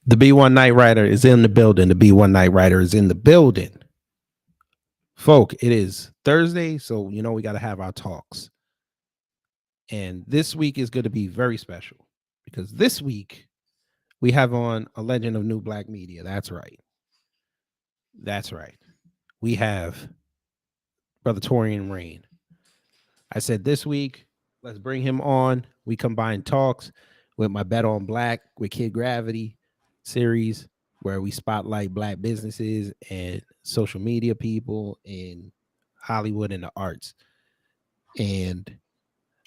The B1 Night Rider is in the building. The B1 Night Rider is in the building. Folk, it is Thursday, so you know we got to have our talks. And this week is going to be very special because this week we have on a legend of new black media. That's right. That's right. We have Brother Taurean Reign. I said this week, let's bring him on. We combine talks with my Bet on Black with Kid Gravity series, where we spotlight black businesses and social media people in Hollywood and the arts. And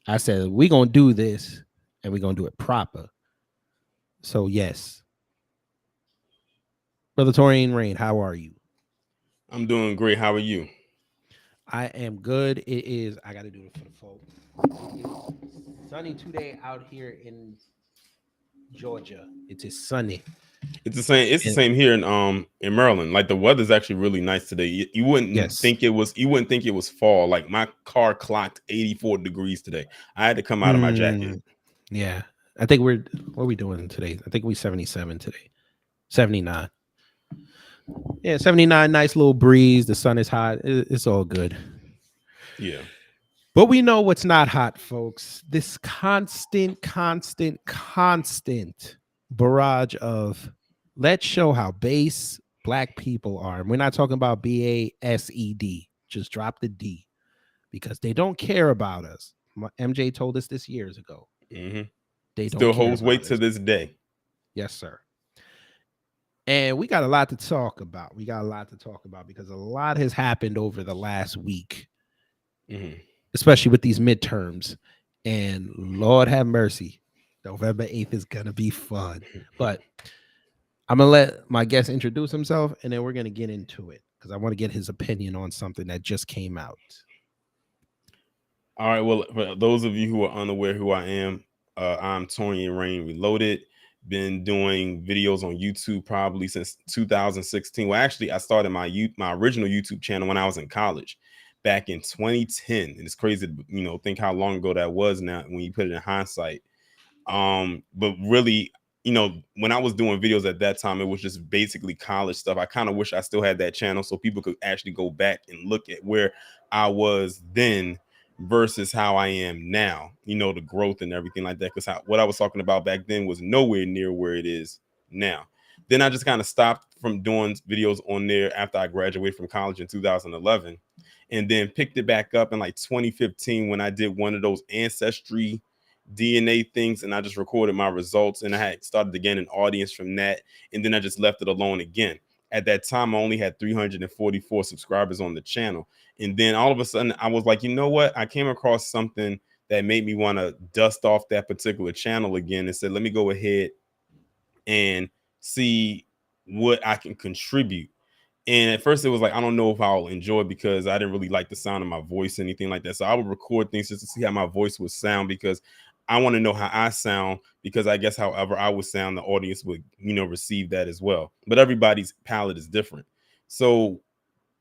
I said, we're going to do this and we're going to do it proper. So, yes. Brother Taurean Reign, how are you? I'm doing great. How are you? I am good. It is, I got to do it for the folks. It's sunny today out here in Georgia. It is sunny. It's the same. It's the same here in Maryland. Like the weather's actually really nice today. You wouldn't think it was. You wouldn't think it was fall. Like my car clocked 84 degrees today. I had to come out of my jacket. Yeah, I think what are we doing today? I think we 77 today. 79. Yeah, 79. Nice little breeze. The sun is hot. It's all good. Yeah. But we know what's not hot, folks. This constant barrage of let's show how base black people are. And we're not talking about BASED. Just drop the D because they don't care about us. MJ told us this years ago. Mm-hmm. They still holds weight to this day. Yes, sir. And we got a lot to talk about. Because a lot has happened over the last week, especially with these midterms. And Lord have mercy, November 8th is going to be fun. But I'm going to let my guest introduce himself, and then we're going to get into it because I want to get his opinion on something that just came out. All right. Well, for those of you who are unaware who I am, I'm Taurean Reign Reloaded. Been doing videos on YouTube probably since 2016. Well, actually, I started my original YouTube channel when I was in college back in 2010. And it's crazy to, think how long ago that was now when you put it in hindsight. But really, when I was doing videos at that time, it was just basically college stuff. I kind of wish I still had that channel so people could actually go back and look at where I was then versus how I am now, the growth and everything like that. Because what I was talking about back then was nowhere near where it is now. Then I just kind of stopped from doing videos on there after I graduated from college in 2011, and then picked it back up in like 2015 when I did one of those ancestry DNA things, and I just recorded my results, and I had started to gain an audience from that, and then I just left it alone again. At that time, I only had 344 subscribers on the channel. And then all of a sudden, I was like, you know what? I came across something that made me want to dust off that particular channel again and said, let me go ahead and see what I can contribute. And at first it was like, I don't know if I'll enjoy it because I didn't really like the sound of my voice or anything like that. So I would record things just to see how my voice would sound because I want to know how I sound, because I guess however I would sound, the audience would, receive that as well. But everybody's palate is different. So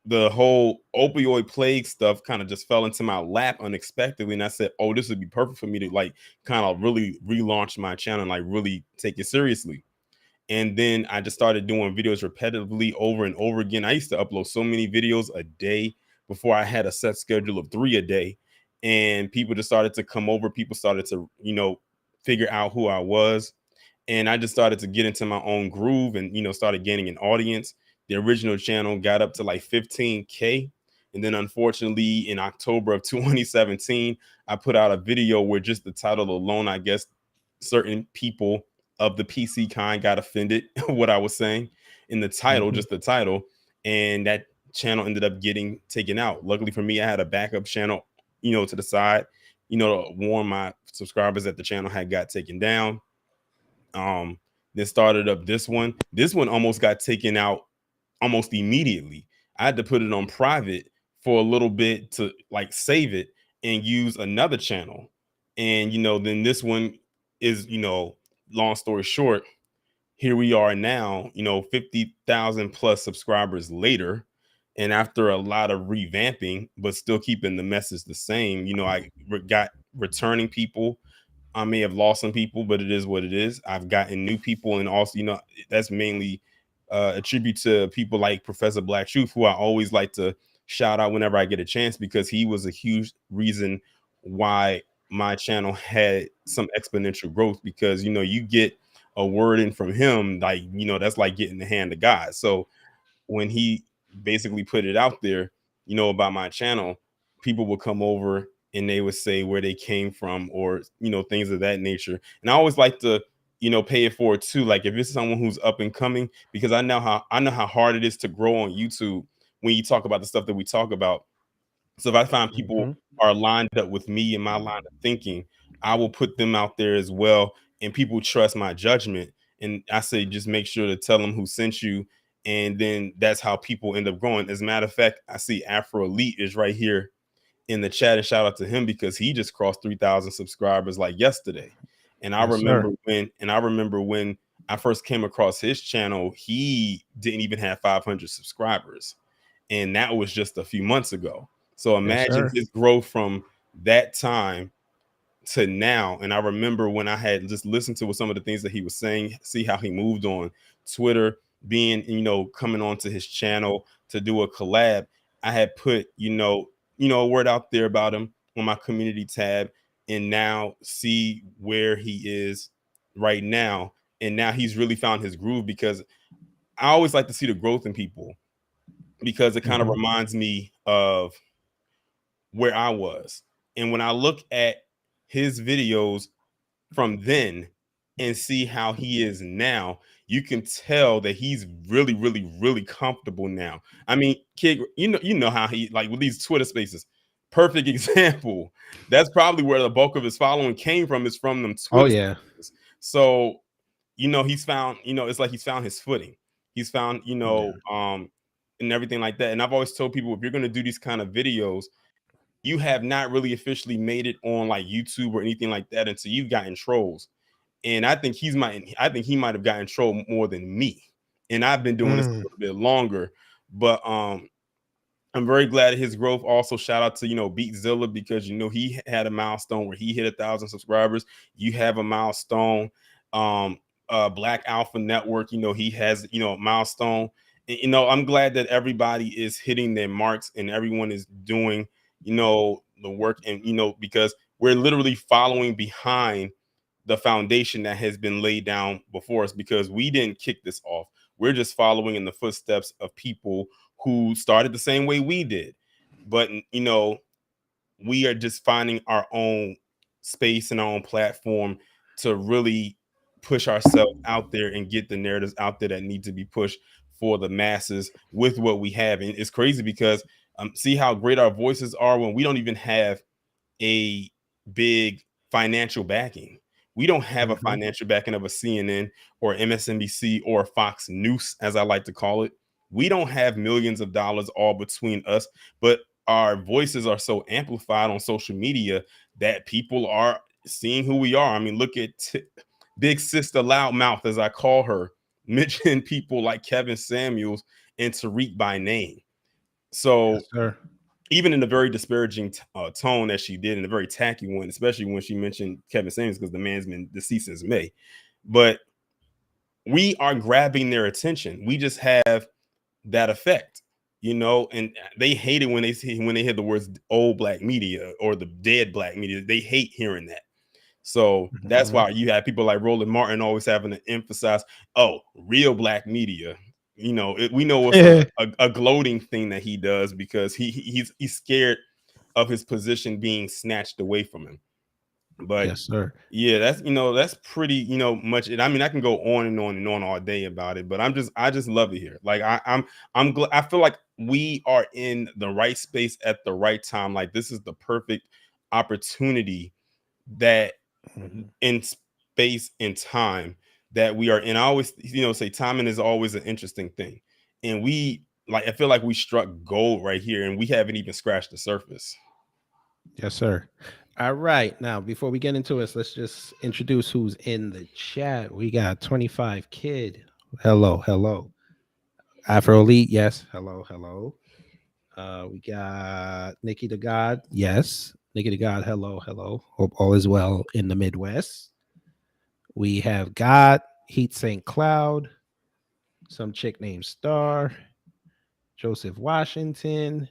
the whole opioid plague stuff kind of just fell into my lap unexpectedly. And I said, oh, this would be perfect for me to like kind of really relaunch my channel and like really take it seriously. And then I just started doing videos repetitively over and over again. I used to upload so many videos a day before I had a set schedule of 3 a day. And people just started to come over. People started to, figure out who I was. And I just started to get into my own groove and, started gaining an audience. The original channel got up to like 15K. And then unfortunately, in October of 2017, I put out a video where just the title alone, I guess, certain people of the PC kind got offended what I was saying in the title, just the title. And that channel ended up getting taken out. Luckily for me, I had a backup channel, to the side, to warn my subscribers that the channel had got taken down. Then started up this one. This one almost got taken out almost immediately. I had to put it on private for a little bit to like save it and use another channel. And, then this one is, long story short, here we are now, 50,000 plus subscribers later. And after a lot of revamping, but still keeping the message the same, I got returning people, I may have lost some people, but it is what it is. I've gotten new people, and also, that's mainly a tribute to people like Professor Black Truth, who I always like to shout out whenever I get a chance, because he was a huge reason why my channel had some exponential growth. Because you get a word in from him, like that's like getting the hand of God. So when he basically put it out there, about my channel, people would come over and they would say where they came from, or things of that nature. And I always like to pay it forward too, like if it's someone who's up and coming, because I know how hard it is to grow on YouTube when you talk about the stuff that we talk about. So if I find people Mm-hmm. are lined up with me and my line of thinking, I will put them out there as well. And people trust my judgment. And I say, just make sure to tell them who sent you. And then that's how people end up growing. As a matter of fact, I see Afro Elite is right here in the chat, and shout out to him because he just crossed 3,000 subscribers like yesterday. And I Yes, remember sir. when I first came across his channel, he didn't even have 500 subscribers, and that was just a few months ago. So Yes, imagine sir. his growth from that time to now. And I remember when I had just listened to some of the things that he was saying, see how he moved on Twitter, being, coming onto his channel to do a collab. I had put, a word out there about him on my community tab, and now see where he is right now. And now he's really found his groove, because I always like to see the growth in people, because it kind of Mm-hmm. reminds me of where I was. And when I look at his videos from then and see how he is now, you can tell that he's really, really, really comfortable now. I mean, kid, you know how he, like with these Twitter spaces. Perfect example. That's probably where the bulk of his following came from, is from them Oh Twitter yeah. spaces. So, he's found, it's like he's found his footing. He's found, Yeah. and everything like that. And I've always told people, if you're going to do these kind of videos, you have not really officially made it on like YouTube or anything like that until you've gotten trolls. And I think he might have gotten trolled more than me. And I've been doing this a Mm. little bit longer. But I'm very glad at his growth. Also, shout out to Beatzilla, because he had a milestone where he hit 1,000 subscribers. You have a milestone. Black Alpha Network, he has a milestone. And, I'm glad that everybody is hitting their marks and everyone is doing the work, and because we're literally following behind the foundation that has been laid down before us, because we didn't kick this off. We're just following in the footsteps of people who started the same way we did. But we are just finding our own space and our own platform to really push ourselves out there and get the narratives out there that need to be pushed for the masses with what we have. And it's crazy because see how great our voices are when we don't even have a big financial backing. We don't have a Mm-hmm. financial backing of a CNN or MSNBC or Fox News, as I like to call it. We don't have millions of dollars all between us, but our voices are so amplified on social media that people are seeing who we are. I mean, look at Big Sister Loudmouth, as I call her, mention people like Kevin Samuels and Tariq by name. So Yes, sir. even in a very disparaging tone that she did, in a very tacky one, especially when she mentioned Kevin Samuels, because the man's been deceased since May. But we are grabbing their attention. We just have that effect, and they hate it when they hear the words old black media or the dead black media. They hate hearing that. So that's Mm-hmm. why you have people like Roland Martin always having to emphasize, oh, real black media. We know it's a gloating thing that he does, because he's scared of his position being snatched away from him. But Yes, sir. yeah, that's pretty much it. I mean, I can go on and on and on all day about it, but I just love it here. Like I'm glad. I feel like we are in the right space at the right time. Like this is the perfect opportunity that Mm-hmm. in space and time that we are in. I always say timing is always an interesting thing, and I feel like we struck gold right here, and we haven't even scratched the surface. Yes, sir. All right. Now, before we get into it, let's just introduce who's in the chat. We got 25 Kid. Hello, hello. Afro Elite. Yes. Hello, hello. We got Nikki the God. Yes. Nigga to God, hello, hello. Hope all is well in the Midwest. We have God, Heat St. Cloud, some chick named Star, Joseph Washington,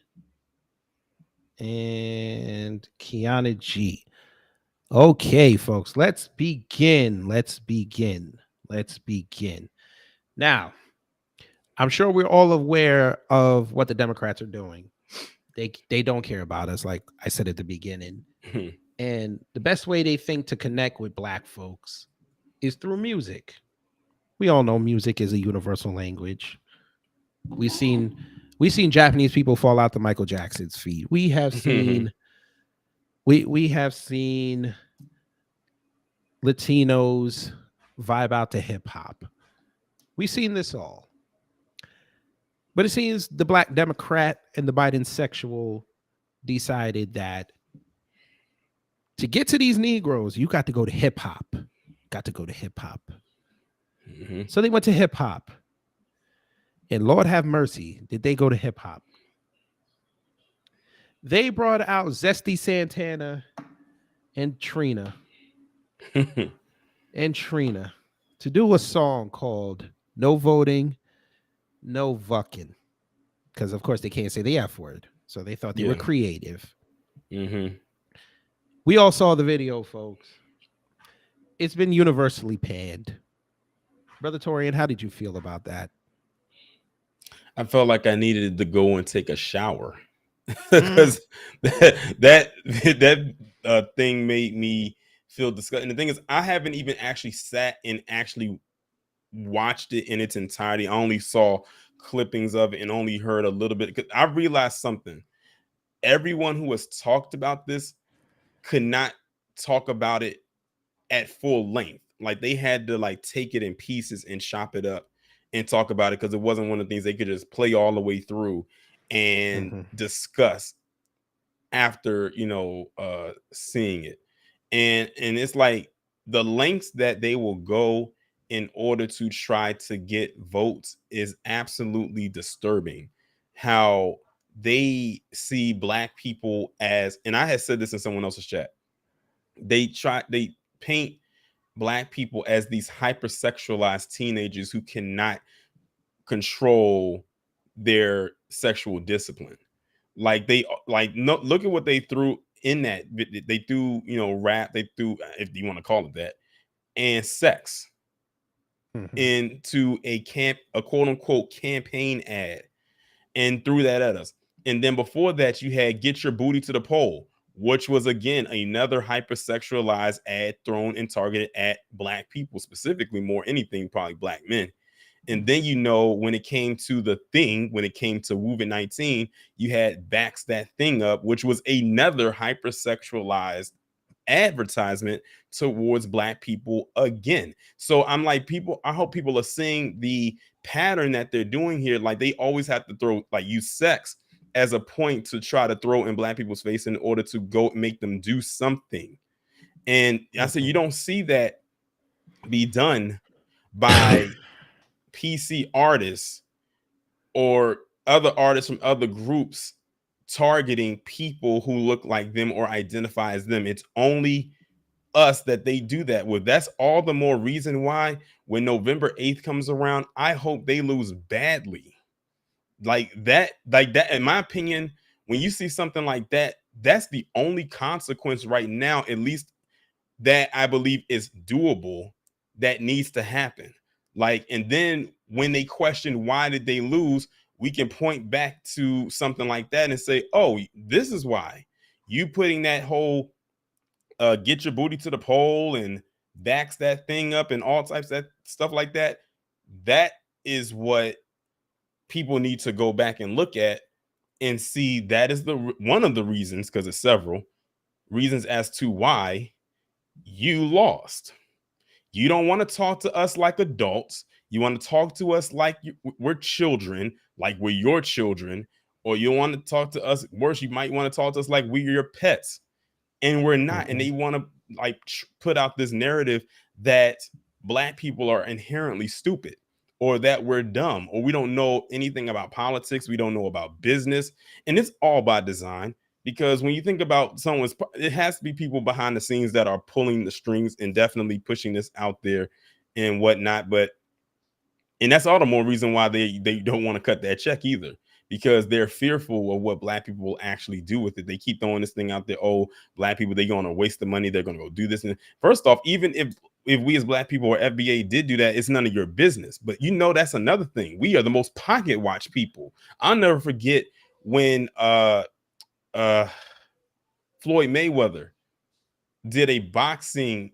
and Kiana G. Okay, folks, let's begin. Let's begin. Let's begin. Now, I'm sure we're all aware of what the Democrats are doing. They don't care about us, like I said at the beginning. And the best way they think to connect with black folks is through music. We all know music is a universal language. We've seen Japanese people fall out to Michael Jackson's feet. We have seen Latinos vibe out to hip hop. We've seen this all. But it seems the black Democrat and the Biden sexual decided that to get to these Negroes, you got to go to hip hop. Got to go to hip hop. So they went to hip hop. And Lord have mercy, did they go to hip hop? They brought out Zesty Santana and Trina to do a song called No Voting, No Vucking. Because, of course, they can't say the F word. So they thought they were creative. We all saw the video, folks. It's been universally panned. Brother Torian, how did you feel about that? I felt like I needed to go and take a shower because that thing made me feel disgusting. And the thing is, I haven't even actually sat and actually watched it in its entirety. I only saw clippings of it and only heard a little bit, because I realized something. Everyone who has talked about this could not talk about it at full length. Like, they had to like take it in pieces and chop it up and talk about it, because it wasn't one of the things they could just play all the way through and discuss after seeing it. And it's like the lengths that they will go in order to try to get votes is absolutely disturbing. How they see black people as, and I had said this in someone else's chat, they paint black people as these hypersexualized teenagers who cannot control their sexual discipline. Like, they like, no, look at what they threw in that. They threw, rap, they threw, if you want to call it that, and sex into a quote unquote campaign ad, and threw that at us. And then before that, you had Get Your Booty to the Poll, which was again another hypersexualized ad thrown and targeted at black people, specifically, more anything, probably black men. And then, when it came to the thing, when it came to COVID-19, you had Backs That Thing Up, which was another hypersexualized advertisement towards black people again. So I'm like, I hope people are seeing the pattern that they're doing here. Like, they always have to use sex as a point to try to throw in black people's face in order to go make them do something. And I said, you don't see that be done by PC artists or other artists from other groups targeting people who look like them or identify as them. It's only us that they do that with. That's all the more reason why when November 8th comes around, I hope they lose badly. Like that, in my opinion, when you see something like that, that's the only consequence right now, at least that I believe is doable, that needs to happen. Like, and then when they question why did they lose, we can point back to something like that and say, oh, this is why. You putting that whole Get Your Booty to the Poll and Backs That Thing Up and all types of stuff like that. That is what people need to go back and look at and see. That is one of the reasons, because it's several reasons as to why you lost. You don't want to talk to us like adults. You want to talk to us like we're children, like we're your children, or you want to talk to us worse. You might want to talk to us like we're your pets, and we're not. And they want to put out this narrative that black people are inherently stupid, or that we're dumb, or we don't know anything about politics. We don't know about business, and it's all by design. Because when you think about someone's, it has to be people behind the scenes that are pulling the strings and definitely pushing this out there and whatnot. But and that's all the more reason why they don't want to cut that check either, because they're fearful of what black people will actually do with it. They keep throwing this thing out there, oh, black people, they're going to waste the money, they're going to go do this. And first off, even if we as black people or FBA did do that, it's none of your business. But you know, that's another thing. We are the most pocket watch people. I'll never forget when Floyd Mayweather did a boxing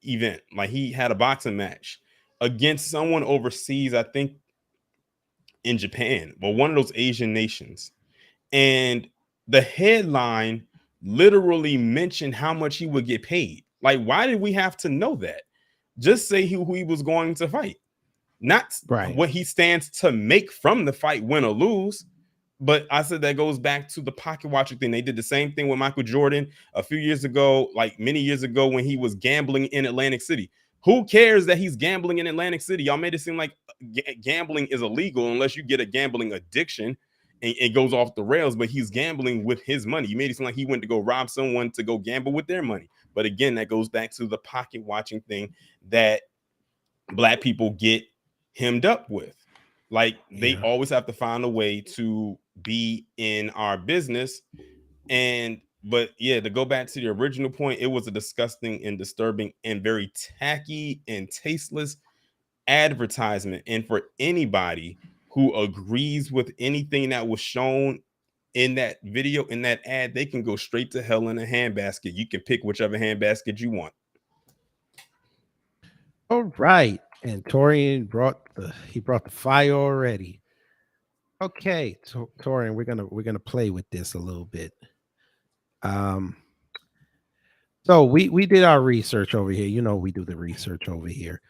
event, like he had a boxing match against someone overseas, I think in Japan, or one of those Asian nations. And the headline literally mentioned how much he would get paid. Like, why did we have to know that? Just say who he was going to fight, not what he stands to make from the fight, win or lose. But I said that goes back to the pocket watching thing. They did the same thing with Michael Jordan a few years ago, like many years ago, when he was gambling in Atlantic City. Who cares that he's gambling in Atlantic City? Y'all made it seem like gambling is illegal unless you get a gambling addiction and it goes off the rails. But he's gambling with his money. You made it seem like he went to go rob someone to go gamble with their money. But again, that goes back to the pocket watching thing that black people get hemmed up with. Like, they always have to find a way to be in our business. And but yeah, to go back to the original point, it was a disgusting and disturbing and very tacky and tasteless advertisement. And for anybody who agrees with anything that was shown in that video, in that ad, they can go straight to hell in a handbasket. You can pick whichever handbasket you want. All right. And Taurean brought the fire already. Okay, Taurean, we're gonna play with this a little bit. So we did our research over here. You know, we do the research over here.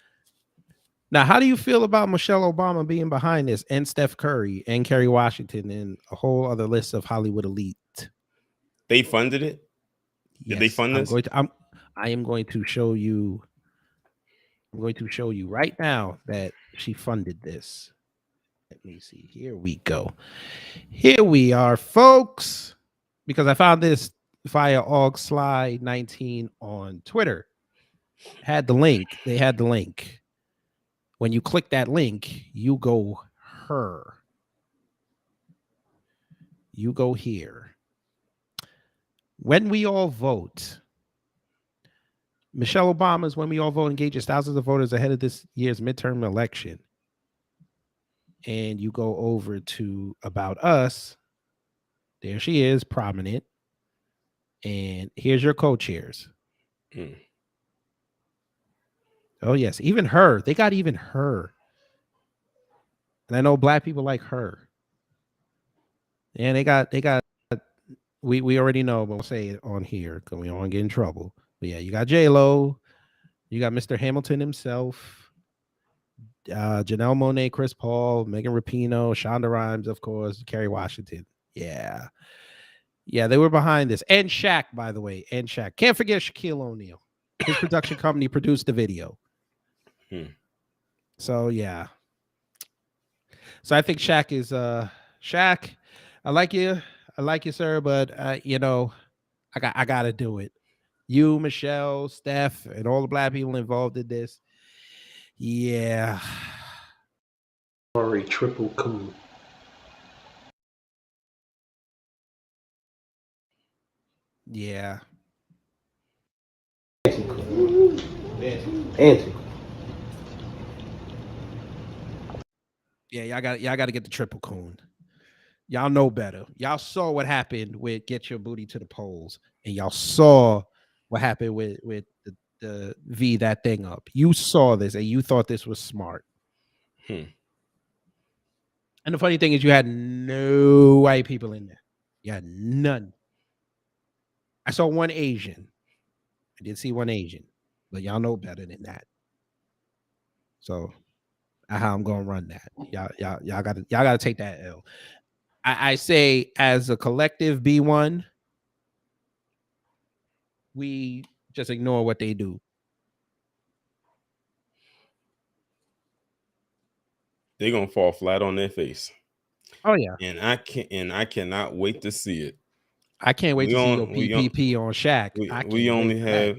Now, how do you feel about Michelle Obama being behind this, and Steph Curry and Kerry Washington and a whole other list of Hollywood elite? They funded it. Did they fund this? I am going to show you. I'm going to show you right now that she funded this. Let me see. Here we go. Here we are, folks. Because I found this via AugSly19 on Twitter. Had the link. They had the link. When you click that link, you go her. You go here. When we all vote, Michelle Obama's When We All Vote engages thousands of voters ahead of this year's midterm election. And you go over to About Us. There she is, prominent. And here's your co-chairs. Oh, yes. Even her. They got even her. And I know black people like her. And they got we already know, but we'll say it on here because we don't want to get in trouble. But yeah, you got J-Lo, you got Mr. Hamilton himself, Janelle Monáe, Chris Paul, Megan Rapinoe, Shonda Rhimes, of course, Kerry Washington. Yeah. Yeah, they were behind this. And Shaq, by the way. And Shaq. Can't forget Shaquille O'Neal. His production company produced the video. So yeah. So I think Shaq is Shaq. I like you, sir, but you know, I gotta do it. You, Michelle, Steph, and all the black people involved in this. Yeah. Sorry, triple cool. Yeah. Yeah, y'all got to get the triple coon. Y'all know better. Y'all saw what happened with Get Your Booty to the Polls, and y'all saw what happened with the V that thing up. You saw this, and you thought this was smart. And the funny thing is, you had no white people in there. You had none. I saw one Asian. I did see one Asian, but y'all know better than that. So, how I'm gonna run that? Y'all gotta take that L. I say, as a collective B1, we just ignore what they do. They're gonna fall flat on their face. Oh yeah. And I cannot wait to see it. I can't wait to see your PPP on Shaq. We only have,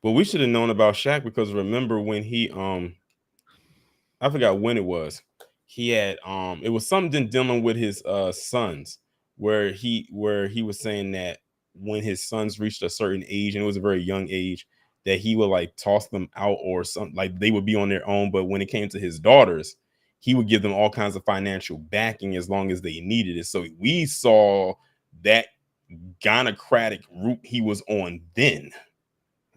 but we should have known about Shaq because remember when he I forgot when it was. He had it was something dealing with his sons where he was saying that when his sons reached a certain age, and it was a very young age, that he would like toss them out or something, like they would be on their own. But when it came to his daughters, he would give them all kinds of financial backing as long as they needed it. So we saw that gynocratic route he was on then.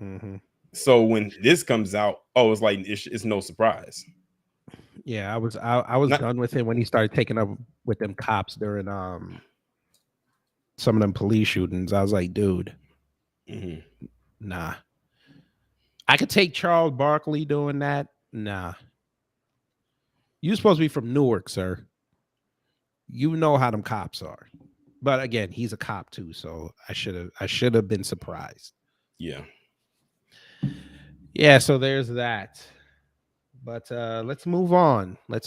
Mm-hmm. So when this comes out, oh, it's like it's no surprise. Yeah, I was done with him when he started taking up with them cops during some of them police shootings. I was like, dude, nah. I could take Charles Barkley doing that. Nah. You're supposed to be from Newark, sir. You know how them cops are. But again, he's a cop too, so I should have been surprised. Yeah. Yeah, so there's that. But let's move on. Black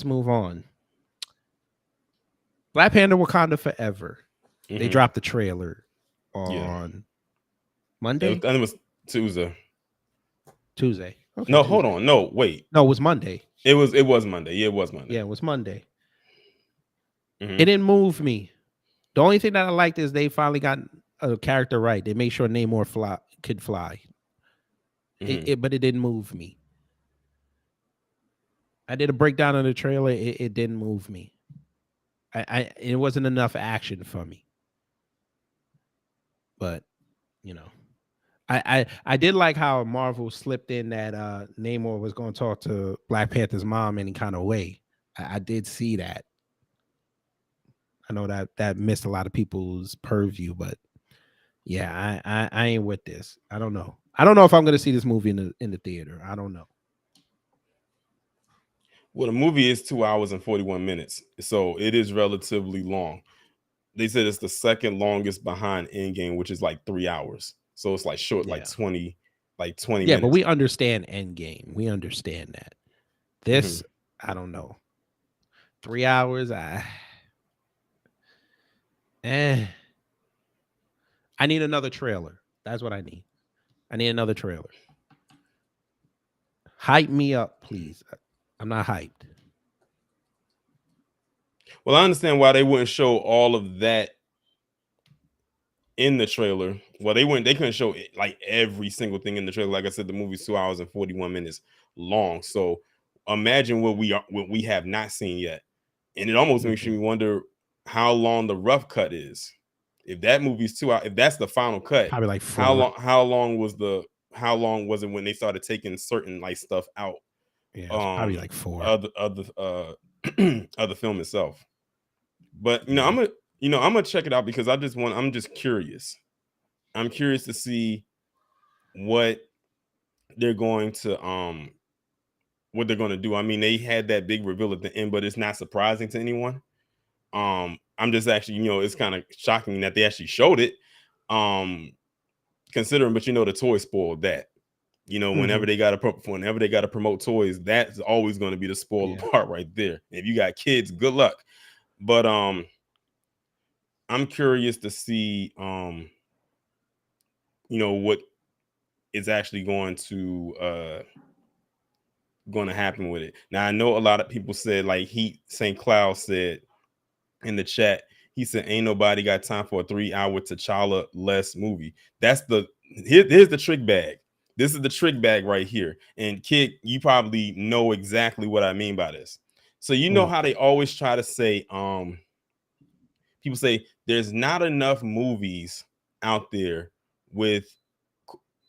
Panther Wakanda Forever. They dropped the trailer on Monday. It was Tuesday. Okay, no, Tuesday. Hold on. No, wait. No, it was Monday. It was Monday. Yeah, it was Monday. Yeah, it was Monday. It didn't move me. The only thing that I liked is they finally got a character right. They made sure Namor could fly. But it didn't move me. I did a breakdown of the trailer. It didn't move me. It wasn't enough action for me. But you know, I did like how Marvel slipped in that Namor was going to talk to Black Panther's mom any kind of way. I did see that. I know that missed a lot of people's purview, but yeah, I ain't with this. I don't know if I'm going to see this movie in the theater. I don't know. Well, the movie is 2 hours and 41 minutes, so it is relatively long. They said it's the second longest behind Endgame, which is like 3 hours. So it's like short, like 20 minutes. Yeah, but we understand Endgame. We understand that. This, I don't know. 3 hours, I need another trailer. That's what I need. I need another trailer. Hype me up, please. I'm not hyped. Well, I understand why they wouldn't show all of that in the trailer. Well, they couldn't show it, like every single thing in the trailer. Like I said, the movie's 2 hours and 41 minutes long. So imagine what we have not seen yet. And it almost makes me wonder how long the rough cut is. If that movie's 2 hours, if that's the final cut, probably like 4. How long was it when they started taking certain like stuff out? Yeah, probably like 4. Other film itself. But I'm gonna check it out because I'm just curious. I'm curious to see what they're going to do. I mean, they had that big reveal at the end, but it's not surprising to anyone. I'm just actually, it's kind of shocking that they actually showed it. Considering, but the toy spoiled that. Whenever they got to promote toys, that's always going to be the spoiler part right there. If you got kids, good luck. But I'm curious to see what is actually going to happen with it. Now I know a lot of people said, like St. Cloud said in the chat, he said ain't nobody got time for a 3-hour T'Challa less movie. That's here's the trick bag. This is the trick bag right here. And Kid, you probably know exactly what I mean by this. So how they always try to say, people say there's not enough movies out there with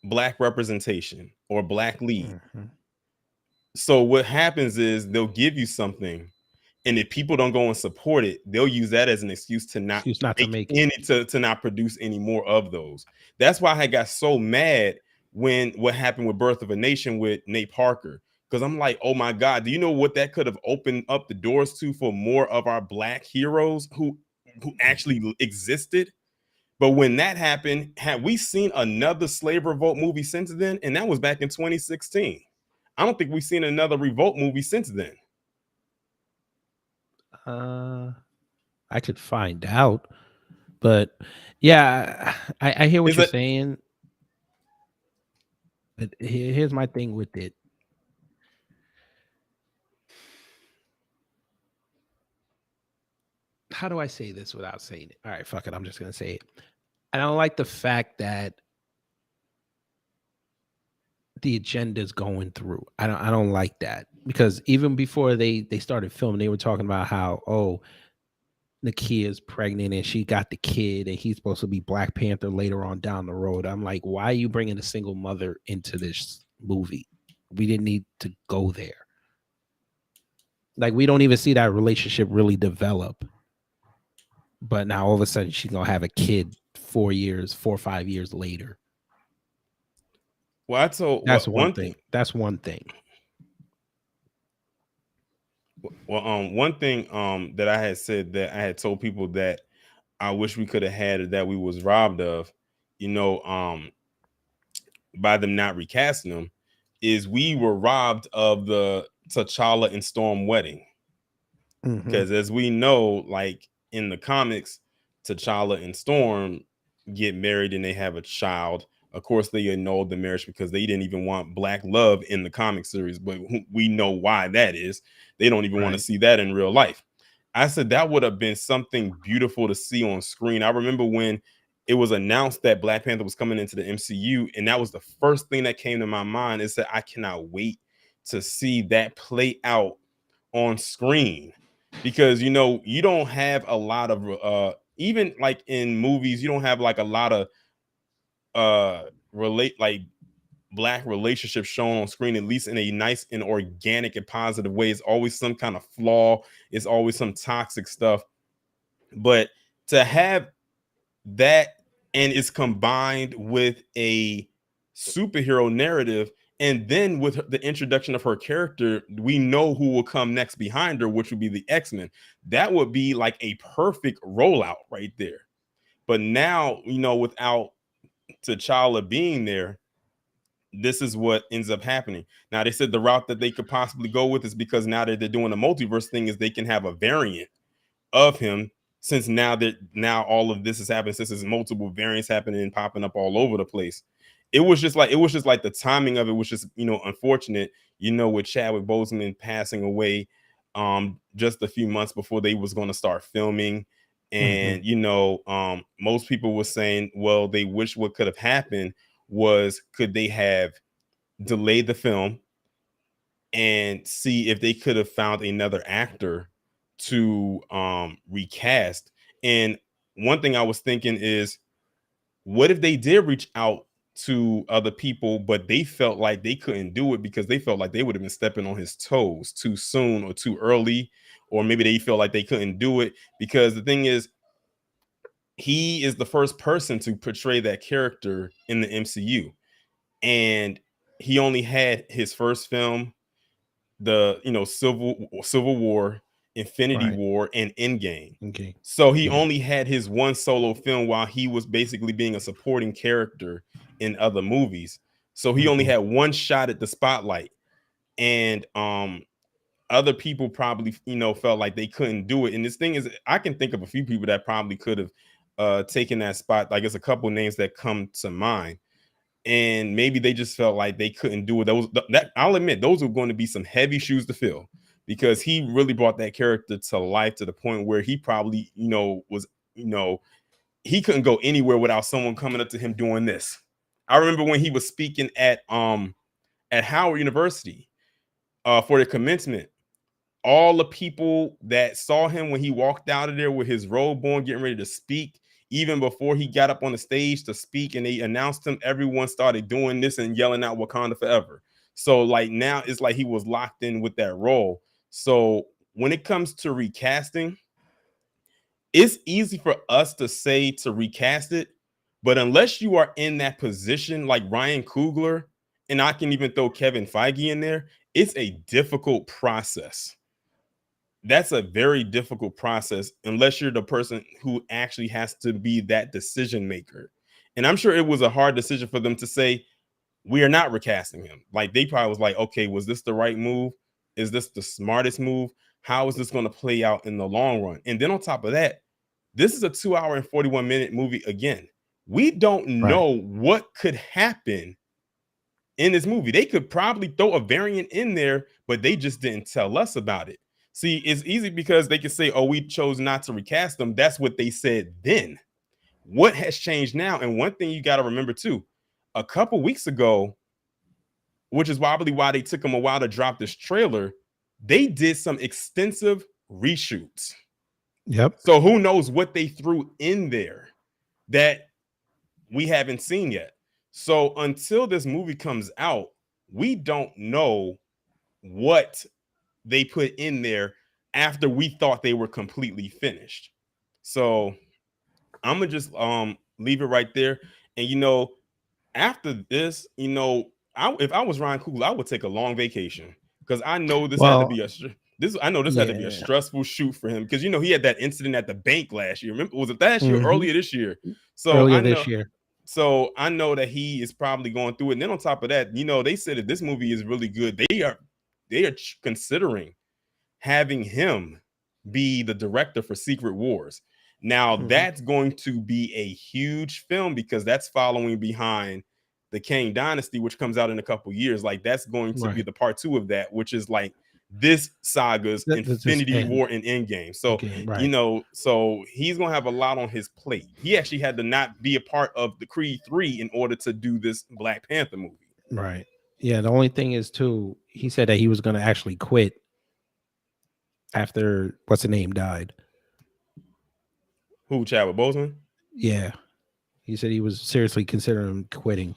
Black representation or Black lead. So what happens is they'll give you something, and if people don't go and support it, they'll use that as an excuse to not produce any more of those. That's why I got so mad when what happened with Birth of a Nation with Nate Parker, because I'm like, oh my God, do you know what that could have opened up the doors to for more of our Black heroes who actually existed? But when that happened, have we seen another slave revolt movie since then? And that was back in 2016. I don't think we've seen another revolt movie since then. I could find out, But yeah, I hear what Is you're it saying. But here's my thing with it. How do I say this without saying it? All right, fuck it. I'm just gonna say it. I don't like the fact that the agenda's going through. I don't like that, because even before they started filming, they were talking about how, oh, Nakia's pregnant and she got the kid and he's supposed to be Black Panther later on down the road. I'm like, why are you bringing a single mother into this movie? We didn't need to go there. Like, we don't even see that relationship really develop. But now all of a sudden she's gonna have a kid 4 or 5 years later. well, I told That's one one thing. thing. That's one thing. Well, one thing that I had said that I had told people that I wish we could have had, or that we was robbed of, you know, by them not recasting them, is we were robbed of the T'Challa and Storm wedding. Because as we know, like in the comics, T'Challa and Storm get married and they have a child. Of course, they annulled the marriage because they didn't even want black love in the comic series, but we know why that is. They don't even want to Right. see that in real life. I said that would have been something beautiful to see on screen. I remember when it was announced that Black Panther was coming into the MCU, and that was the first thing that came to my mind, is that I cannot wait to see that play out on screen. Because you know, you don't have a lot of even like in movies, you don't have like a lot of relate like black relationships shown on screen, at least in a nice and organic and positive way. It's always some kind of flaw, it's always some toxic stuff. But to have that, and it's combined with a superhero narrative, and then with the introduction of her character, we know who will come next behind her, which would be the X-Men. That would be like a perfect rollout right there. But now, you know, without T'Challa being there, this is what ends up happening. Now, they said the route that they could possibly go with is, because now that they're doing the multiverse thing, is they can have a variant of him, since now all of this is happening, since there's multiple variants happening and popping up all over the place. It was just like the timing of it was just, you know, unfortunate, you know, with Chadwick Boseman passing away just a few months before they was going to start filming. And you know, most people were saying, well, they wish what could have happened was, could they have delayed the film and see if they could have found another actor to recast. And one thing I was thinking is, what if they did reach out to other people, but they felt like they couldn't do it because they felt like they would have been stepping on his toes too soon or too early, or maybe they felt like they couldn't do it because the thing is, he is the first person to portray that character in the MCU, and he only had his first film, the, you know, Civil War, Infinity Right. War, and Endgame. Okay. So he Yeah. only had his one solo film while he was basically being a supporting character in other movies. So he only had one shot at the spotlight. And other people probably, you know, felt like they couldn't do it. And this thing is, I can think of a few people that probably could have taken that spot. Like, there's a couple names that come to mind, and maybe they just felt like they couldn't do it. That I'll admit, those were going to be some heavy shoes to fill, because he really brought that character to life, to the point where he probably, you know, was, you know, he couldn't go anywhere without someone coming up to him doing this. I remember when he was speaking at Howard University for the commencement, all the people that saw him when he walked out of there with his robe on, getting ready to speak, even before he got up on the stage to speak and they announced him, everyone started doing this and yelling out Wakanda forever. So like, now it's like he was locked in with that role. So when it comes to recasting, it's easy for us to say to recast it, but unless you are in that position, like Ryan Coogler, and I can even throw Kevin Feige in there, it's a difficult process. That's a very difficult process unless you're the person who actually has to be that decision maker. And I'm sure it was a hard decision for them to say, we are not recasting him. Like, they probably was like, okay, was this the right move? Is this the smartest move? How is this going to play out in the long run? And then on top of that, This is a 2 hour and 41-minute movie. Again, we don't know what could happen in this movie. They could probably throw a variant in there, but they just didn't tell us about it. See, it's easy because they can say, oh, we chose not to recast them. That's what they said then. What has changed now? And one thing you got to remember too, a couple weeks ago, which is probably why they took them a while to drop this trailer, they did some extensive reshoots. Yep. So who knows what they threw in there that we haven't seen yet. So until this movie comes out, we don't know what they put in there after we thought they were completely finished. So I'm gonna just leave it right there. And after this, if I was Ryan Coogler, I would take a long vacation because I know this had to be a stressful shoot for him because he had that incident at the bank last year. Remember, was it last year or earlier this year? So this year. So I know that he is probably going through it. And then on top of that, they said that this movie is really good. They are considering having him be the director for Secret Wars. Now that's going to be a huge film because that's following behind the Kang Dynasty, which comes out in a couple years. Like that's going to be the part 2 of that, which is like this saga's Infinity War and Endgame. So, so he's going to have a lot on his plate. He actually had to not be a part of the Creed 3 in order to do this Black Panther movie. Right. Yeah. The only thing is too, he said that he was going to actually quit after what's the name died. Who, Chadwick Boseman? Yeah. He said he was seriously considering quitting.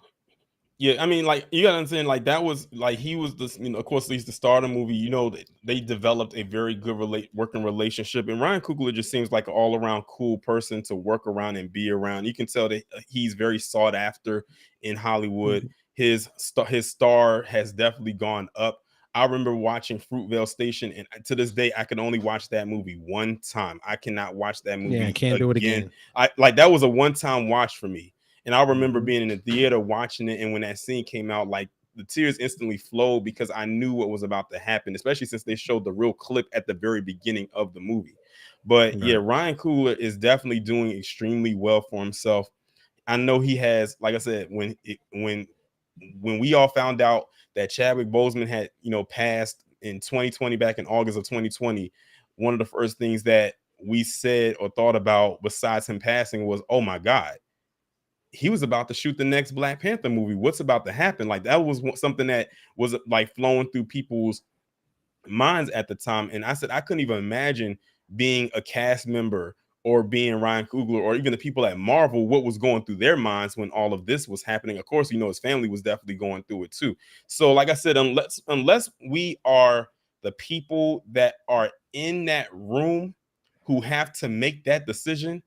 Yeah, I mean, like you gotta understand, like that was like he was this, of course, he's the star of the movie. They developed a very good working relationship, and Ryan Coogler just seems like an all-around cool person to work around and be around. You can tell that he's very sought after in Hollywood. His star has definitely gone up. I remember watching Fruitvale Station, and to this day, I can only watch that movie one time. I cannot watch that movie. Yeah, I can't do it again. That was a one-time watch for me. And I remember being in the theater watching it, and when that scene came out, like the tears instantly flowed because I knew what was about to happen, especially since they showed the real clip at the very beginning of the movie. But yeah, Ryan Coogler is definitely doing extremely well for himself. I know he has, like I said, when we all found out that Chadwick Boseman had, passed in 2020, back in August of 2020, one of the first things that we said or thought about besides him passing was, oh my God, he was about to shoot the next Black Panther movie. What's about to happen? Like that was something that was like flowing through people's minds at the time. And I said, I couldn't even imagine being a cast member or being Ryan Coogler or even the people at Marvel, what was going through their minds when all of this was happening. Of course, his family was definitely going through it too. So like I said, unless we are the people that are in that room who have to make that decision,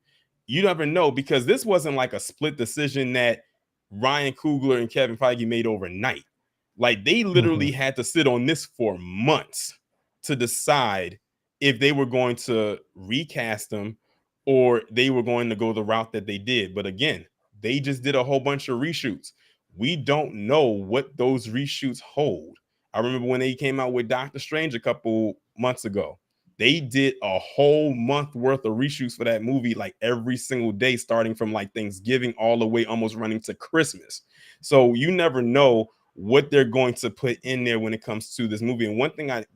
you never know, because this wasn't like a split decision that Ryan Coogler and Kevin Feige made overnight. Like they literally had to sit on this for months to decide if they were going to recast them or they were going to go the route that they did. But again, they just did a whole bunch of reshoots. We don't know what those reshoots hold. I remember when they came out with Doctor Strange a couple months ago. They did a whole month worth of reshoots for that movie, like every single day, starting from like Thanksgiving all the way almost running to Christmas. So you never know what they're going to put in there when it comes to this movie. And one thing I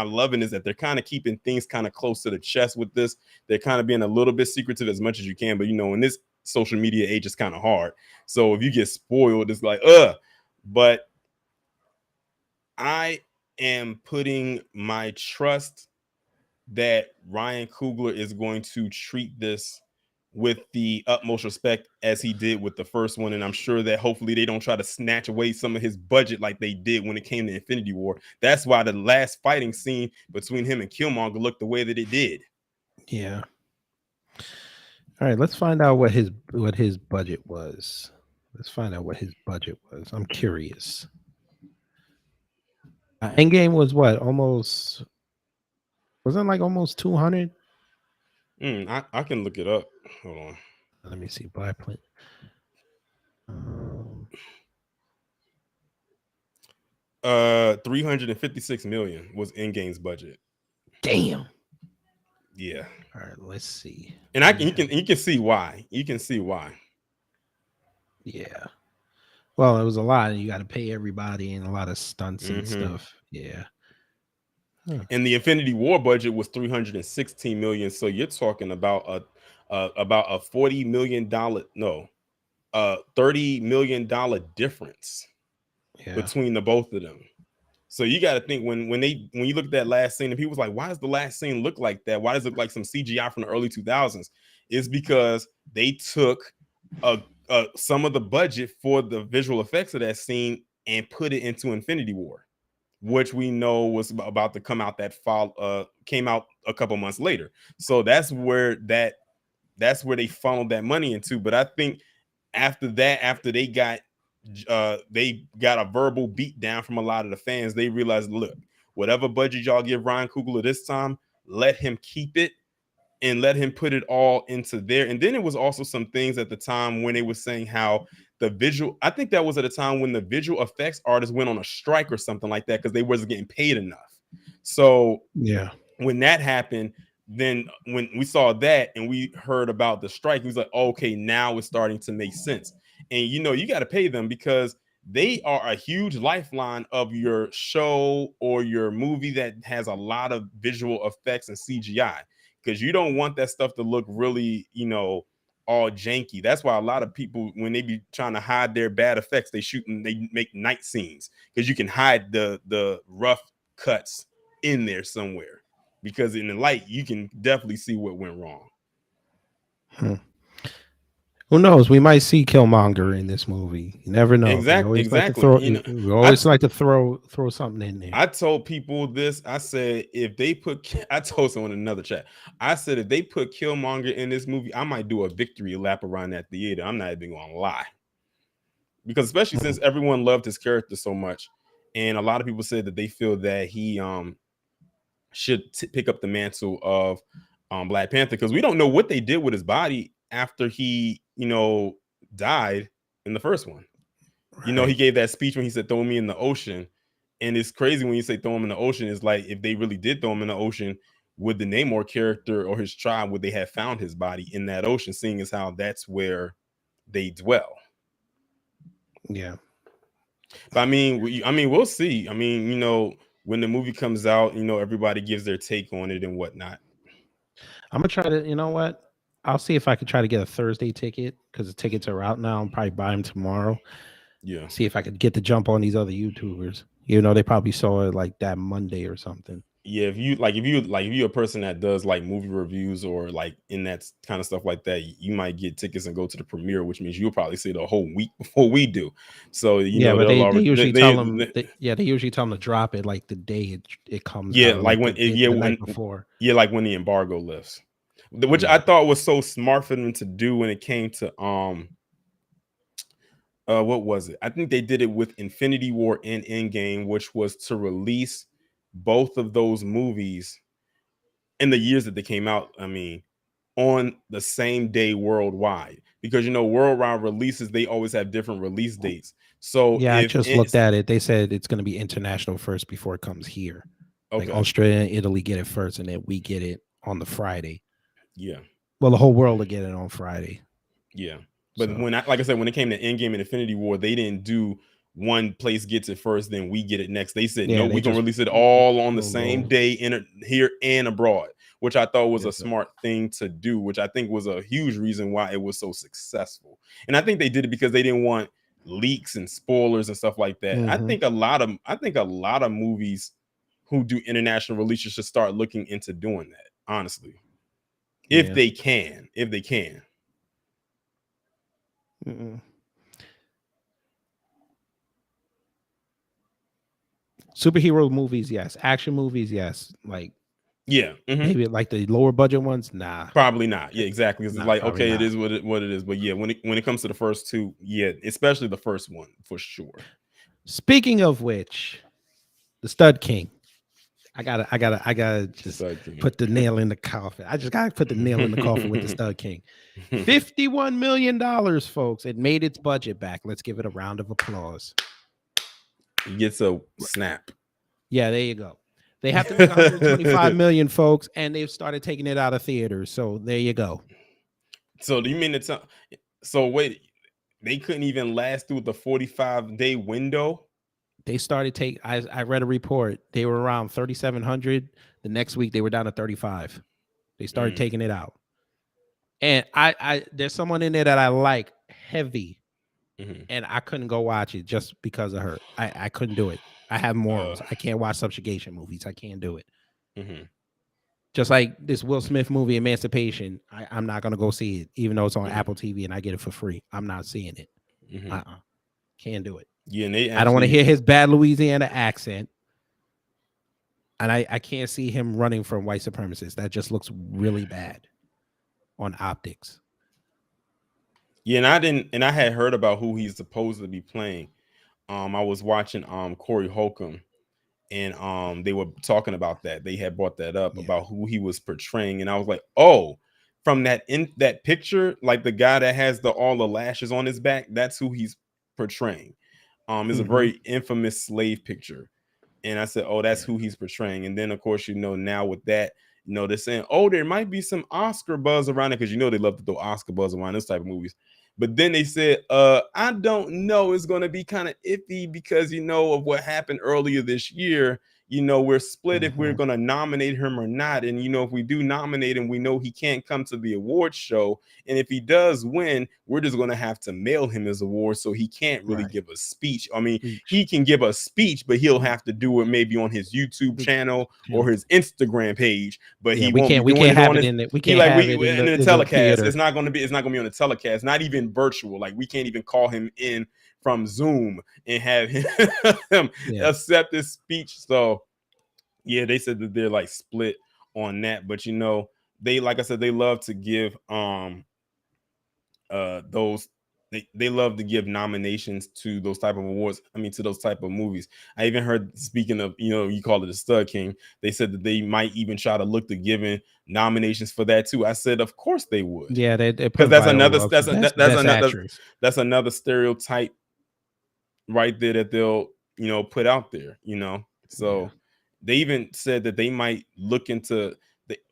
love it is that they're kind of keeping things kind of close to the chest with this. They're kind of being a little bit secretive as much as you can, but in this social media age, it's kind of hard. So if you get spoiled, it's like, but I am putting my trust that Ryan Coogler is going to treat this with the utmost respect as he did with the first one. And I'm sure that hopefully they don't try to snatch away some of his budget like they did when it came to Infinity War. That's why the last fighting scene between him and Killmonger looked the way that it did. Yeah. All right, let's find out what his budget was. I'm curious. Endgame was what? Wasn't like almost 200? I can look it up. Hold on. Let me see. Black Panther. 356 million was Endgame's budget. Damn. Yeah. All right, let's see. And you can see why. You can see why. Yeah. Well, it was a lot, and you got to pay everybody and a lot of stunts and stuff. Yeah. Huh. And the Infinity War budget was 316 million. So you're talking about a $40 million, no, $30 million difference between the both of them. So you got to think when you look at that last scene, and people was like, why does the last scene look like that? Why does it look like some CGI from the early 2000s? It's because they took some of the budget for the visual effects of that scene and put it into Infinity War, which we know was about to come out that fall, came out a couple months later. So that's where they funneled that money into. But I think after that, after they got a verbal beat down from a lot of the fans, they realized, look, whatever budget y'all give Ryan Coogler this time, let him keep it and let him put it all into there. And then it was also some things at the time when they were saying how I think that was at a time when the visual effects artists went on a strike or something like that because they wasn't getting paid enough. So yeah, when that happened, then when we saw that and we heard about the strike, we was like, okay, now it's starting to make sense. And you got to pay them because they are a huge lifeline of your show or your movie that has a lot of visual effects and CGI, because you don't want that stuff to look really, all janky. That's why a lot of people, when they be trying to hide their bad effects, they make night scenes because you can hide the rough cuts in there somewhere, because in the light you can definitely see what went wrong. Who knows? We might see Killmonger in this movie. You never know. Exactly. We always like to throw something in there. I told people this. I said I told someone in another chat. I said if they put Killmonger in this movie, I might do a victory lap around that theater. I'm not even gonna lie, because especially since everyone loved his character so much, and a lot of people said that they feel that he should pick up the mantle of Black Panther, because we don't know what they did with his body after he died in the first one. Right. He gave that speech when he said throw me in the ocean, and it's crazy when you say throw him in the ocean. It's like, if they really did throw him in the ocean, would the Namor character or his tribe, would they have found his body in that ocean, seeing as how that's where they dwell? Yeah. But I mean, we'll see. I mean, when the movie comes out, everybody gives their take on it and whatnot. I'm gonna try to, you know what? I'll see if I could try to get a Thursday ticket, because the tickets are out now. I'll probably buy them tomorrow. Yeah. See if I could get the jump on these other YouTubers. They probably saw it like that Monday or something. Yeah, if you're a person that does like movie reviews or like in that kind of stuff like that, you might get tickets and go to the premiere, which means you'll probably see the whole week before we do. So but they usually tell them. They usually tell them to drop it like the day it comes. Yeah, out, like the night before. Yeah, like when the embargo lifts, which I thought was so smart for them to do when it came to what was it? I think they did it with Infinity War and Endgame, which was to release both of those movies in the years that they came out. I mean, on the same day worldwide, because worldwide releases, they always have different release dates. So yeah, I just looked at it. They said it's going to be international first before it comes here. Okay. Like Australia and Italy get it first, and then we get it on the Friday. Yeah. Well, the whole world will get it on Friday. Yeah. But like I said, when it came to Endgame and Infinity War, they didn't do one place gets it first, then we get it next. They said, no, we're going to release it all on the same day here and abroad, which I thought was a smart thing to do, which I think was a huge reason why it was so successful. And I think they did it because they didn't want leaks and spoilers and stuff like that. I think a lot of movies who do international releases should start looking into doing that, honestly. If they can. Superhero movies, yes. Action movies, yes. Like, maybe like the lower budget ones, nah. Probably not. Yeah, exactly. It's like, okay, not. It is what it is. But yeah, when it comes to the first two, yeah, especially the first one, for sure. Speaking of which, the Stud King. I gotta just put the nail in the coffin. I just gotta put the nail in the coffin with the Stud King. $51 million, folks. It made its budget back. Let's give it a round of applause. He gets a snap. Yeah, there you go. They have to make 125 million, folks, and they've started taking it out of theaters. So there you go. So do you mean to tell? So wait, they couldn't even last through the 45-day window? They started take. I read a report. They were around 3,700. The next week they were down to 35. They started taking it out. And I there's someone in there that I like heavy, and I couldn't go watch it just because of her. I couldn't do it. I have morals. I can't watch subjugation movies. I can't do it. Just like this Will Smith movie, Emancipation, I'm not gonna go see it, even though it's on Apple TV and I get it for free. I'm not seeing it. Can't do it. Yeah, and they I don't want to hear his bad Louisiana accent. And I can't see him running from white supremacists. That just looks really bad on optics. Yeah, and I had heard about who he's supposed to be playing. I was watching Corey Holcomb, and they were talking about that. They had brought that up about who he was portraying, and I was like, oh, from that picture, like the guy that has all the lashes on his back, that's who he's portraying. It's a very infamous slave picture. And I said, oh, that's who he's portraying. And then, of course, now with that, they're saying, oh, there might be some Oscar buzz around it, because they love to throw Oscar buzz around this type of movies. But then they said, I don't know. It's going to be kind of iffy because, of what happened earlier this year. We're split if we're going to nominate him or not. And, if we do nominate him, we know he can't come to the awards show. And if he does win, we're just going to have to mail him his award. So he can't really give a speech. I mean, he can give a speech, but he'll have to do it maybe on his YouTube channel or his Instagram page. But he won't be doing it on his, in the telecast. It's not going to be on the telecast, not even virtual. Like, we can't even call him in from Zoom and have him accept his speech. So yeah, they said that they're like split on that, but they, like I said, they love to give they love to give nominations to those type of awards. I mean, to those type of movies. I even heard, speaking of, you call it a Stud King, they said that they might even try to look to giving nominations for that too. I said, of course they would. Yeah, because that's another stereotype right there that they'll put out there. So they even said that they might look into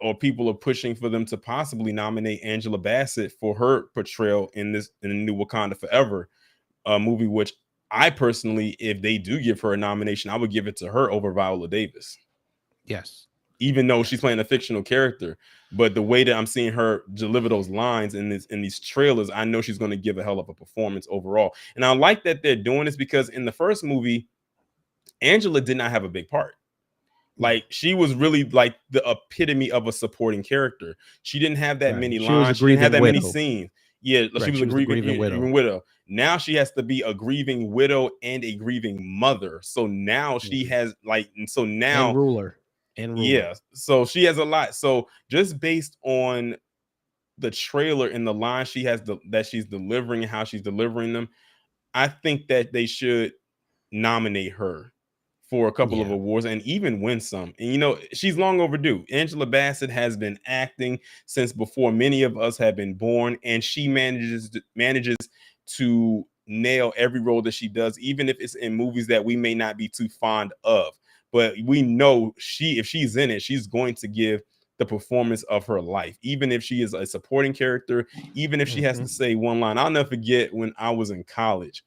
or people are pushing for them to possibly nominate Angela Bassett for her portrayal in the new Wakanda Forever movie, which I personally, if they do give her a nomination, I would give it to her over Viola Davis. Yes. Even though she's playing a fictional character, but the way that I'm seeing her deliver those lines in these trailers, I know she's going to give a hell of a performance overall. And I like that they're doing this, because in the first movie, Angela did not have a big part. Like, she was really like the epitome of a supporting character. She didn't have that many lines. She didn't have that many scenes. Yeah, she was a grieving widow. Now she has to be a grieving widow and a grieving mother. So now she has and ruler. Yeah, so she has a lot. So just based on the trailer and the line she has that she's delivering and how she's delivering them, I think that they should nominate her for a couple of awards and even win some. And she's long overdue. Angela Bassett has been acting since before many of us have been born, and she manages to nail every role that she does, even if it's in movies that we may not be too fond of. But we know if she's in it, she's going to give the performance of her life, even if she is a supporting character, even if she has to say one line. I'll never forget when I was in college.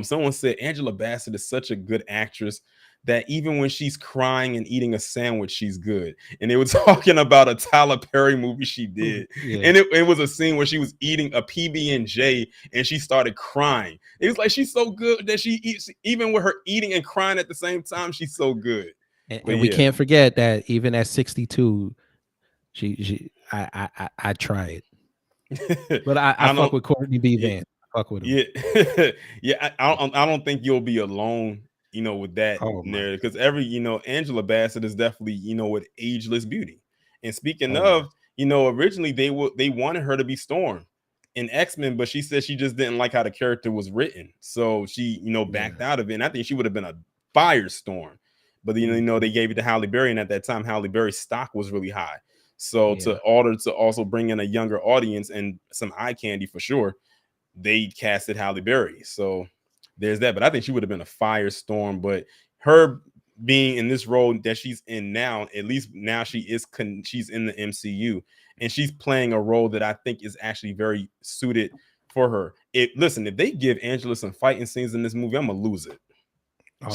Someone said Angela Bassett is such a good actress that even when she's crying and eating a sandwich, she's good. And they were talking about a Tyler Perry movie she did. And it was a scene where she was eating a PB&J and she started crying. It was like, she's so good that she eats, even with her eating and crying at the same time, she's so good. And we can't forget that even at 62, I tried. But I fuck with Courtney B. Vance. Fuck with him. Yeah. I don't think you'll be alone, with that narrative, because Angela Bassett is definitely, with ageless beauty. And speaking of, originally they wanted her to be Storm in X-Men, but she said she just didn't like how the character was written, so she backed out of it. And I think she would have been a Firestorm, but they gave it to Halle Berry, and at that time Halle Berry's stock was really high. So to also bring in a younger audience and some eye candy for sure, they casted Halle Berry. So there's that. But I think she would have been a Firestorm. But her being in this role that she's in now, at least now she's in the MCU, and she's playing a role that I think is actually very suited for her. If they give Angela some fighting scenes in this movie, I'm gonna lose it.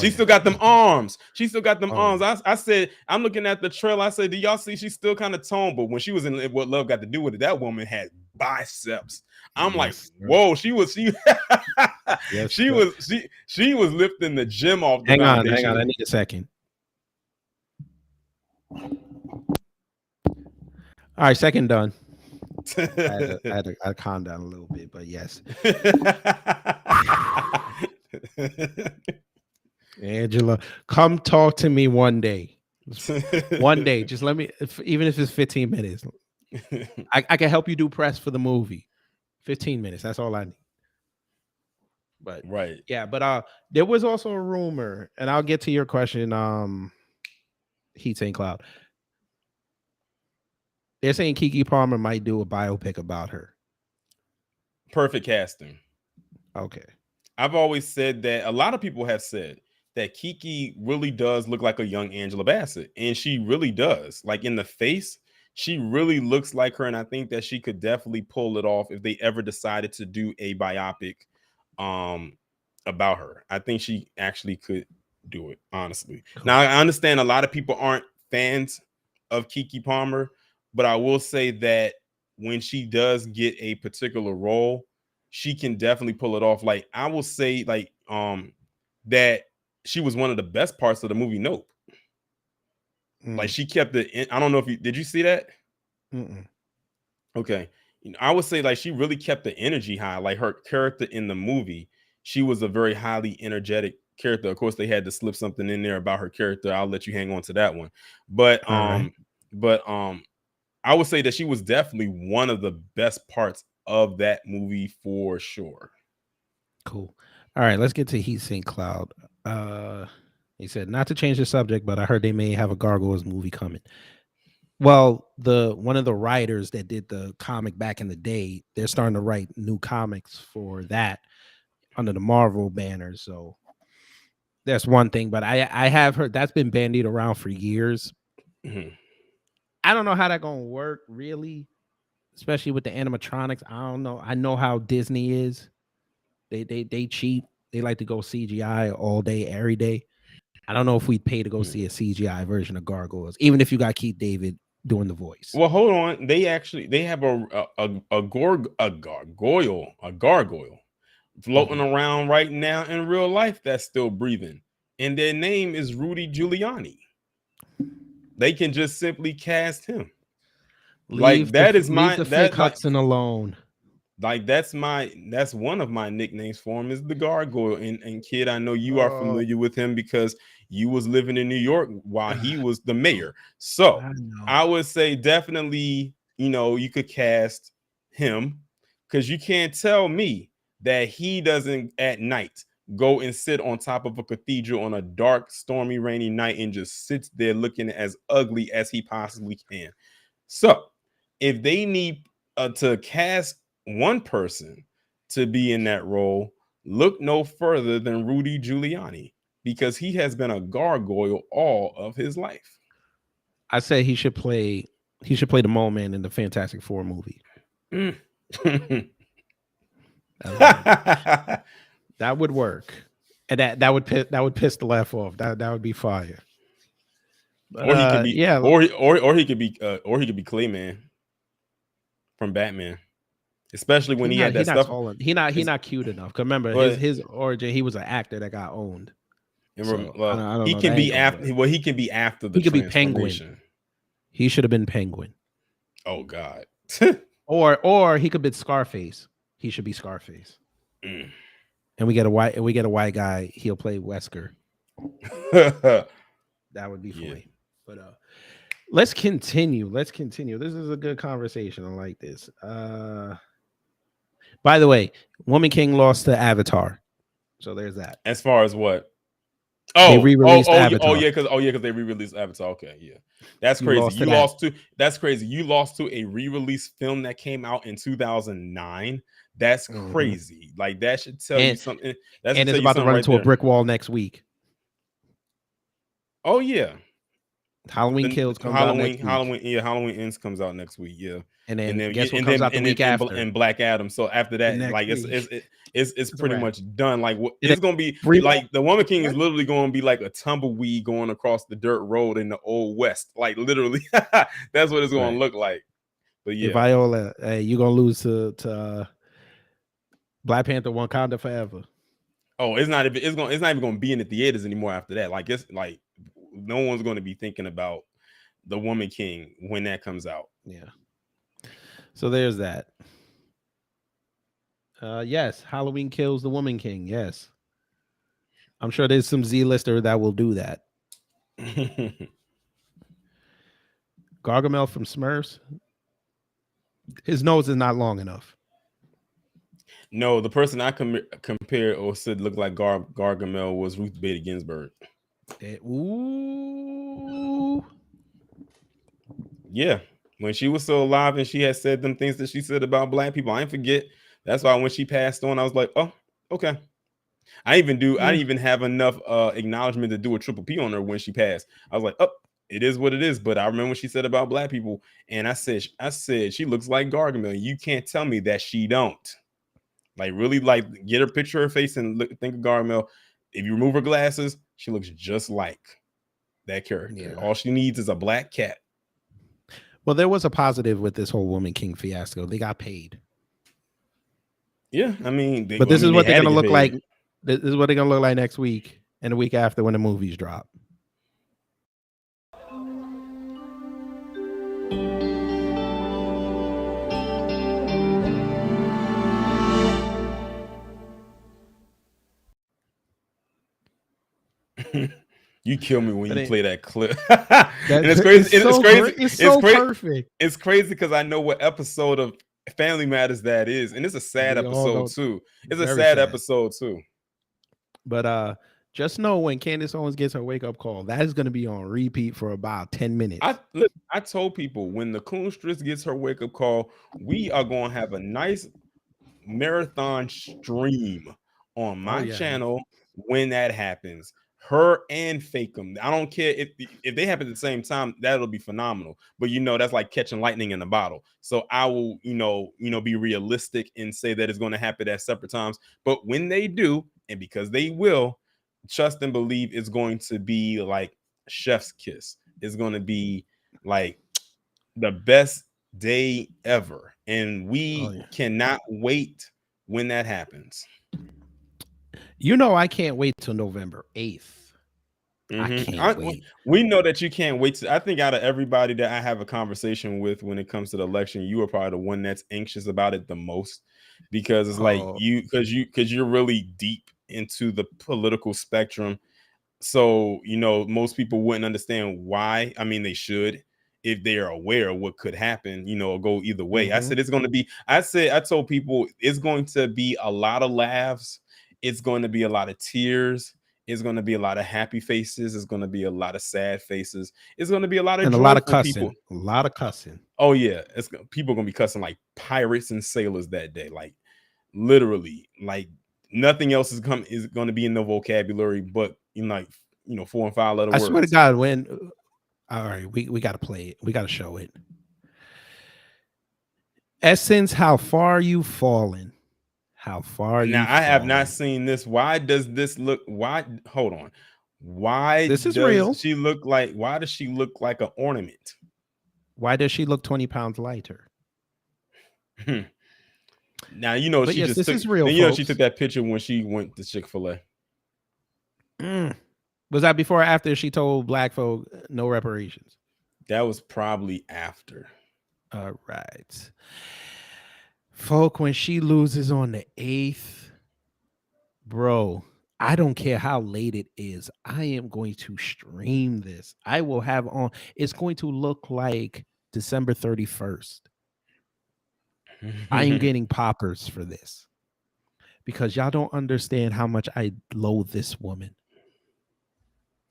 She still got them arms. She still got them arms. I said, I'm looking at the trailer. I said, do y'all see she's still kind of toned? But when she was in What Love Got to Do with It, that woman had biceps. I'm like, whoa, she was lifting the gym off the foundation. Hang on, I need a second. All right, second done. I had to calm down a little bit, but yes. Angela, come talk to me one day. One day, just let me, even if it's 15 minutes. I can help you do press for the movie. 15 minutes, that's all I need. But right, yeah, but there was also a rumor, and I'll get to your question. Heat St. Cloud. They're saying Keke Palmer might do a biopic about her. Perfect casting. Okay. I've always said that. A lot of people have said that Keke really does look like a young Angela Bassett, and she really does. Like in the face, she really looks like her, and I think that she could definitely pull it off if they ever decided to do a biopic about her. I think she actually could do it, honestly. Cool. Now, I understand a lot of people aren't fans of Keke Palmer, but I will say that when she does get a particular role, she can definitely pull it off. Like I will say, like that she was one of the best parts of the movie Nope. Like she kept it. I don't know if did you see that? Okay, I would say like she really kept the energy high. Like her character in the movie, she was a very highly energetic character. Of course, they had to slip something in there about her character. I'll let you hang on to that one. But I would say that she was definitely one of the best parts of that movie for sure. Cool. All right, let's get to Heat St. Cloud. He said, not to change the subject, but I heard they may have a Gargoyles movie coming. Well, one of the writers that did the comic back in the day, they're starting to write new comics for that under the Marvel banner. So that's one thing. But I have heard that's been bandied around for years. Mm-hmm. I don't know how that's gonna work, really, especially with the animatronics. I don't know. I know how Disney is. They cheat. They like to go CGI all day, every day. I don't know if we'd pay to go see a CGI version of Gargoyles, even if you got Keith David doing the voice. Well, hold on. They have a gargoyle floating around right now in real life that's still breathing, and their name is Rudy Giuliani. They can just simply cast him. Leave the Hudson alone. Like that's one of my nicknames for him is the Gargoyle. And kid, I know you are familiar with him because you was living in New York while he was the mayor. So I would say definitely, you could cast him because you can't tell me that he doesn't at night go and sit on top of a cathedral on a dark, stormy, rainy night and just sits there looking as ugly as he possibly can. So if they need to cast one person to be in that role, look no further than Rudy Giuliani, because he has been a gargoyle all of his life. I say he should play the Mole Man in the Fantastic Four movie. That would work, and that would piss the laugh off. That would be fire. Or he could be, or he could be Clayman from Batman. Especially when he had that stuff. He not cute enough. Cause remember his origin, he was an actor that got owned. So, he can be after. Well, he can be after the. He could be Penguin. He should have been Penguin. Oh God. or he could be Scarface. He should be Scarface. And we get a white guy. He'll play Wesker. That would be funny. But let's continue. This is a good conversation. I like this. By the way, Woman King lost to Avatar, so there's that. As far as what? They re-released Avatar. Because they re-released Avatar. Okay, yeah, that's crazy. That's crazy. You lost to a re-release film that came out in 2009. That's crazy. Like that should tell you something. And it's about to run into a brick wall next week. Oh yeah. Halloween Kills comes out next week. Halloween Ends comes out next week. Yeah. And then guess what comes out the week after? And Black Adam. So after that, next like week. it's pretty much done. Like what It it's gonna be three like the Woman King is literally gonna be like a tumbleweed going across the dirt road in the old West. Like literally, that's what it's gonna look like. But yeah, Viola, hey, you're gonna lose to Black Panther Wakanda forever. Oh, it's not even gonna be in the theaters anymore after that. Like it's like no one's gonna be thinking about the Woman King when that comes out. Yeah. So there's that. Yes, Halloween Kills the Woman King. Yes. I'm sure there's some Z-lister that will do that. Gargamel from Smurfs. His nose is not long enough. No, the person I compared or said looked like Gargamel was Ruth Bader Ginsburg. Ooh. Yeah. When she was still alive and she had said them things that she said about black people, I didn't forget. That's why when she passed on, I was like, oh, okay. I didn't even have enough acknowledgement to do a triple P on her when she passed. I was like, oh, it is what it is. But I remember what she said about black people, and I said she looks like Gargamel. You can't tell me that she don't. Like really, like get her picture of her face and think of Gargamel. If you remove her glasses, she looks just like that character. Yeah. All she needs is a black cat. Well, there was a positive with this whole Woman King fiasco. They got paid. Yeah, I mean, but this is what they're gonna look like. This is what they're gonna look like next week and the week after when the movies drop. You kill me when you play that clip. And it's crazy. It's crazy. It's so perfect. It's crazy because I know what episode of Family Matters that is, and it's a sad episode too. It's a sad episode too. But just know when Candace Owens gets her wake up call, that is going to be on repeat for about 10 minutes. I told people when the Coonstress gets her wake up call, we are going to have a nice marathon stream on my channel when that happens. Her and Fakem. I don't care if they happen at the same time, that'll be phenomenal. But that's like catching lightning in a bottle. So I will, be realistic and say that it's going to happen at separate times. But when they do, and because they will, trust and believe it's going to be like chef's kiss. It's going to be like the best day ever. And we cannot wait when that happens. I can't wait till November 8th. I can't wait. We know that you can't wait. I think out of everybody that I have a conversation with when it comes to the election, you are probably the one that's anxious about it the most, because it's like because you're really deep into the political spectrum. So, most people wouldn't understand why. I mean, they should, if they are aware of what could happen, go either way. I said it's going to be, I told people it's going to be a lot of laughs. It's going to be a lot of tears. It's going to be a lot of happy faces. It's going to be a lot of sad faces. It's going to be a lot of cussing. People. A lot of cussing. Oh yeah, people are going to be cussing like pirates and sailors that day. Like literally, like nothing else is going to be in the vocabulary, but 4 and 5 letter words. I swear to God, when all right, we got to play it. We got to show it. Essence, how far you fallen. How far now I have not seen this. Why does this look? Hold on. Why this is real? She look like? Why does she look like an ornament? Why does she look 20 pounds lighter? Now she yes, just this took, is real. Then, she took that picture when she went to Chick-fil-A. Was that before or after she told black folk no reparations? That was probably after. All right. Folk, when she loses on the 8th, bro, I don't care how late it is. I am going to stream this. I will have on. It's going to look like December 31st. I am getting poppers for this because y'all don't understand how much I loathe this woman.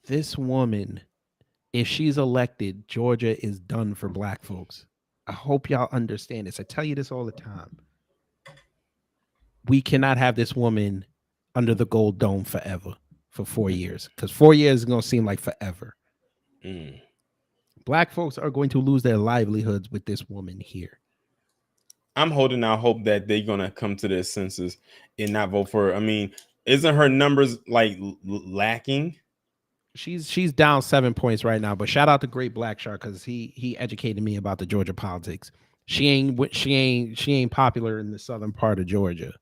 This woman, if she's elected, Georgia is done for black folks. I hope y'all understand this. I tell you this all the time. We cannot have this woman under the gold dome forever for 4 years, because 4 years is going to seem like forever. Black folks are going to lose their livelihoods with this woman here. I'm holding out hope that they're gonna come to their senses and not vote for her. I mean, isn't her numbers like lacking? She's down 7 points right now, but shout out to Great Black Shark because he educated me about the Georgia politics. She ain't popular in the southern part of Georgia,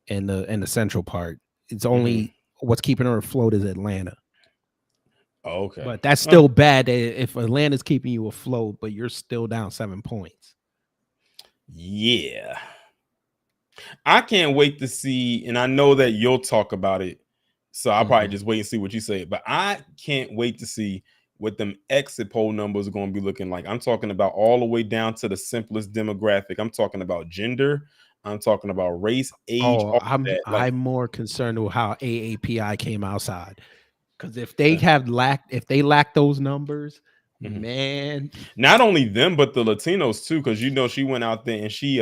and the central part. It's only what's keeping her afloat is Atlanta. Oh, okay, but that's still bad if Atlanta's keeping you afloat, but you're still down 7 points. Yeah, I can't wait to see, and I know that you'll talk about it, so I'll probably just wait and see what you say. But I can't wait to see what them exit poll numbers are going to be looking like. I'm talking about all the way down to the simplest demographic. I'm talking about gender. I'm talking about race, age. Oh, I'm more concerned with how AAPI came outside, because if they lack those numbers, man. Not only them, but the Latinos too, because she went out there and she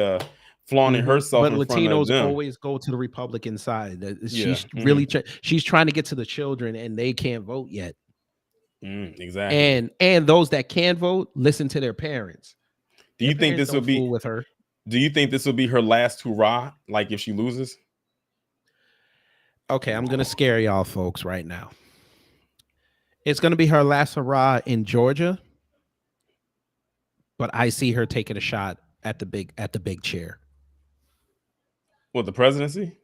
flaunted herself but in Latinos front of them. Always go to the Republican side. She's really she's trying to get to the children, and they can't vote yet. Exactly. And those that can vote, listen to their parents. Do you think this will be with her? Do you think this will be her last hurrah? Like if she loses? Okay, I'm gonna scare y'all folks right now. It's gonna be her last hurrah in Georgia, but I see her taking a shot at the big chair. What, the presidency?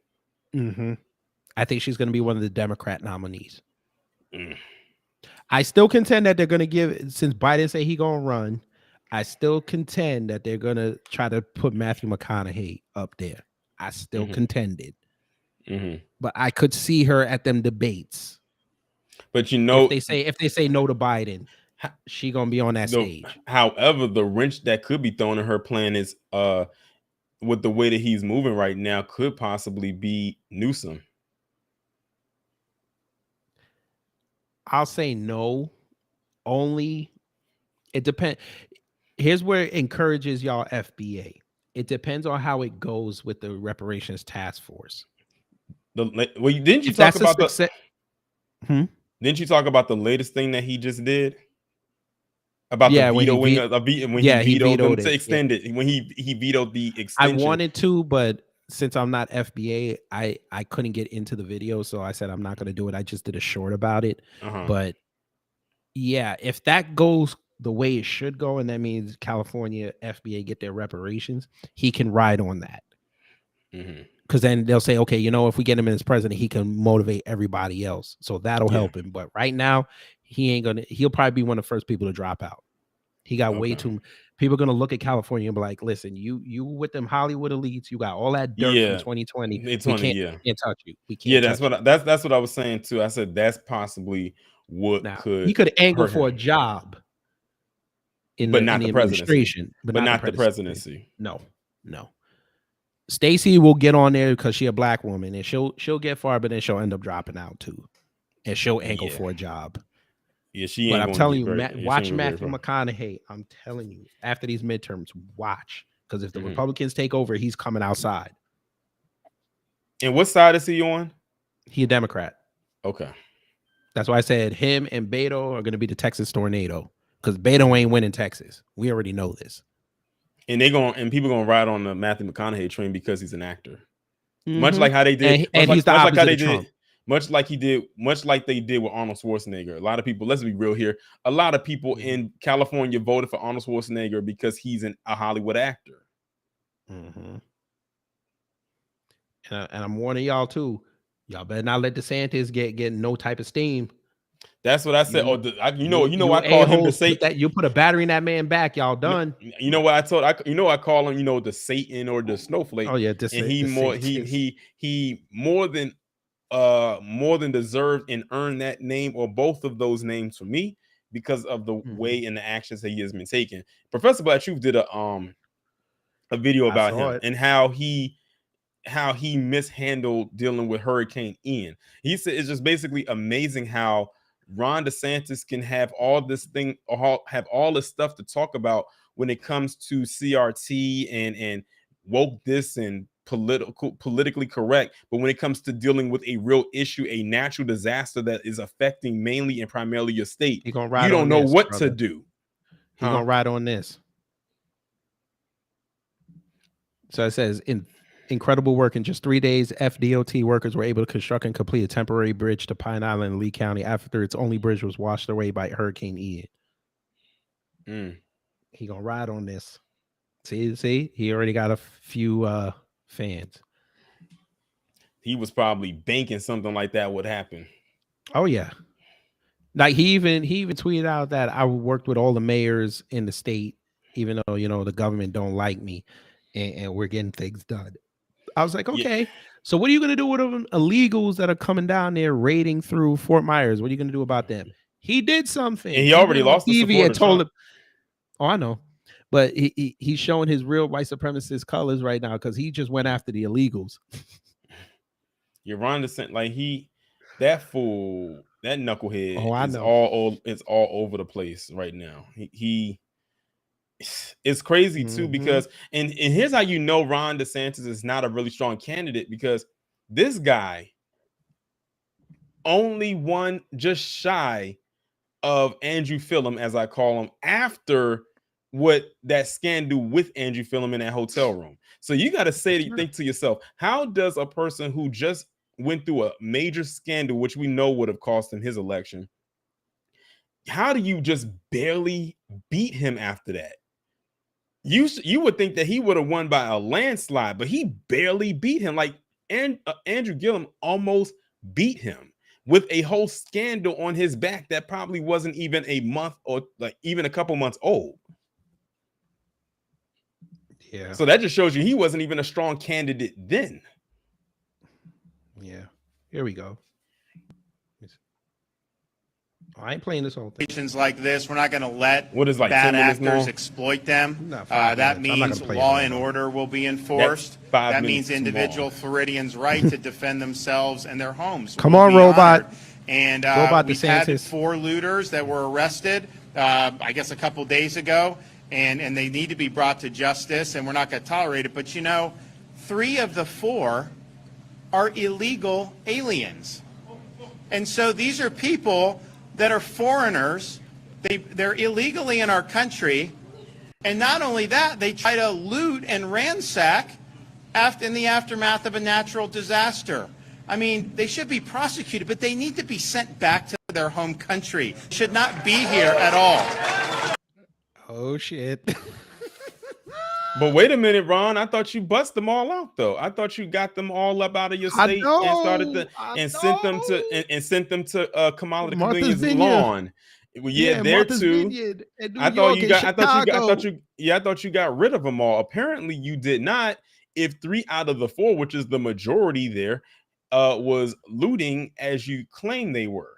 I think she's gonna be one of the Democrat nominees. I still contend that they're gonna give, since Biden said he gonna run, I still contend that they're gonna try to put Matthew McConaughey up there. I still contend it. But I could see her at them debates. But if they say no to Biden, she gonna be on that stage. However, the wrench that could be thrown in her plan is with the way that he's moving right now could possibly be Newsom. I'll say no. Only it depends. Here's where it encourages y'all FBA. It depends on how it goes with the reparations task force. Didn't you talk about Didn't you talk about the latest thing that he just did? About the vetoing when he vetoed them to extend it. When he vetoed the extension. I wanted to, but since I'm not FBA, I couldn't get into the video, so I said I'm not going to do it. I just did a short about it. But yeah, if that goes the way it should go, and that means California FBA get their reparations, he can ride on that. Because then they'll say, okay, if we get him in as president, he can motivate everybody else. So that'll help him. But right now, he'll probably be one of the first people to drop out. He got way too. People are gonna look at California and be like, listen, you with them Hollywood elites, you got all that dirt from 2020. We can't touch you. We can't. That's what I was saying too. I said that's possibly what he could angle for a job in the administration, but not the presidency. No. Stacey will get on there because she's a black woman, and she'll get far, but then she'll end up dropping out too, and she'll angle for a job. Yeah, she. But I'm telling you, watch Matthew McConaughey. I'm telling you, after these midterms, watch, because if the Republicans take over, he's coming outside. And what side is he on? He a Democrat. Okay, that's why I said him and Beto are going to be the Texas tornado, because Beto ain't winning Texas. We already know this. And people gonna ride on the Matthew McConaughey train because he's an actor, much like how they did, much like they did with Arnold Schwarzenegger. A lot of people, let's be real here, a lot of people in California voted for Arnold Schwarzenegger because he's a Hollywood actor. And I'm warning y'all too. Y'all better not let DeSantis get no type of steam. That's what I said. I call him the Satan. You put a battery in that man back, y'all done. You know what I told? I call him, the Satan or the snowflake. Oh yeah, and he more than deserved and earned that name, or both of those names, for me, because of the way and the actions that he has been taking. Professor Black Truth did a video about him and how he mishandled dealing with Hurricane Ian. He said it's just basically amazing how Ron DeSantis can have all this stuff to talk about when it comes to CRT and woke this and politically correct, but when it comes to dealing with a real issue, a natural disaster that is affecting mainly and primarily your state, You gonna ride you don't on know this, what brother. to do. You gonna ride on this. So it says, incredible work in just 3 days, FDOT workers were able to construct and complete a temporary bridge to Pine Island in Lee County after its only bridge was washed away by Hurricane Ian. He gonna ride on this. See, he already got a few fans. He was probably banking something like that would happen. Oh yeah. Like he even tweeted out that I worked with all the mayors in the state, even though the government don't like me, and we're getting things done. I was like, okay, yeah. So what are you gonna do with them illegals that are coming down there raiding through Fort Myers? What are you gonna do about them? He did something. And he already lost the support of Trump. Oh, I know. But he's showing his real white supremacist colors right now because he just went after the illegals. You're Ron DeSantis, like that fool, that knucklehead it's all over the place right now. It's crazy too, because and here's how you know Ron DeSantis is not a really strong candidate, because this guy only won just shy of Andrew Phillum, as I call him, after what that scandal with Andrew Phillum in that hotel room. So you got to think to yourself, how does a person who just went through a major scandal, which we know would have cost him his election, how do you just barely beat him after that? You would think that he would have won by a landslide, but he barely beat him. Like Andrew Gillum almost beat him with a whole scandal on his back that probably wasn't even a month or like even a couple months old. Yeah. So that just shows you he wasn't even a strong candidate then. Yeah. Here we go. I ain't playing this whole thing. Like this, we're not going to let bad actors exploit them. That means law and order will be enforced. That means individual Floridians' right to defend themselves and their homes. Come on, Robot. Honored. And we've had 4 looters that were arrested, I guess a couple days ago, and they need to be brought to justice, and we're not going to tolerate it. But 3 of the 4 are illegal aliens. And so these are people that are foreigners. They're illegally in our country, and not only that, they try to loot and ransack in the aftermath of a natural disaster. I mean, they should be prosecuted, but they need to be sent back to their home country. Should not be here at all. Oh shit. But wait a minute, Ron. I thought you bust them all out, though. I thought you got them all up out of your state and started sent them to Kamala Kamala's lawn. Well, yeah, there too. I thought you got rid of them all. Apparently, you did not. If 3 out of the 4, which is the majority there, was looting as you claim they were.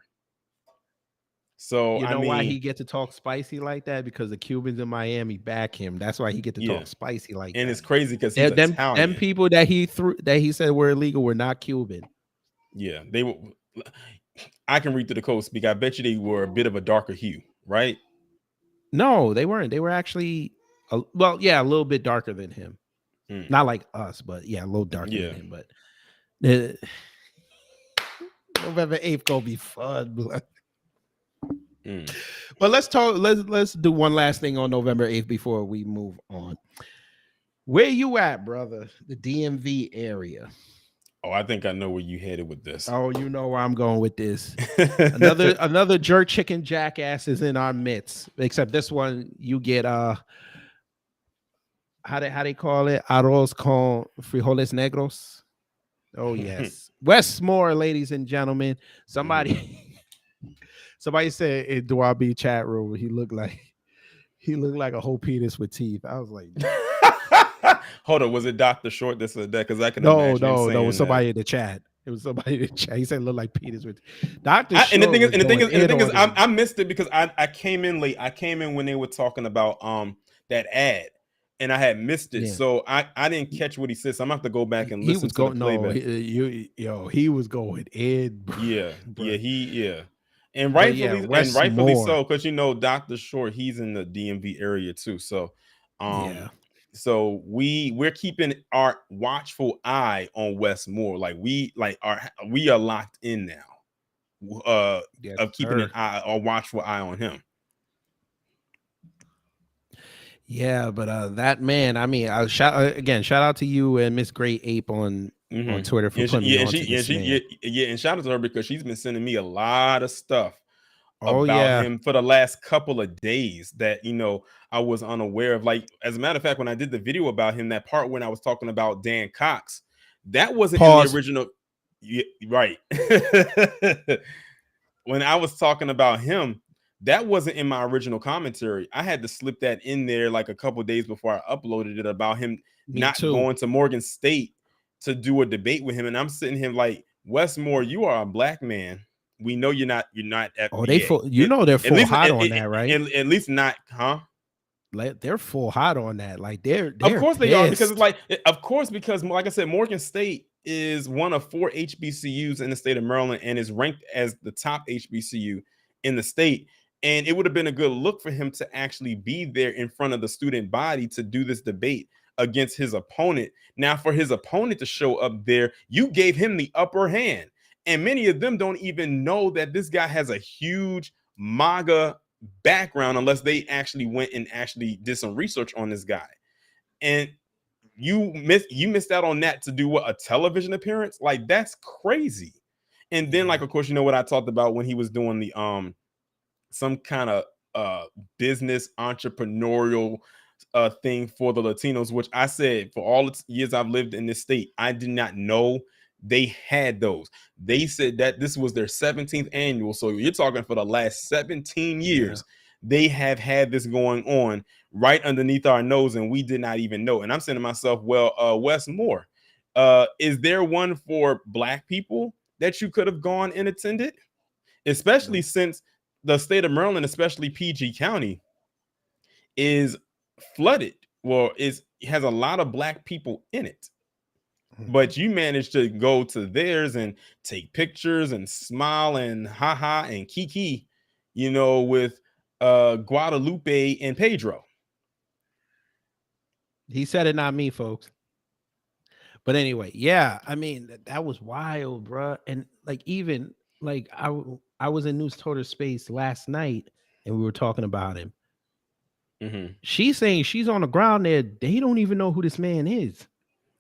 So you know why he get to talk spicy like that? Because the Cubans in Miami back him. That's why he get to talk spicy like that. And it's crazy because he's Italian. Them people that he said were illegal were not Cuban. Yeah, they were. I can read through the code speak. I bet you they were a bit of a darker hue, right? No, they weren't. They were actually a little bit darker than him. Not like us, but a little darker than him. But November 8th gonna be fun, blood. But let's do one last thing on November 8th before we move on. Where you at, brother? The DMV area. Oh, I think I know where you headed with this. Oh, you know where I'm going with this. another jerk chicken jackass is in our midst. Except this one, you get how they call it? Arroz con frijoles negros. Oh yes. Westmore, ladies and gentlemen. Somebody said in Dwabi chat room he looked like a whole penis with teeth. I was like, hold on, was it Dr. Short that said that? Because I can no, it was somebody in the chat. It was somebody in the chat. He said it looked like penis with Dr. Short. And the thing is, I missed it because I came in late. I came in when they were talking about that ad, and I had missed it, so I didn't catch what he said. So I'm gonna have to go back and listen to the playback. He was going in. Bro. Yeah. And rightfully so, because Dr. Short, he's in the DMV area too. So So we're keeping our watchful eye on Wes Moore. Like we are locked in now. Yes, of keeping sir. a watchful eye on him. Yeah, but that man, I mean, shout out to you and Miss Great Ape on Twitter for putting me on to this man. And shout out to her because she's been sending me a lot of stuff about him for the last couple of days that I was unaware of. Like, as a matter of fact, when I did the video about him, that part when I was talking about Dan Cox, that wasn't in the original. Yeah, right. When I was talking about him, that wasn't in my original commentary. I had to slip that in there like a couple of days before I uploaded it about him going to Morgan State to do a debate with him. And I'm sitting here like, Wes Moore, you are a black man. We know you're not FBA. Oh, they're full hot on that, right? At least not, huh? Like, they're full hot on that. Like they're of course pissed. They are, because it's like, of course, because like I said, Morgan State is one of 4 HBCUs in the state of Maryland and is ranked as the top HBCU in the state. And it would have been a good look for him to actually be there in front of the student body to do this debate against his opponent. Now, for his opponent to show up there, you gave him the upper hand. And many of them don't even know that this guy has a huge MAGA background unless they actually went and actually did some research on this guy. And you missed out on that to do what, a television appearance? Like, that's crazy. And then, like, of course, you know what I talked about when he was doing the some kind of business entrepreneurial thing for the Latinos, which I said for all the years I've lived in this state, I did not know they had those. They said that this was their 17th annual. So you're talking for the last 17 years, they have had this going on right underneath our nose, and we did not even know. And I'm saying to myself, well, Wes Moore, is there one for black people that you could have gone and attended? Especially since the state of Maryland, especially PG County, is flooded. Well, has a lot of black people in it. But you managed to go to theirs and take pictures and smile and haha and kiki, with Guadalupe and Pedro. He said it, not me, folks. But anyway, yeah, I mean, that was wild, bro. And like, even like I was in News Total Space last night and we were talking about him. She's saying she's on the ground there. They don't even know who this man is.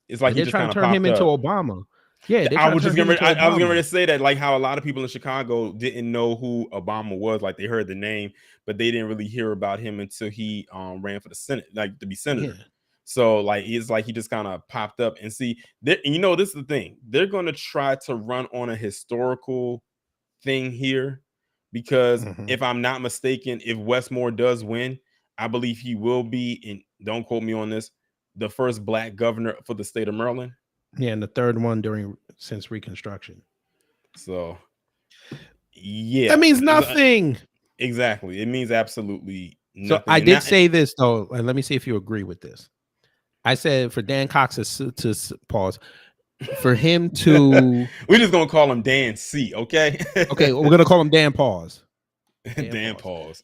It's like they're trying to turn him into Obama. Yeah, I was getting ready to say that, like how a lot of people in Chicago didn't know who Obama was. Like, they heard the name, but they didn't really hear about him until he ran for the Senate, like to be senator. Yeah. So like, it's like he just kind of popped up. And see, this is the thing. They're going to try to run on a historical thing here, because if I'm not mistaken, if Wes Moore does win, I believe he will be, and don't quote me on this, the first black governor for the state of Maryland. Yeah, and the third one since Reconstruction. So, yeah, that means nothing. Exactly, it means absolutely nothing. So I did say this though, and let me see if you agree with this. I said for Dan Cox to pause, for him to we're just gonna call him Dan C. Okay, okay, we're gonna call him Dan Pause. Dan Pause.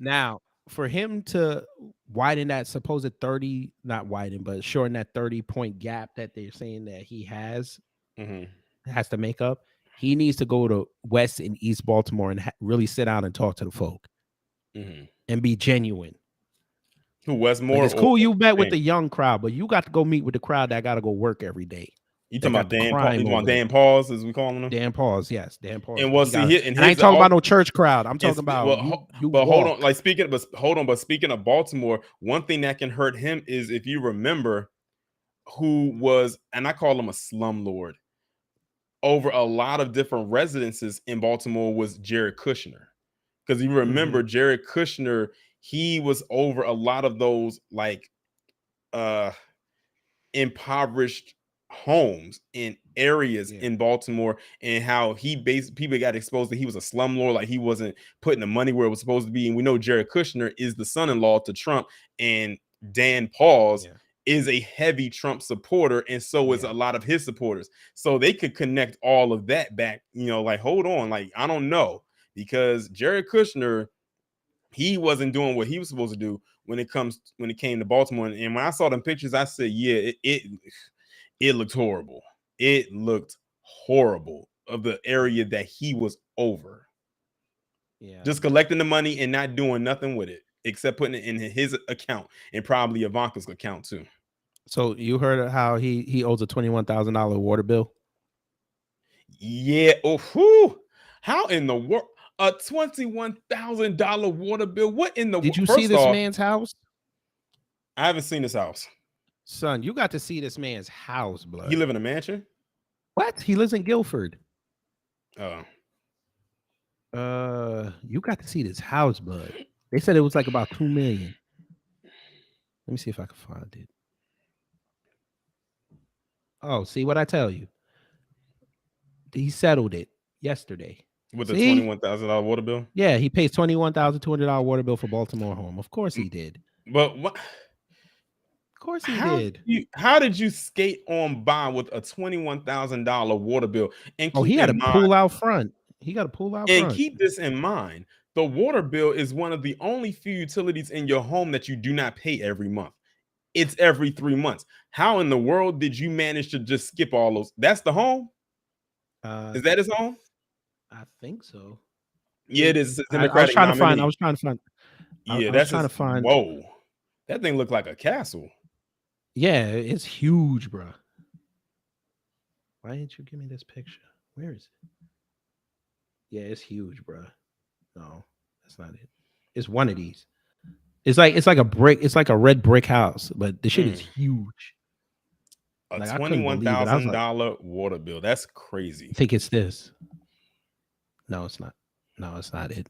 Now, for him to widen that supposed 30, not widen, but shorten that 30-point gap that they're saying that he has to make up, he needs to go to West and East Baltimore and really sit down and talk to the folk and be genuine. Who, Wes Moore? Like, it's cool you met with the young crowd, but you got to go meet with the crowd that got to go work every day. You talking about Dan Pause, as we calling him? Dan Pause, yes, Dan Pause. And what's I ain't talking about no church crowd. I'm talking about hold on. Like, speaking of Baltimore, one thing that can hurt him is if you remember who was, and I call him a slumlord, over a lot of different residences in Baltimore, was Jared Kushner. Because you remember Jared Kushner, he was over a lot of those like impoverished homes in areas in Baltimore, and how people got exposed that he was a slumlord, like he wasn't putting the money where it was supposed to be. And we know Jared Kushner is the son-in-law to Trump, and Dan Pause is a heavy Trump supporter, and so is a lot of his supporters. So they could connect all of that back, like, hold on, like, I don't know, because Jared Kushner, he wasn't doing what he was supposed to do when it came to Baltimore. And when I saw them pictures, I said, yeah, it looked horrible. It looked horrible of the area that he was over. Yeah. Just collecting the money and not doing nothing with it except putting it in his account and probably Ivanka's account too. So you heard how he owes a $21,000 water bill? Yeah. Oh, whew. How in the world? A $21,000 water bill? What in the world? Did you see this man's house? I haven't seen this house. Son, you got to see this man's house, blood. He live in a mansion? What? He lives in Guilford. Oh. You got to see this house, blood. They said it was like about $2 million. Let me see if I can find it. Oh, see what I tell you? He settled it yesterday. With a $21,000 water bill? Yeah, he pays $21,200 water bill for Baltimore home. Of course he did. But what? Of course he did. How did you skate on by with a $21,000 water bill? And he had a pool out front. He got a pool out front. And keep this in mind. The water bill is one of the only few utilities in your home that you do not pay every month. It's every 3 months. How in the world did you manage to just skip all those? That's the home? Is that his home? I think so. Yeah, it is. I was trying to find. Yeah, that's trying to find. Whoa, that thing looked like a castle. Yeah, it's huge, bro. Why didn't you give me this picture? Where is it? Yeah, it's huge, bro. No, that's not it. It's one of these. It's like a brick. It's like a red brick house, but the shit is huge. A $21,000 water bill. That's crazy. I think it's this. No, it's not. No, it's not it.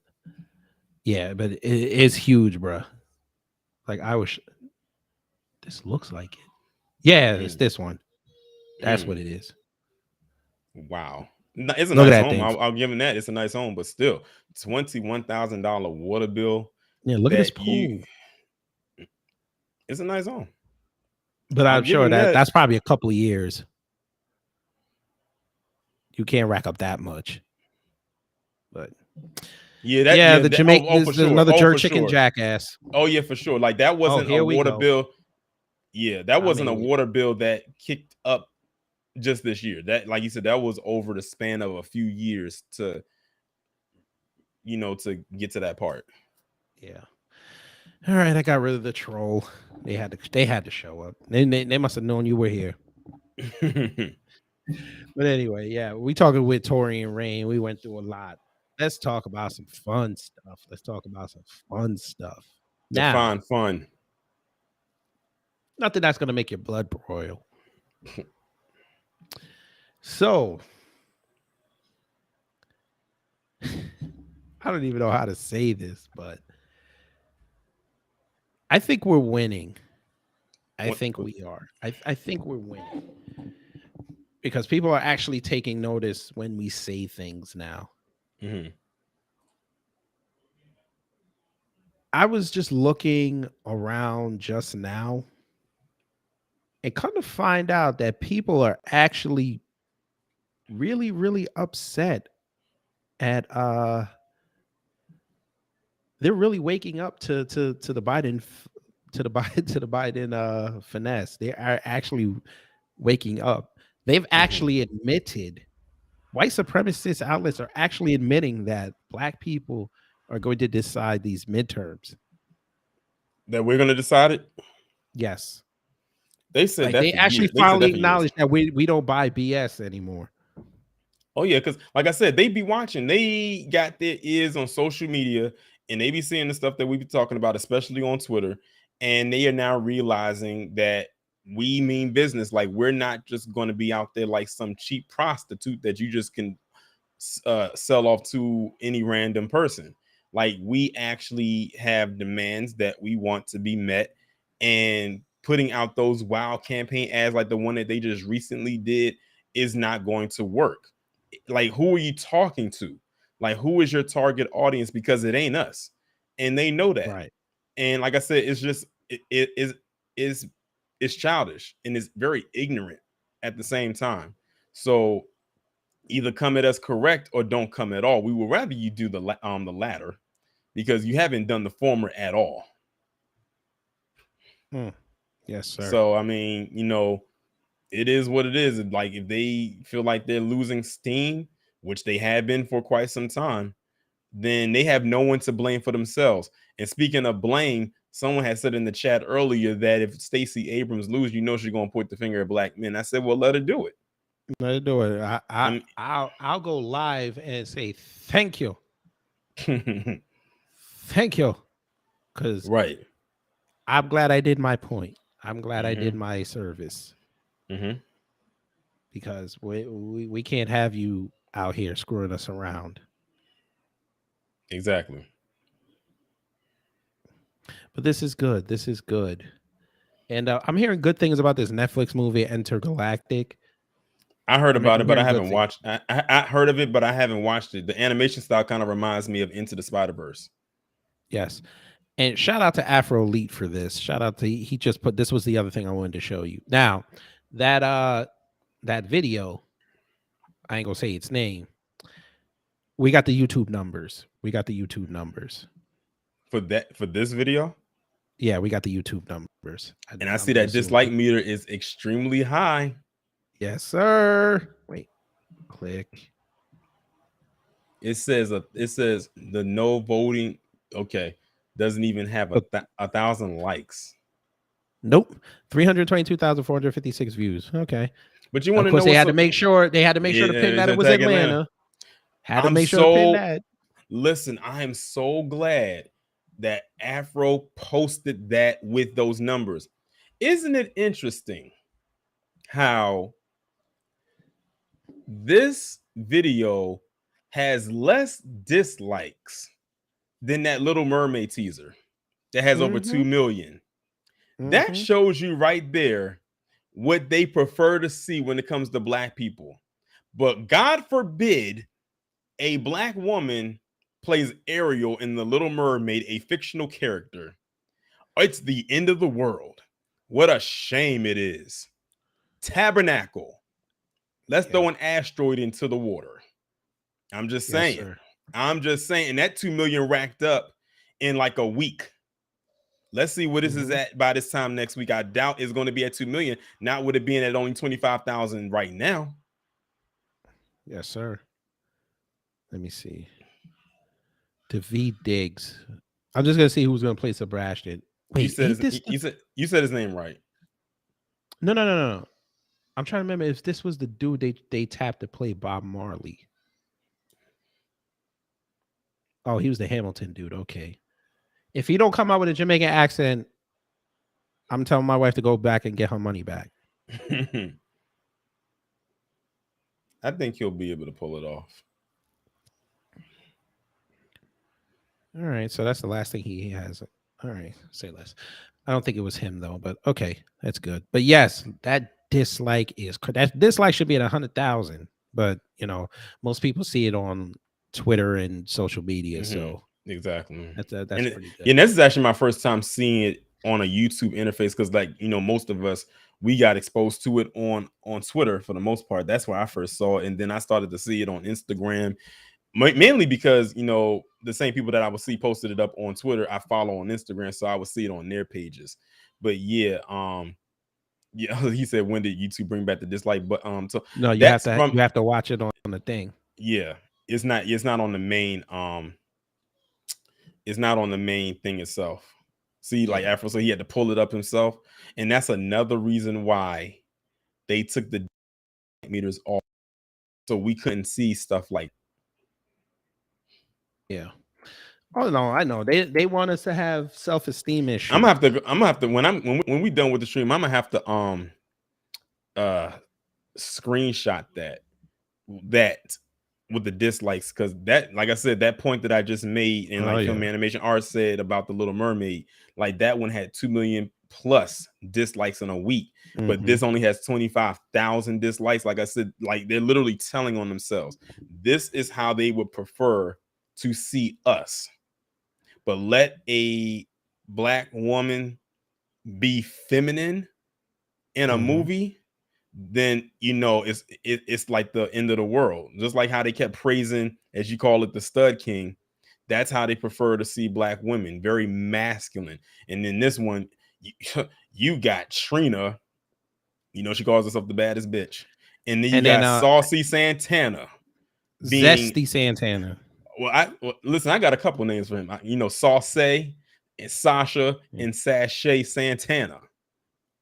Yeah, but it's huge, bro. Like I wish. This looks like it. Yeah, it's this one. That's what it is. Wow. It's a nice home. I'll give him that. It's a nice home, but still, $21,000 water bill. Yeah, look at this pool. It's a nice home. But I'm sure that's probably a couple of years. You can't rack up that much. But the Jamaican is another jerk chicken jackass. Oh yeah, for sure. Like that wasn't a water bill. Yeah, that wasn't a water bill that kicked up just this year. That, like you said, that was over the span of a few years to get to that part. Yeah. All right, I got rid of the troll. They had to show up. They must have known you were here. But anyway, yeah, we talking with Taurean Reign. We went through a lot. Let's talk about some fun stuff. Now, fun. Nothing that's gonna make your blood boil. So, I don't even know how to say this, but I think we're winning. I think we are. I think we're winning. Because people are actually taking notice when we say things now. Mm-hmm. I was just looking around just now and kind of find out that people are actually really, really upset at they're really waking up to the Biden finesse. They are actually waking up. They've actually admitted, white supremacist outlets are actually admitting that black people are going to decide these midterms. That we're going to decide it? Yes. They said like that they actually finally acknowledged that we don't buy BS anymore. Oh yeah, because like I said, they be watching. They got their ears on social media and they be seeing the stuff that we be talking about, especially on Twitter. And they are now realizing that we mean business. Like we're not just going to be out there like some cheap prostitute that you just can sell off to any random person. Like we actually have demands that we want to be met, and putting out those wild campaign ads like the one that they just recently did is not going to work. Like, who are you talking to? Like, who is your target audience? Because it ain't us, and they know that. Right. And like I said, it's just it's childish and it's very ignorant at the same time. So either come at us correct or don't come at all. We would rather you do the latter, because you haven't done the former at all. Yes, sir. So I mean, it is what it is. Like if they feel like they're losing steam, which they have been for quite some time, then they have no one to blame for themselves. And speaking of blame, someone had said in the chat earlier that if Stacey Abrams loses, she's gonna point the finger at black men. I said, well, let her do it. Let her do it. I'll go live and say thank you. Thank you. Because right. I'm glad I did my point. I'm glad I did my service. Because we can't have you out here screwing us around. Exactly. But this is good. This is good. And I'm hearing good things about this Netflix movie, Intergalactic. I heard about it, but I haven't watched. I heard of it, but I haven't watched it. The animation style kind of reminds me of Into the Spider-Verse. Yes. And shout out to Afro Elite for this. Shout out to he just put this was the other thing I wanted to show you. Now, that video, I ain't gonna say its name. We got the YouTube numbers. For this video? Yeah, we got the YouTube numbers. And I see that dislike meter is extremely high. Yes, sir. Wait. Click. It says the no voting. Okay. Doesn't even have 1,000 likes. Nope. 322,456 views. Okay. But you want to know, of course, they had to make sure to pin that it was Atlanta. Had to make sure to pin that. Listen, I am so glad that Afro posted that with those numbers. Isn't it interesting how this video has less dislikes than that Little Mermaid teaser that has over 2 million? That shows you right there what they prefer to see when it comes to black people. But God forbid a black woman plays Ariel in The Little Mermaid, a fictional character. It's the end of the world. What a shame it is. Tabernacle. Let's throw an asteroid into the water. I'm just saying. Yes, I'm just saying. And that 2 million racked up in like a week. Let's see what this is at by this time next week. I doubt it's going to be at 2 million. Not with it being at only 25,000 right now. Yes, sir. Let me see. David Diggs. I'm just gonna see who's gonna play Sebastian. Wait, you said his name right. No. I'm trying to remember if this was the dude they tapped to play Bob Marley. Oh, he was the Hamilton dude. Okay. If he don't come out with a Jamaican accent, I'm telling my wife to go back and get her money back. I think he'll be able to pull it off. All right, so that's the last thing he has. All right, say less. I don't think it was him though, but okay, that's good. But yes, that dislike should be at 100,000. But most people see it on Twitter and social media. So exactly, that's pretty good. Yeah, and this is actually my first time seeing it on a YouTube interface because, most of us we got exposed to it on Twitter for the most part. That's where I first saw it, and then I started to see it on Instagram. Mainly because the same people that I would see posted it up on Twitter, I follow on Instagram, so I would see it on their pages. But yeah, he said, when did YouTube bring back the dislike? But so no, you have to watch it on the thing. Yeah, it's not on the main it's not on the main thing itself. See, like Afro, so he had to pull it up himself, and that's another reason why they took the meters off, so we couldn't see stuff like. Yeah. Oh no, I know they want us to have self-esteem issues. I'm gonna have to when we done with the stream, I'm gonna have to screenshot that with the dislikes, because that, like I said, that point that I just made in film animation art said about the Little Mermaid, like that one had 2 million plus dislikes in a week, but this only has 25,000 dislikes. Like I said, like they're literally telling on themselves. This is how they would prefer to see us. But let a black woman be feminine in a movie, then it's like the end of the world. Just like how they kept praising, as you call it, the Stud King. That's how they prefer to see black women, very masculine. And then this one, you got Trina, you know, she calls herself the baddest bitch, and then you got Saucy Santana, Zesty Santana. Well, listen, I got a couple names for him. You know, Saucy and Sasha and Sashay Santana.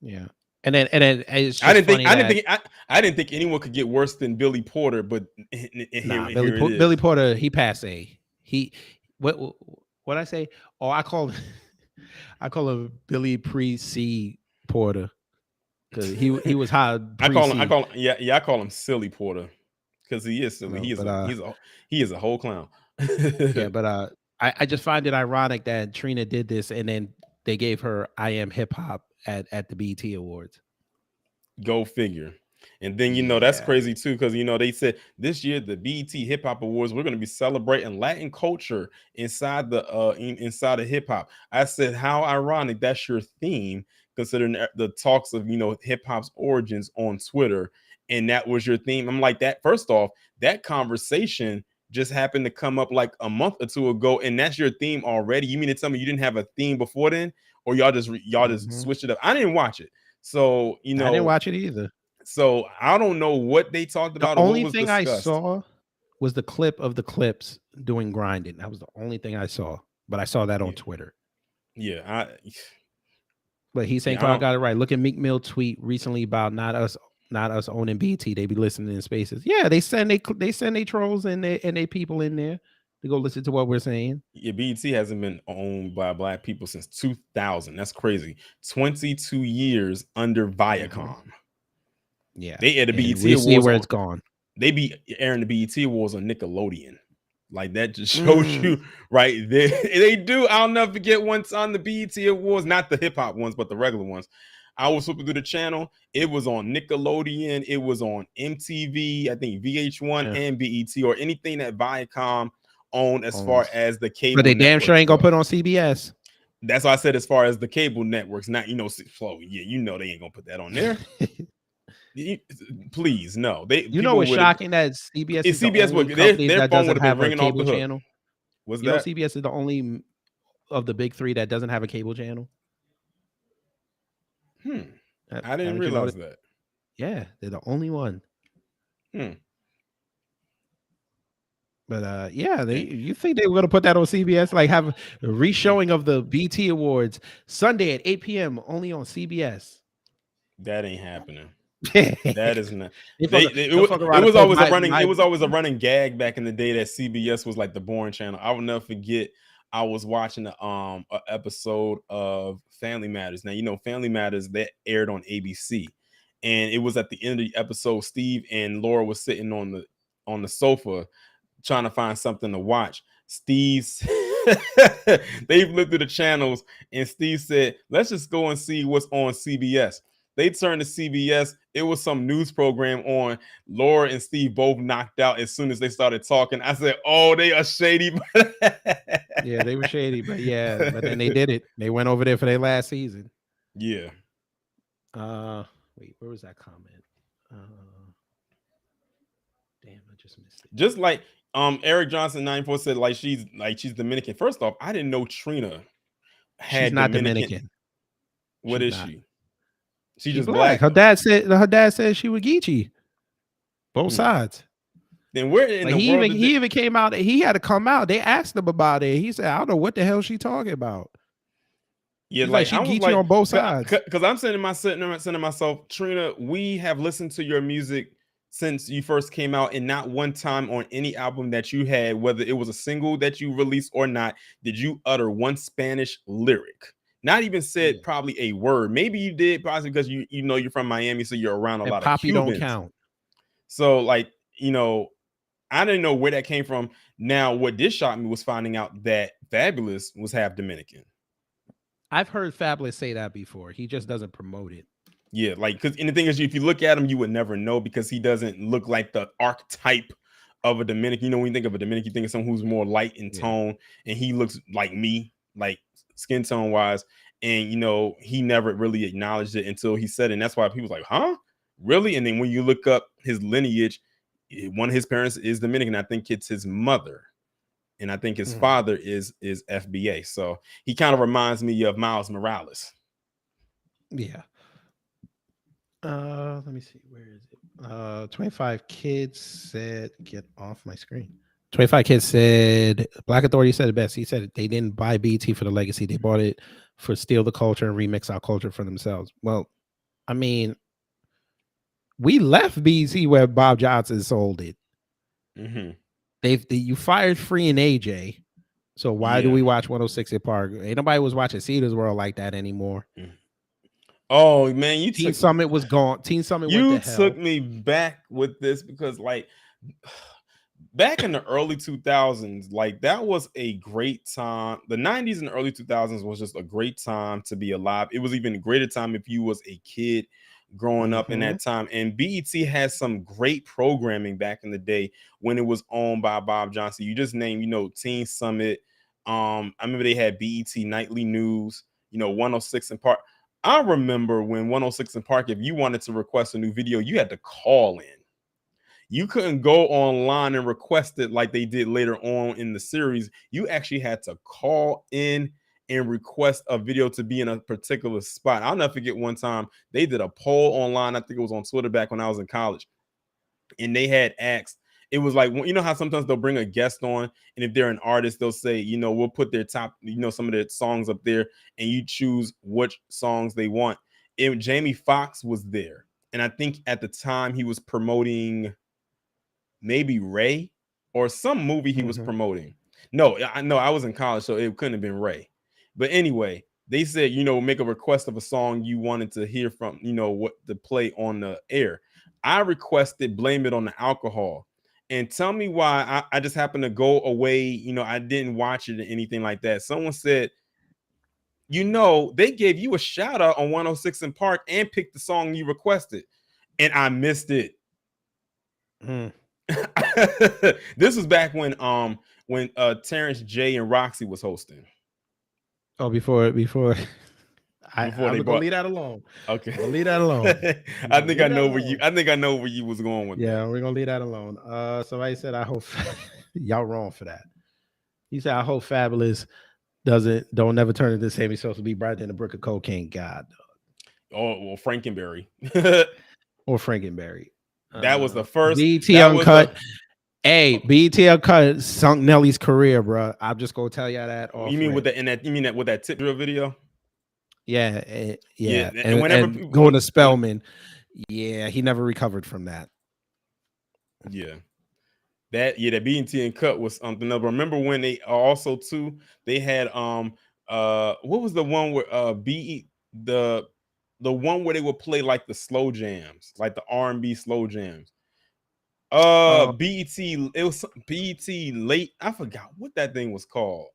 Yeah. And then it's just I didn't think anyone could get worse than Billy Porter, but Billy Porter, he passe. What I say? Oh, I call him Billy Pre-C Porter because he was high. I call him Silly Porter because he is silly. No, he is a whole clown. Yeah, but I just find it ironic that Trina did this and then they gave her I Am Hip Hop at the BET Awards. Go figure. And then, you know, that's crazy too, because, you know, they said this year the BET Hip Hop Awards, we're going to be celebrating Latin culture inside the hip hop. I said, how ironic, that's your theme, considering the talks of, you know, hip hop's origins on Twitter, and that was your theme. I'm like, that first off, that conversation just happened to come up like a month or two ago, and that's your theme already. You mean to tell me you didn't have a theme before then, or y'all just switched it up? I didn't watch it, so you know, I didn't watch it either. So I don't know what they talked about. The only thing I saw was the clip of the Clips doing grinding. That was the only thing I saw, but I saw that on Twitter. Yeah, but he's saying Clark got it right. Look at Meek Mill tweet recently about not us owning BT. They be listening in Spaces. Yeah, they send they trolls and they people in there to go listen to what we're saying. Yeah, BET hasn't been owned by Black people since 2000. That's crazy. 22 years under Viacom. Mm-hmm. Yeah, they aired the BET Awards where it's gone. They be airing the BET Awards on Nickelodeon. Like that just shows you right there. They do. I'll never forget one time the BET Awards, not the hip hop ones, but the regular ones. I was flipping through the channel. It was on Nickelodeon. It was on MTV, I think VH1 and BET, or anything that Viacom owned as far as the cable. But they damn sure ain't gonna put on CBS. That's why I said as far as the cable networks, not, you know, Flow. Yeah, you know they ain't gonna put that on there. Please, no. You know what's shocking that CBS is CBS the only company that doesn't have a cable channel. channel. Was you know CBS is the only of the big three that doesn't have a cable channel? I didn't realize that. Yeah, they're the only one. But you think they were gonna put that on CBS? Like have a re-showing of the BT Awards Sunday at 8 p.m. only on CBS? That ain't happening. That is not. It was always a running gag back in the day that CBS was like the boring channel. I will never forget. I was watching a episode of Family Matters. Now, you know, Family Matters that aired on ABC, and it was at the end of the episode. Steve and Laura was sitting on the sofa trying to find something to watch. Steve's they flipped through the channels, and Steve said, "Let's just go and see what's on CBS." They turned to CBS. It was some news program on. Laura and Steve both knocked out as soon as they started talking. I said, "Oh, they are shady." Yeah, they were shady, but then they did it. They went over there for their last season. Yeah. Wait, where was that comment? Damn, I just missed it. Just like Eric Johnson 94 said, she's Dominican. First off, I didn't know Trina had She's not Dominican. What is she? She's just black. Her dad said she was Geechee. Both sides. Then where in the world he even came out. He had to come out. They asked him about it. He said, "I don't know what the hell she talking about." Yeah, like she Geechee on both sides. Because I'm saying to myself, Trina, we have listened to your music since you first came out, and not one time on any album that you had, whether it was a single that you released or not, did you utter one Spanish lyric. Not even said probably a word. Maybe you did, possibly because you know you're from Miami, so you're around a lot of Cubans. Don't count. So like, you know, I didn't know where that came from. Now, what did shock me was finding out that Fabulous was half Dominican. I've heard Fabulous say that before. He just doesn't promote it. Yeah, like, because and the thing is, if you look at him, you would never know because he doesn't look like the archetype of a Dominican. You know, when you think of a Dominican, you think of someone who's more light in tone, and he looks like me, like skin tone wise. And you know, he never really acknowledged it until he said it. And that's why people was like, huh? Really? And then when you look up his lineage, one of his parents is Dominican. I think it's his mother. And I think his father is FBA. So he kind of reminds me of Miles Morales. Yeah. Let me see. Where is it? 25 kids said, get off my screen. 25 kids said, Black Authority said it best. He said they didn't buy BT for the legacy. They bought it for steal the culture and remix our culture for themselves. Well, I mean, we left BT where Bob Johnson sold it. Mm-hmm. You fired Free and AJ. So why do Yeah. we watch 106 in Park? Ain't nobody was watching Cedars World like that anymore. Oh man, you Teen took Summit was gone. Teen Summit went to hell. took me back with this because like back in the early 2000s, like that was a great time. The 90s and early 2000s was just a great time to be alive. It was even a greater time if you was a kid growing up in that time. And BET has some great programming back in the day when it was owned by Bob Johnson. You just named, Teen Summit. I remember they had BET Nightly News, 106 in Park. I remember when 106 in Park, if you wanted to request a new video, you had to call in. You couldn't go online and request it like they did later on in the series. You actually had to call in and request a video to be in a particular spot. I'll never forget one time they did a poll online. I think it was on Twitter back when I was in college. And they had asked, it was like, how sometimes they'll bring a guest on, and if they're an artist, they'll say, we'll put their top, some of their songs up there, and you choose which songs they want. And Jamie Foxx was there. And I think at the time he was promoting maybe Ray or some movie he was promoting. No, I was in college, so it couldn't have been Ray. But anyway, they said, make a request of a song you wanted to hear from, what to play on the air. I requested Blame It on the Alcohol. And tell me why I just happened to go away. I didn't watch it or anything like that. Someone said, they gave you a shout out on 106 in Park and picked the song you requested. And I missed it. This was back when Terrence J and Roxy was hosting. Oh, before I'm gonna leave that alone. Okay, we'll leave that alone. I think I know where you was going with. Yeah, we're gonna leave that alone. Somebody said, I hope y'all wrong for that. He said, I hope Fabulous don't never turn into Sammy Sosa be brighter than a brick of cocaine. God. Oh, well, Frankenberry. Or Frankenberry. That was the first BET Uncut. BET Uncut sunk Nelly's career, bro. I'm just gonna tell y'all that. You mean with that tip drill video? Yeah. And whenever people going to Spellman, he never recovered from that. Yeah. That BET Uncut was something else. Remember when they also too they had what was the one where the one where they would play like the slow jams, like the R&B slow jams. BET, it was BET late. I forgot what that thing was called.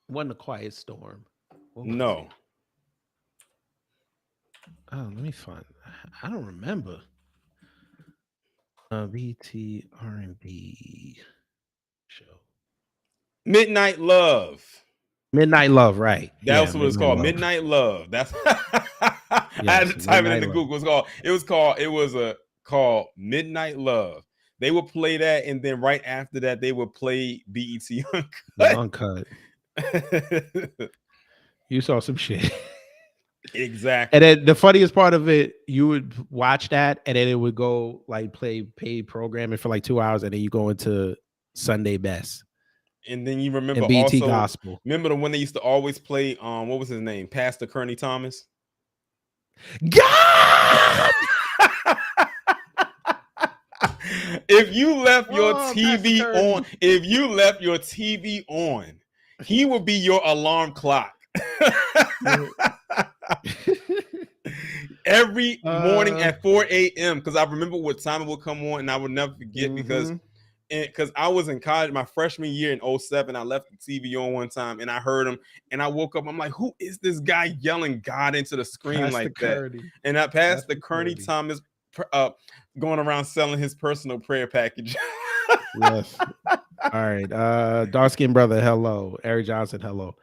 Wasn't a Quiet Storm. No. Oh, let me find. I don't remember. BET R&B show. Midnight Love. Midnight Love, right? That's what it's called. Midnight Love. That's I had to type it into Google. It was called Midnight Love. They would play that, and then right after that, they would play BET Uncut. You saw some shit. Exactly. And then the funniest part of it, you would watch that, and then it would go like play paid programming for like 2 hours, and then you go into Sunday Best. And then you remember and BT also, Gospel. Remember the one they used to always play? What was his name? Pastor Kearney Thomas. God! If you left your TV on, he would be your alarm clock. Every morning at 4 a.m. because I remember what time it would come on, and I would never forget because I was in college my freshman year in 2007. I left the TV on one time and I heard him, and I woke up. I'm like, who is this guy yelling God into the screen like that? And I passed the Kearney Thomas going around selling his personal prayer package. Yes. All right. Dark Skin Brother, hello. Eric Johnson, hello.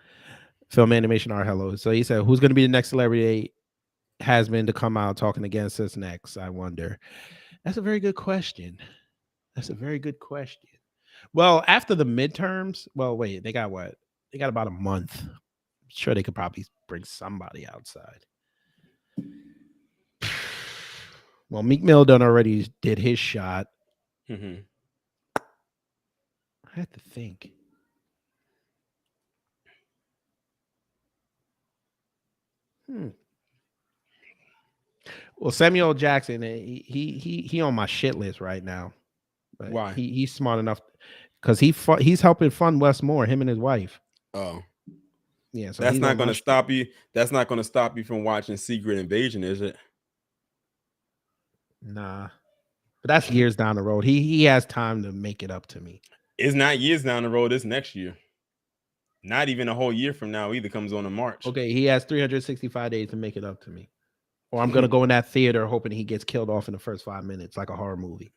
Film Animation Art, hello. So he said, who's going to be the next celebrity has been to come out talking against us next? I wonder. That's a very good question. Well, after the midterms, wait, they got what? They got about a month. I'm sure they could probably bring somebody outside. Well, Meek Mill done already did his shot. Mm-hmm. I had to think. Well, Samuel Jackson, he on my shit list right now. But Why? He's smart enough because he's helping fund Wes Moore, him and his wife. Oh, yeah. So that's not going to stop you. That's not going to stop you from watching Secret Invasion, is it? Nah, but that's years down the road. He has time to make it up to me. It's not years down the road. It's next year. Not even a whole year from now. Either comes on in March. Okay, he has 365 days to make it up to me. Or I'm gonna go in that theater hoping he gets killed off in the first 5 minutes, like a horror movie.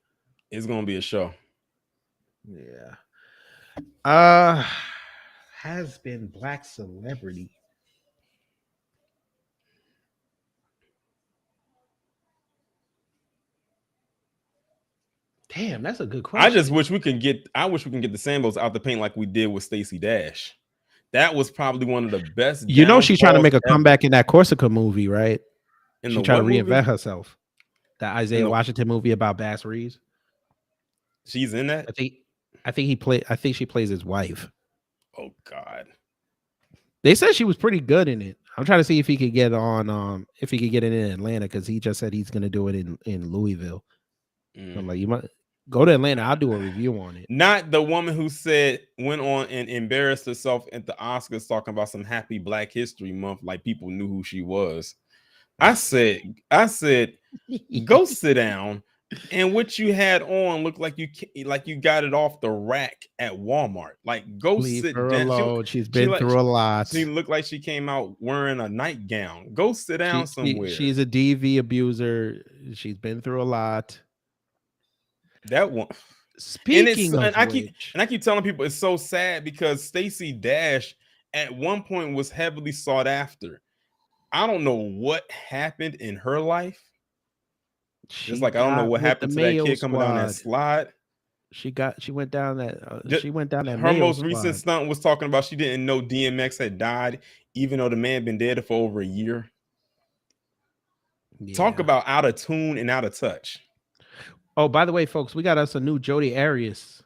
It's gonna be a show. Yeah. Has been black celebrity. Damn, that's a good question. I just wish we can get. I wish we can get the Sambos out the paint like we did with Stacey Dash. That was probably one of the best. You know, she's trying to make a ever. comeback in that Corsica movie, right? She's trying to reinvent movie? herself. That Isaiah Washington movie about Bass Reeves. She's in that. I think she plays his wife. Oh God. They said she was pretty good in it. I'm trying to see if he could get on. If he could get it in Atlanta, because he just said he's going to do it in Louisville. I'm like, you might go to Atlanta. I'll do a review on it. Not the woman who went on and embarrassed herself at the Oscars talking about some happy Black History Month, like people knew who she was. I said, go sit down. And what you had on looked like you got it off the rack at Walmart. Like, go sit her down. Alone. She's been through a lot. She looked like she came out wearing a nightgown. Go sit down somewhere. She's a DV abuser. She's been through a lot. That one. Speaking of I keep telling people it's so sad because Stacey Dash at one point was heavily sought after. I don't know what happened in her life. Just like I don't know what happened to that kid coming down that slide. She went down that. Her most recent stunt was talking about she didn't know DMX had died, even though the man been dead for over a year. Yeah. Talk about out of tune and out of touch. Oh, by the way, folks, we got us a new Jodi Arias.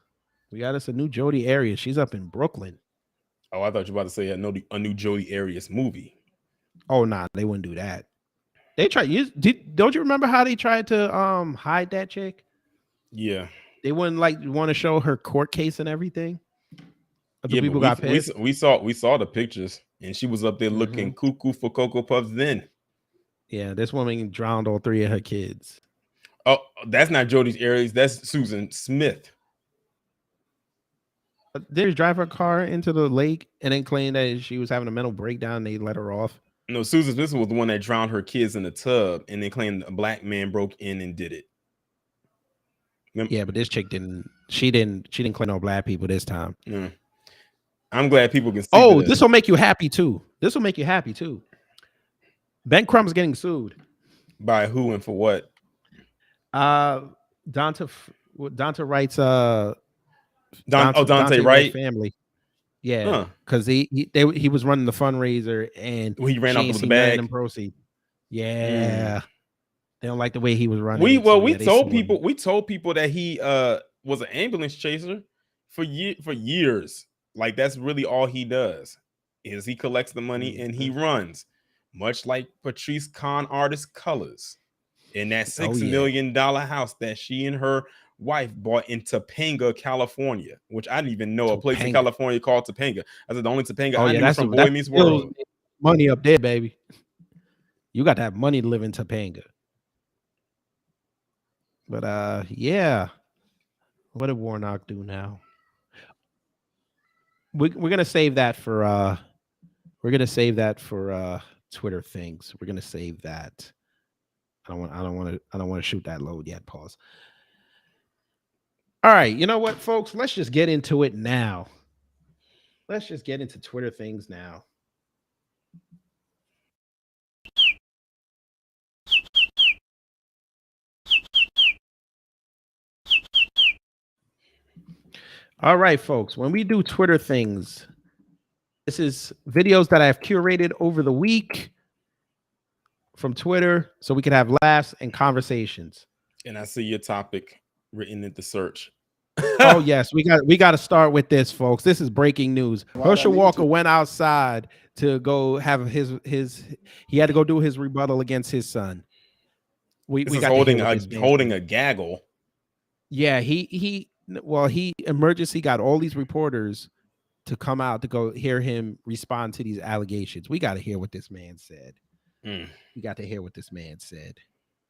She's up in Brooklyn. Oh, I thought you were about to say a new Jodi Arias movie. Oh, nah, they wouldn't do that. They tried. Don't you remember how they tried to hide that chick? Yeah, they wouldn't want to show her court case and everything. But the people got pissed. We saw the pictures, and she was up there looking cuckoo for Cocoa Puffs. Then, yeah, this woman drowned all 3 of her kids. Oh, that's not Jodi Arias. That's Susan Smith. They drive her car into the lake and then claim that she was having a mental breakdown. They let her off. No, Susan Smith was the one that drowned her kids in the tub, and they claimed a black man broke in and did it. Remember? Yeah, but this chick didn't. She didn't claim no black people this time. I'm glad people can see. Oh, this will make you happy too. Ben Crumb's getting sued. By who and for what? Donta Wright's Dante Wright family. Yeah, because he was running the fundraiser and he ran off with the bag and proceed. Yeah, they don't like the way he was running. We told people that he was an ambulance chaser for years. Like that's really all he does is he collects the money and he runs, much like Patrice con artist Colors in that $6 million house that she and her wife bought in Topanga, California, which I didn't even know a place in California called Topanga. I said the only Topanga I knew from Boy Meets World. Money up there, baby. You got to have money to live in Topanga. But yeah. What did Warnock do now? We're gonna save that for Twitter things. We're gonna save that. I don't want to shoot that load yet. Pause. All right, you know what, folks? Let's just get into it now. Let's just get into Twitter things now. All right, folks, when we do Twitter things, this is videos that I've curated over the week from Twitter so we can have laughs and conversations. And I see your topic written in the search. Oh yes, we got to start with this, folks. This is breaking news. Herschel Walker went outside to go have his he had to go do his rebuttal against his son. We got holding a gaggle. Yeah, he emergency got all these reporters to come out to go hear him respond to these allegations. We got to hear what this man said. We got to hear what this man said.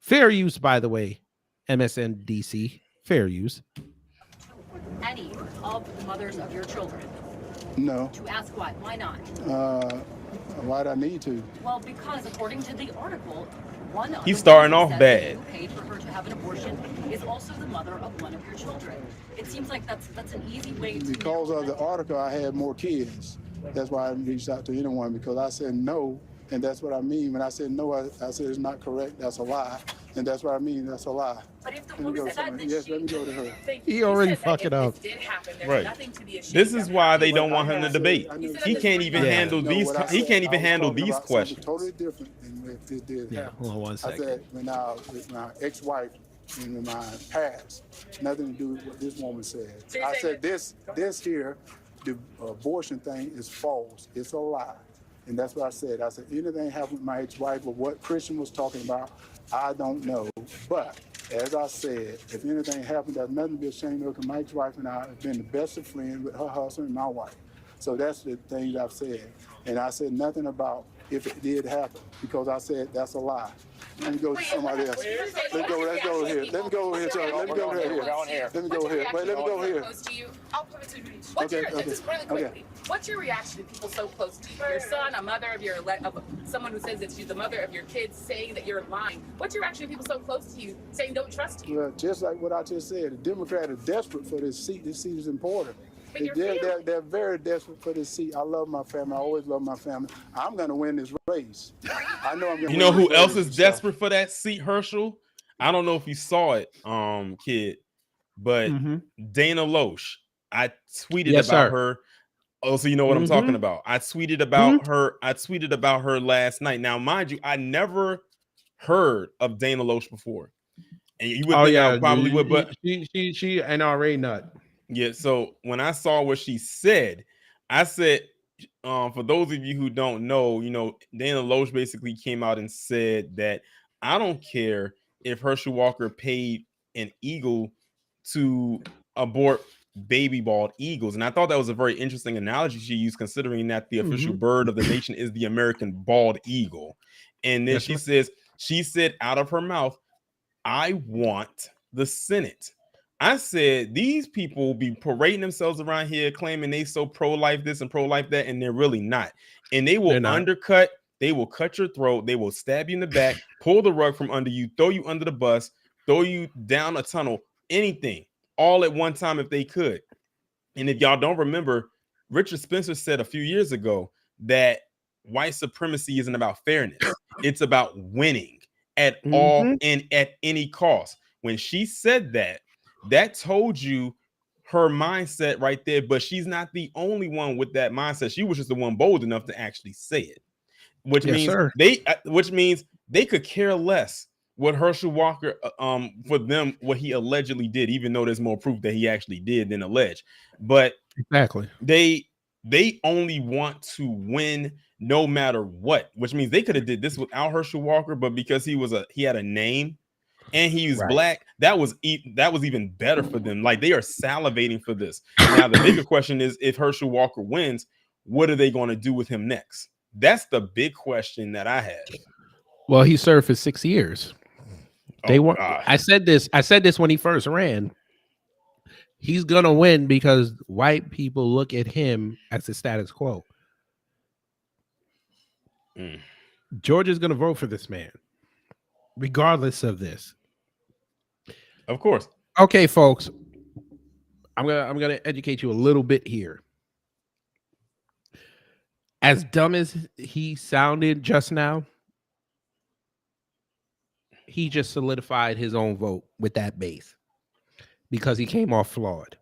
Fair use, by the way, MSNBC. Fair use. Any of the mothers of your children? No. To ask why? Why not? Why'd I need to? Well, because according to the article, one of he's starting off bad. Who paid for her to have an abortion is also the mother of one of your children. It seems like that's an easy way to. Because of the article, I had more kids. That's why I didn't reach out to anyone, because I said no, and that's what I mean. When I said no, I said it's not correct. That's a lie, and that's what I mean. That's a lie. But if the woman said that, yes, let me go to her. He already fucked it up. Right. This is why they don't want him to debate. He can't even handle these. He can't even handle these questions. Totally different than if this did happen. Hold on one second. I said when I was my ex-wife in my past, nothing to do with what this woman said. I said this here, the abortion thing is false. It's a lie. And that's what I said. I said, anything happened with my ex-wife or what Christian was talking about, I don't know. But as I said, if anything happened, there's nothing to be ashamed of, because my ex-wife and I have been the best of friends with her husband and my wife. So that's the thing I've said. And I said nothing about if it did happen, because I said that's a lie. Let me go to somebody else. Let's go here. Let me go over here. Let me go here. Let me go here. Wait, let me go here. I'll put it to you. What's your just really quickly? What's your reaction to people so close to you? Your son, a mother of someone who says that she's the mother of your kids, saying that you're lying. What's your reaction to people so close to you, saying don't trust you? Well, just like what I just said, the Democrats are desperate for this seat. This seat is important. They're very desperate for this seat. I love my family. I always love my family. I'm going to win this race. I know I'm going to win. You know who else is desperate for that seat, Herschel? I don't know if you saw it, kid, but Dana Loesch. I tweeted about her. Oh, so you know what I'm talking about. I tweeted about her. I tweeted about her last night. Now, mind you, I never heard of Dana Loesch before. And you would think I probably would, but she NRA nut. Yeah, so when I saw what she said, I said, for those of you who don't know, Dana Loesch basically came out and said that I don't care if Herschel Walker paid an eagle to abort baby bald eagles. And I thought that was a very interesting analogy she used, considering that the official bird of the nation is the American bald eagle. And then she said out of her mouth, I want the Senate. I said, these people be parading themselves around here claiming they so pro-life this and pro-life that, and they're really not. And they will undercut, they will cut your throat, they will stab you in the back, pull the rug from under you, throw you under the bus, throw you down a tunnel, anything, all at one time if they could. And if y'all don't remember, Richard Spencer said a few years ago that white supremacy isn't about fairness. It's about winning at all and at any cost. When she said that, that told you her mindset right there, but she's not the only one with that mindset. She was just the one bold enough to actually say it, which means they could care less what Herschel Walker, for them, what he allegedly did, even though there's more proof that he actually did than alleged. But exactly, they only want to win no matter what, which means they could have did this without Herschel Walker, but because he had a name and he was black, that was even better for them. Like, they are salivating for this. Now the bigger question is, if Herschel Walker wins, what are they going to do with him next? That's the big question that I have. Well, he served for 6 years. I said this when he first ran. He's gonna win because white people look at him as the status quo. Georgia's gonna vote for this man, regardless of this. Of course. Okay, folks. I'm gonna educate you a little bit here. As dumb as he sounded just now, he just solidified his own vote with that base because he came off flawed.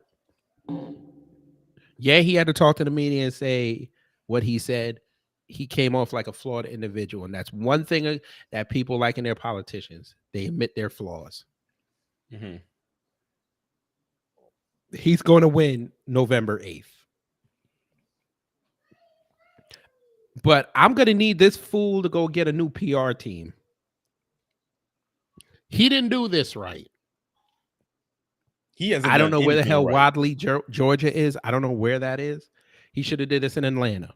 Yeah, he had to talk to the media and say what he said, he came off like a flawed individual, and that's one thing that people like in their politicians. They admit their flaws. Mm-hmm. He's going to win November 8th. But I'm going to need this fool to go get a new PR team. He didn't do this right. I don't know where the hell right. Wadley, Georgia is. I don't know where that is. He should have did this in Atlanta.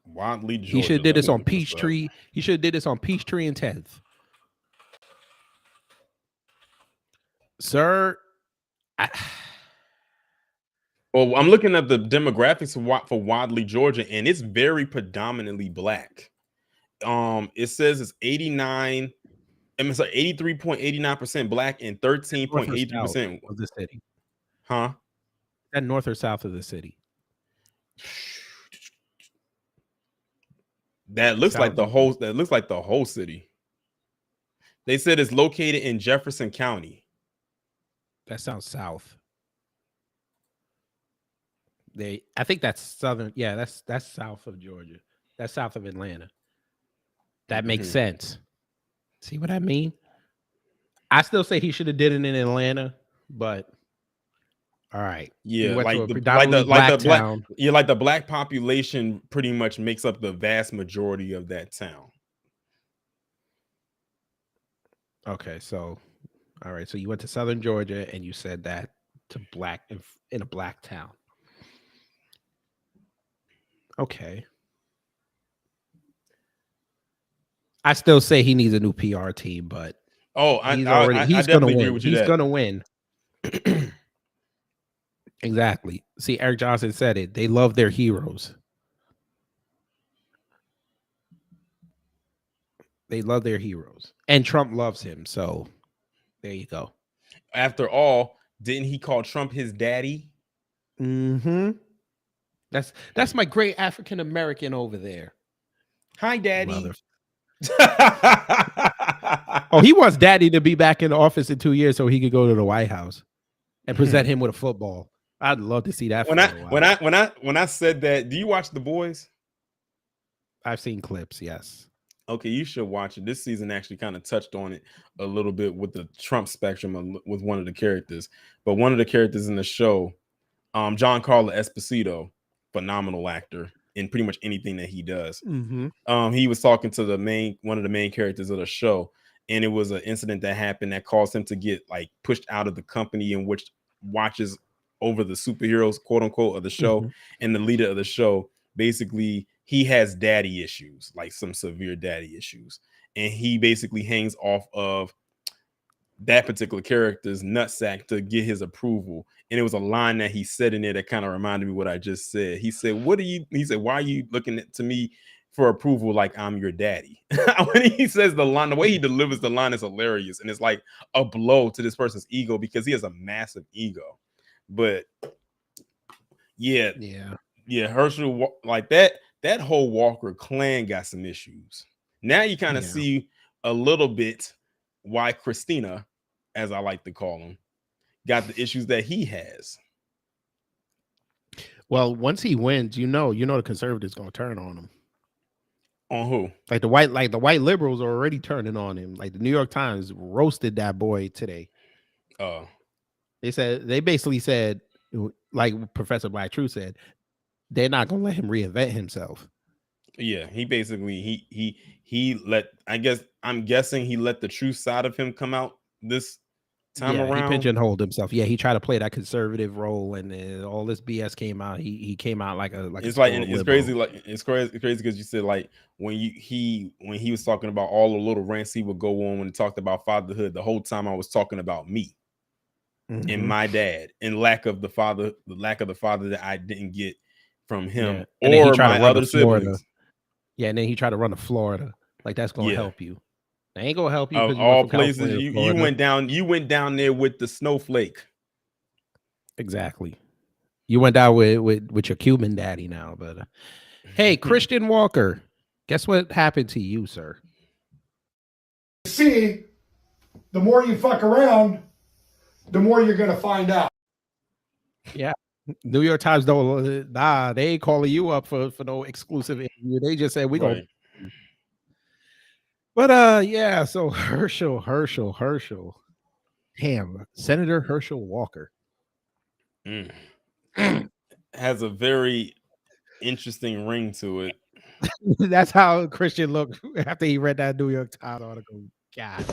Wadley, Georgia. He should have did this on Peachtree. He should have did this on Peachtree and 10th. Sir, well, I'm looking at the demographics for Wadley, Georgia, and it's very predominantly black. It says it's 83.89% black and 13.83% of the city. Huh? That north or south of the city? That looks like the whole. That looks like the whole city. They said it's located in Jefferson County. That sounds south. I think that's southern. Yeah, that's south of Georgia. That's south of Atlanta. That makes sense. See what I mean? I still say he should have did it in Atlanta, but all right. Yeah, like the black population pretty much makes up the vast majority of that town. Okay, so all right, so you went to southern Georgia and you said that to black in a black town. Okay. I still say he needs a new PR team, but he's going to win. He's going to win. Exactly. See, Eric Johnson said it. They love their heroes. They love their heroes. And Trump loves him. So there you go. After all, didn't he call Trump his daddy? Mm-hmm. That's my great African American over there. Hi, daddy. Oh, he wants daddy to be back in the office in 2 years so he could go to the White House and present him with a football. I'd love to see that. When I said that, do you watch The Boys? I've seen clips, yes. Okay, you should watch it. This season actually kind of touched on it a little bit with the Trump spectrum with one of the characters. But one of the characters in the show, Giancarlo Esposito, phenomenal actor in pretty much anything that he does. Mm-hmm. He was talking to one of the main characters of the show, and it was an incident that happened that caused him to get like pushed out of the company in which watches over the superheroes, quote unquote, of the show. And the leader of the show, basically, he has daddy issues, like some severe daddy issues, and he basically hangs off of that particular character's nutsack to get his approval. And it was a line that he said in there that kind of reminded me what I just said. He said, why are you looking to me for approval like I'm your daddy? When he says the line, the way he delivers the line is hilarious. And it's like a blow to this person's ego because he has a massive ego. But yeah, Herschel, like that whole Walker clan got some issues. Now you kind of see a little bit why Christina, as I like to call him, got the issues that he has. Well, once he wins, you know the conservatives gonna turn on him. On who? Like the white liberals are already turning on him. Like the New York Times roasted that boy today. They basically said, like Professor Black Truth said, they're not gonna let him reinvent himself. Yeah, he basically I'm guessing he let the true side of him come out this time around. He pigeonholed himself. Yeah, he tried to play that conservative role, and all this BS came out. He came out like it's crazy. Like it's crazy because you said like when he was talking about all the little rants he would go on when he talked about fatherhood. The whole time I was talking about me and my dad and lack of the father that I didn't get from him or my other siblings. Yeah, and then he tried to run to Florida. Like that's gonna help you. They ain't gonna help you. Of all places, you went down there with the snowflake. Exactly. You went down with your Cuban daddy now, but hey, Christian Walker, guess what happened to you, sir? See, the more you fuck around, the more you're gonna find out. Yeah. New York Times don't. Nah, they ain't calling you up for no exclusive interview. They just said we gonna. But yeah. So Herschel. Damn, Senator Herschel Walker has a very interesting ring to it. That's how Christian looked after he read that New York Times article. God.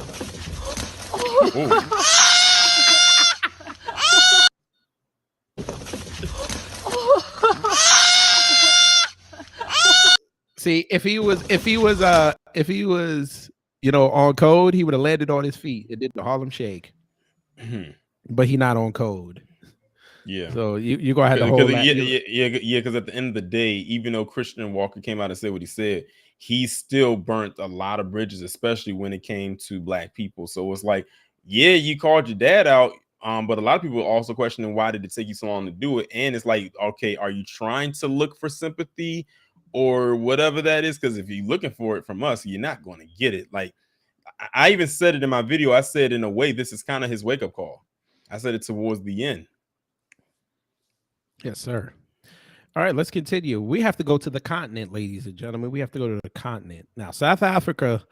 See, if he was, on code, he would have landed on his feet. It did the Harlem Shake. But he not on code. Yeah. So you're gonna have to hold that. Yeah. Because at the end of the day, even though Christian Walker came out and said what he said, he still burnt a lot of bridges, especially when it came to black people. So it's like, yeah, you called your dad out. But a lot of people are also questioning why did it take you so long to do it? And it's like, okay, are you trying to look for sympathy or whatever that is? Because if you're looking for it from us, you're not going to get it. Like I even said it in my video. I said, in a way, this is kind of his wake-up call. I said it towards the end. Yes, sir. All right, let's continue. We have to go to the continent, ladies and gentlemen. We have to go to the continent. Now, South Africa,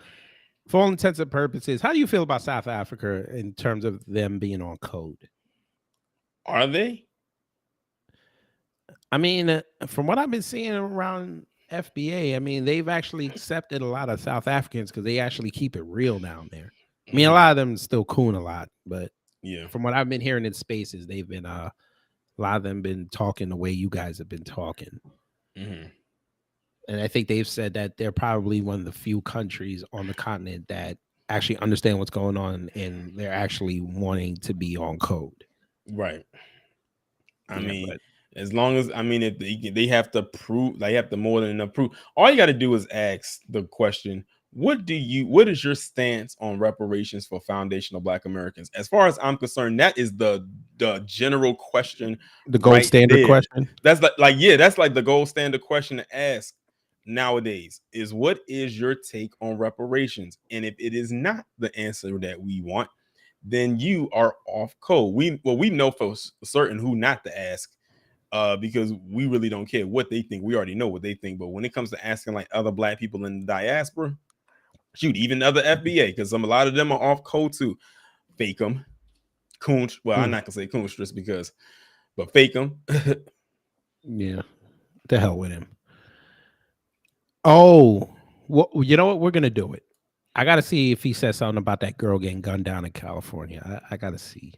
for all intents and purposes, how do you feel about South Africa in terms of them being on code? Are they? I mean, from what I've been seeing around FBA, I mean, they've actually accepted a lot of South Africans because they actually keep it real down there. I mean, a lot of them still coon a lot, but yeah, from what I've been hearing in spaces, they've been a lot of them been talking the way you guys have been talking. And I think they've said that they're probably one of the few countries on the continent that actually understand what's going on and they're actually wanting to be on code. Right. I mean, as long as, if they have to prove, they have to more than enough proof. All you got to do is ask the question, what is your stance on reparations for foundational Black Americans? As far as I'm concerned, that is the general question, the gold standard question. That's that's like the gold standard question to ask nowadays is, what is your take on reparations? And if it is not the answer that we want, then you are off code. We know for certain who not to ask, because we really don't care what they think. We already know what they think. But when it comes to asking like other Black people in the diaspora, shoot, even other FBA, because a lot of them are off code too. Fake them. Coons. Well, I'm not gonna say coonstress but fake them. Yeah. The hell with him. Oh, well, you know what? We're gonna do it. I gotta see if he says something about that girl getting gunned down in California. I gotta see.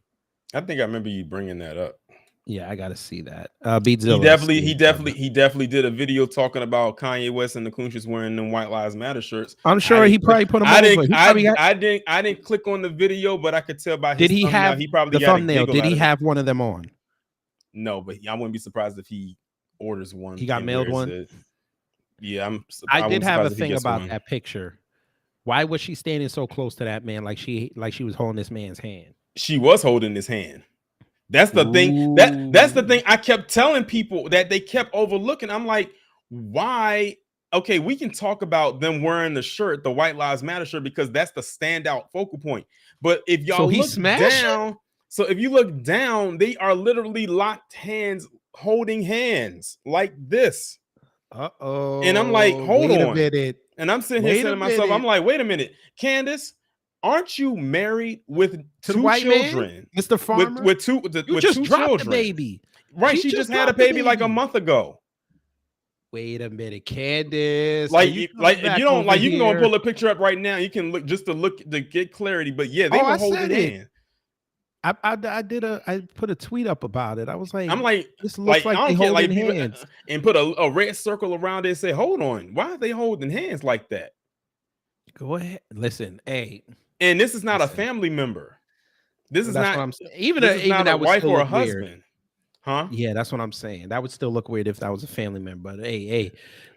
I think I remember you bringing that up. Yeah, I gotta see that. He definitely did a video talking about Kanye West and the Coonstress wearing them White Lives Matter shirts. I'm sure he probably put them over. I didn't click on the video, but I could tell by his thumbnail, he probably the thumbnail. Did he have one of them on? No, but I wouldn't be surprised if he orders one. He got mailed one. Yeah, I did have a thing about that picture. Why was she standing so close to that man, like she was holding this man's hand? She was holding his hand. That's the thing. That's the thing I kept telling people that they kept overlooking. I'm like, why? Okay, we can talk about them wearing the shirt, the White Lives Matter shirt, because that's the standout focal point. But if y'all look down, if you look down, they are literally locked hands, holding hands like this. Uh-oh. And I'm like, hold on. A minute. And I'm sitting here saying to myself, I'm like, wait a minute, Candace, aren't you married with two children? Mr. Farmer? With two children. The baby. Right. She just had a baby like a month ago. Wait a minute, Candace. If you don't like, you can go and pull a picture up right now. You can look to get clarity. But yeah, they were holding hands. I put a tweet up about it. I was like, this looks like they holding hands. And put a red circle around it and say, hold on, why are they holding hands like that? Go ahead. Listen, hey. And this is not a family member. This is not what I'm saying. Even a wife or a husband. Weird. Huh? Yeah, that's what I'm saying. That would still look weird if that was a family member. But hey,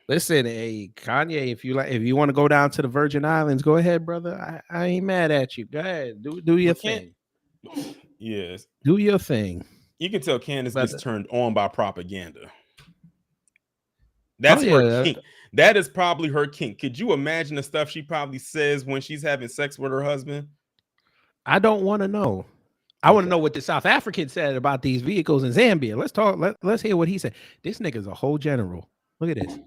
listen, hey, Kanye, if you want to go down to the Virgin Islands, go ahead, brother. I ain't mad at you. Go ahead. Do your thing. Yes. Do your thing. You can tell Candace gets turned on by propaganda. That's her kink. That is probably her kink. Could you imagine the stuff she probably says when she's having sex with her husband? I don't want to know. I want to know what the South African said about these vehicles in Zambia. Let's talk. Let's hear what he said. This nigga's a whole general. Look at this.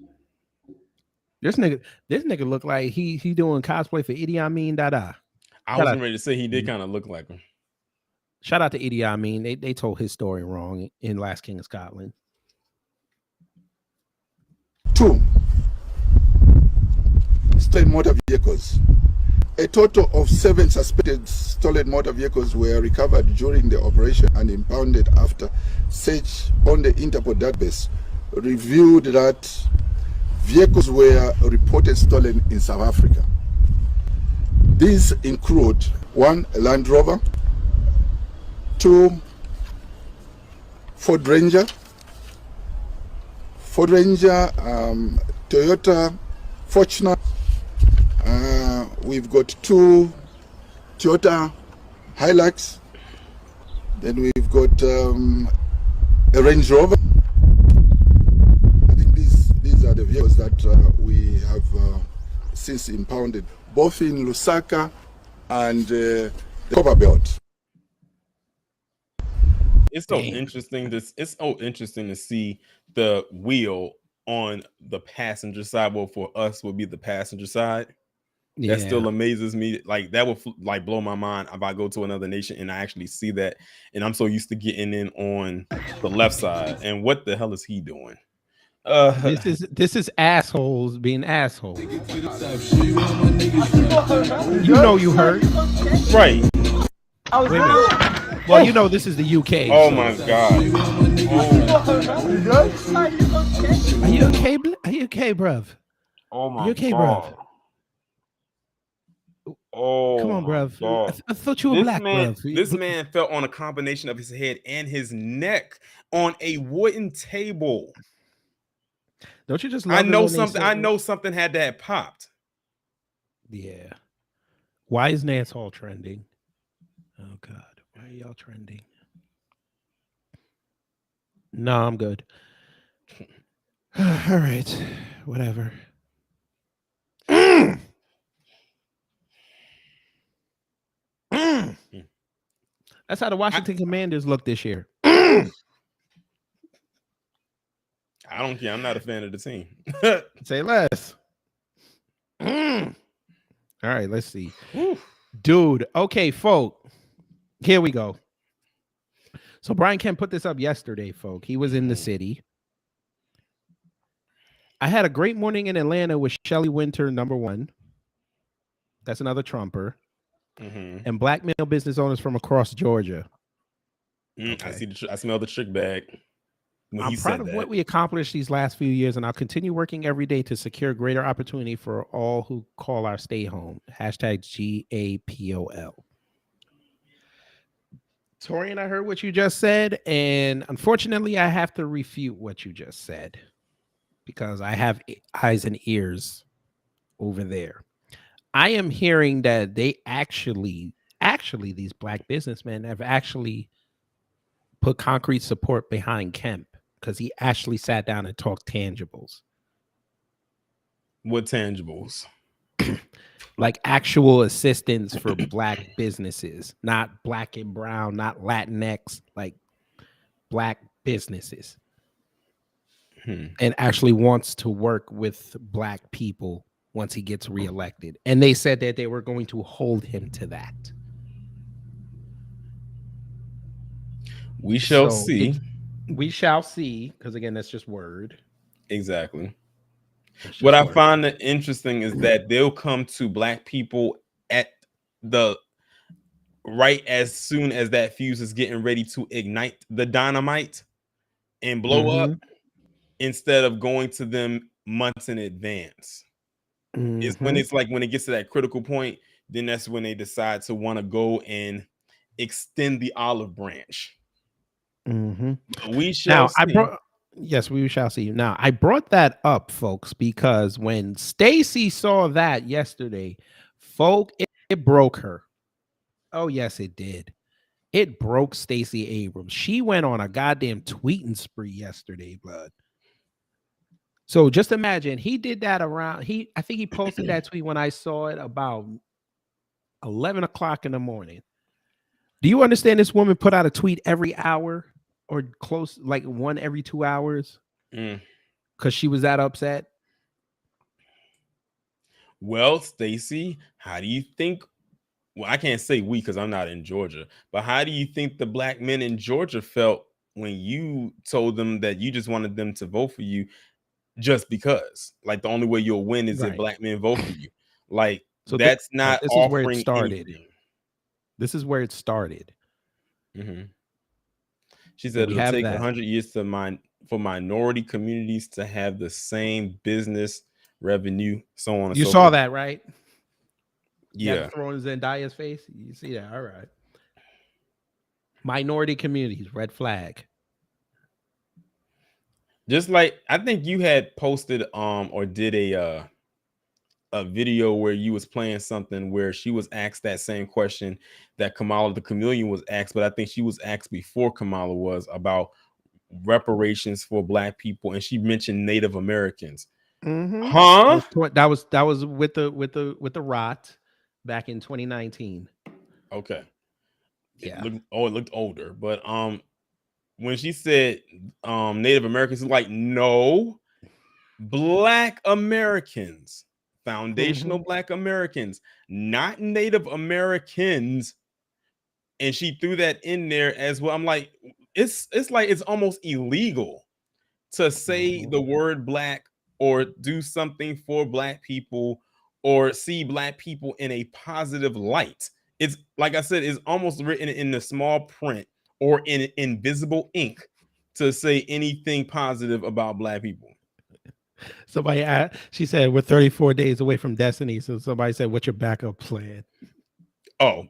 This nigga look like he doing cosplay for Idi Amin Dada. I was ready to say he did kind of look like him. Shout out to Idi Amin. They told his story wrong in Last King of Scotland. 2 stolen motor vehicles. A total of 7 suspected stolen motor vehicles were recovered during the operation and impounded after search on the Interpol database revealed that vehicles were reported stolen in South Africa. These include 1 Land Rover, 2 Ford Ranger, Toyota Fortuner. We've got 2 Toyota Hilux. Then we've got a Range Rover. I think these are the vehicles that we have since impounded, both in Lusaka and the Copperbelt. It's so interesting. It's so interesting to see the wheel on the passenger side. Well, for us, would be the passenger side. That still amazes me. Like that would like blow my mind if I go to another nation and I actually see that. And I'm so used to getting in on the left side. And what the hell is he doing? This is assholes being assholes. You know you heard. Right. Well, you know this is the UK. Oh my God. Are you okay? Are you okay, bruv? Oh my God. Are you okay, bruv? Oh, come on, bruv. I thought you were black, bruv. This man fell on a combination of his head and his neck on a wooden table. Don't you just love I know something had to have popped. Yeah. Why is Nance Hall trending? Oh God. Why are y'all trending? No, I'm good. All right. Whatever. That's how the Washington Commanders look this year. I don't care. I'm not a fan of the team. Say less. All right, let's see. Dude, okay, folk. Here we go. So Brian Kemp put this up yesterday, folk. He was in the city. I had a great morning in Atlanta with Shelley Winter, #1. That's another Trumper. And black male business owners from across Georgia. Okay. I smell the trick bag. I'm proud of what we accomplished these last few years, and I'll continue working every day to secure greater opportunity for all who call our stay home. #GAPOL. Torian, I heard what you just said, and unfortunately, I have to refute what you just said because I have eyes and ears over there. I am hearing that they actually these black businessmen have actually put concrete support behind Kemp because he actually sat down and talked tangibles. What tangibles? Like actual assistance for black businesses, not black and brown, not Latinx, like black businesses. And actually wants to work with black people once he gets reelected. And they said that they were going to hold him to that. We shall see. We shall see, because again, that's just word. Exactly. What I find interesting is that they'll come to black people at the right as soon as that fuse is getting ready to ignite the dynamite and blow up, instead of going to them months in advance. It's when it's like when it gets to that critical point, then that's when they decide to want to go and extend the olive branch. We shall see. Yes, we shall see. Now, I brought that up, folks, because when Stacey saw that yesterday, it broke her. Oh, yes, it did. It broke Stacey Abrams. She went on a goddamn tweeting spree yesterday, blood. So just imagine he did that around. I think he posted that tweet when I saw it about 11 o'clock in the morning. Do you understand this woman put out a tweet every hour or close, like one every 2 hours? Because she was that upset. Well, Stacey, how do you think? Well, I can't say we because I'm not in Georgia, but how do you think the black men in Georgia felt when you told them that you just wanted them to vote for you just because? Like the only way you'll win is if black men vote for you. Like so that's not this offering is where it started. anything. This is where it started. She said it'll take 100 years for minority communities to have the same business revenue, so on and so forth. You saw that, right? Yeah. Throwing Zendaya's face. You see that? All right. Minority communities, red flag. Just like I think you had posted or did a video where you was playing something where she was asked that same question that Kamala the Chameleon was asked, but I think she was asked before Kamala was about reparations for black people, and she mentioned Native Americans. Huh? That was with the rot back in 2019. Okay. Yeah. It looked older, but when she said Native Americans, like no, Black Americans, foundational Black Americans, not Native Americans. And she threw that in there as well. I'm like, it's like it's almost illegal to say the word black or do something for black people or see black people in a positive light. It's like I said, it's almost written in the small print or in invisible ink to say anything positive about black people. Somebody asked, she said, we're 34 days away from destiny. So somebody said, what's your backup plan? Oh,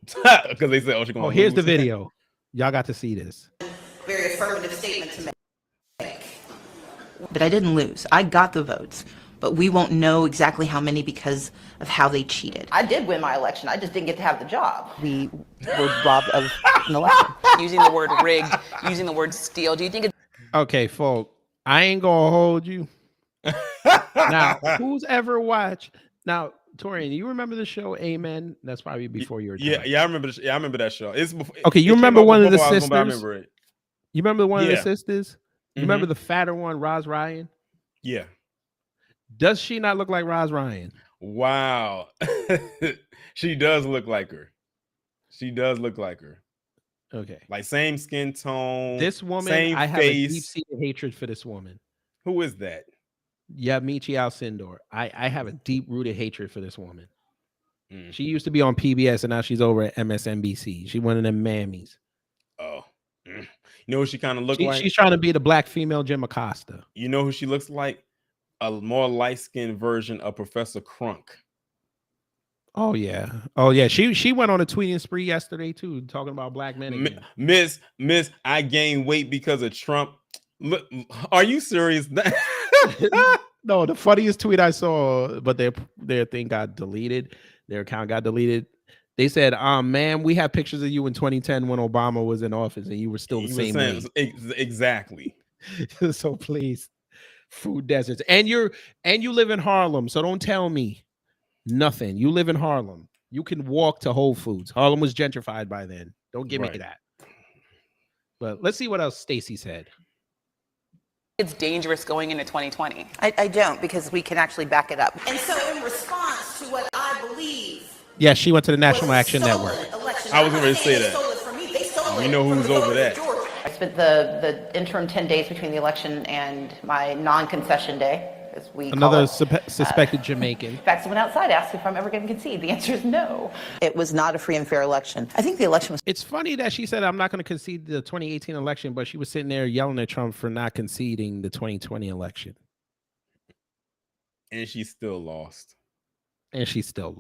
because they said, oh, here's the video. Y'all got to see this. Very affirmative statement to make. But I didn't lose. I got the votes. But we won't know exactly how many because of how they cheated. I did win my election. I just didn't get to have the job. We were robbed of an election. Using the word rigged, using the word steal. Do you think it's... Okay, folk, I ain't going to hold you. Now, who's ever watched... Now, Torian, you remember the show Amen? That's probably before your time. Yeah, I remember. I remember that show. It's before. Okay, you remember one of the sisters? I remember it. You remember one of the sisters? You remember the fatter one, Roz Ryan? Yeah. Does she not look like Roz Ryan? Wow, she does look like her. She does look like her. Okay, like same skin tone. This woman, same I have face. a deep-seated hatred for this woman. Who is that? Michi Alcindor. I have a deep-rooted hatred for this woman. She used to be on PBS and now she's over at MSNBC. She's one of them mammies. Oh, you know who she kind of look like? She's trying to be the black female Jim Acosta. You know who she looks like? A more light-skinned version of Professor Crunk. Oh yeah. She went on a tweeting spree yesterday too, talking about black men again. Miss, I gained weight because of Trump. Look, are you serious? No, the funniest tweet I saw, but their thing got deleted. Their account got deleted. They said, "Man, we have pictures of you in 2010 when Obama was in office, and you were still the same way." Exactly. So please, food deserts, and you live in Harlem, so don't tell me nothing. You live in Harlem. You can walk to Whole Foods. Harlem was gentrified by then. Don't give me that. But let's see what else Stacey said. It's dangerous going into 2020. I don't, because we can actually back it up. And so in response to what I believe... Yeah, she went to the National Action Network. I was going to say that. We know who's over that. I spent the interim 10 days between the election and my non-concession day, as we Another call it. suspected Jamaican. In fact, someone outside asked if I'm ever going to concede. The answer is no. It was not a free and fair election. I think the election was... It's funny that she said, I'm not going to concede the 2018 election, but she was sitting there yelling at Trump for not conceding the 2020 election. And she still lost. And she's going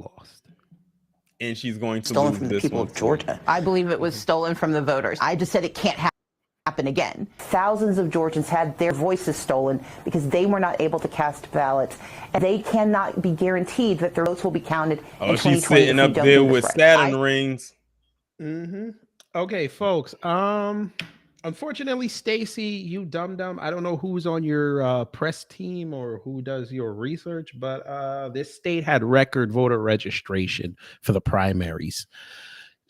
to stolen lose from the this people one of Georgia. I believe it was stolen from the voters. I just said it can't happen again. Thousands of Georgians had their voices stolen because they were not able to cast ballots, and they cannot be guaranteed that their votes will be counted in 2020. She's sitting up there with Saturn rings. Okay, folks. Unfortunately, Stacey, you dum-dum, I don't know who's on your press team or who does your research, but this state had record voter registration for the primaries.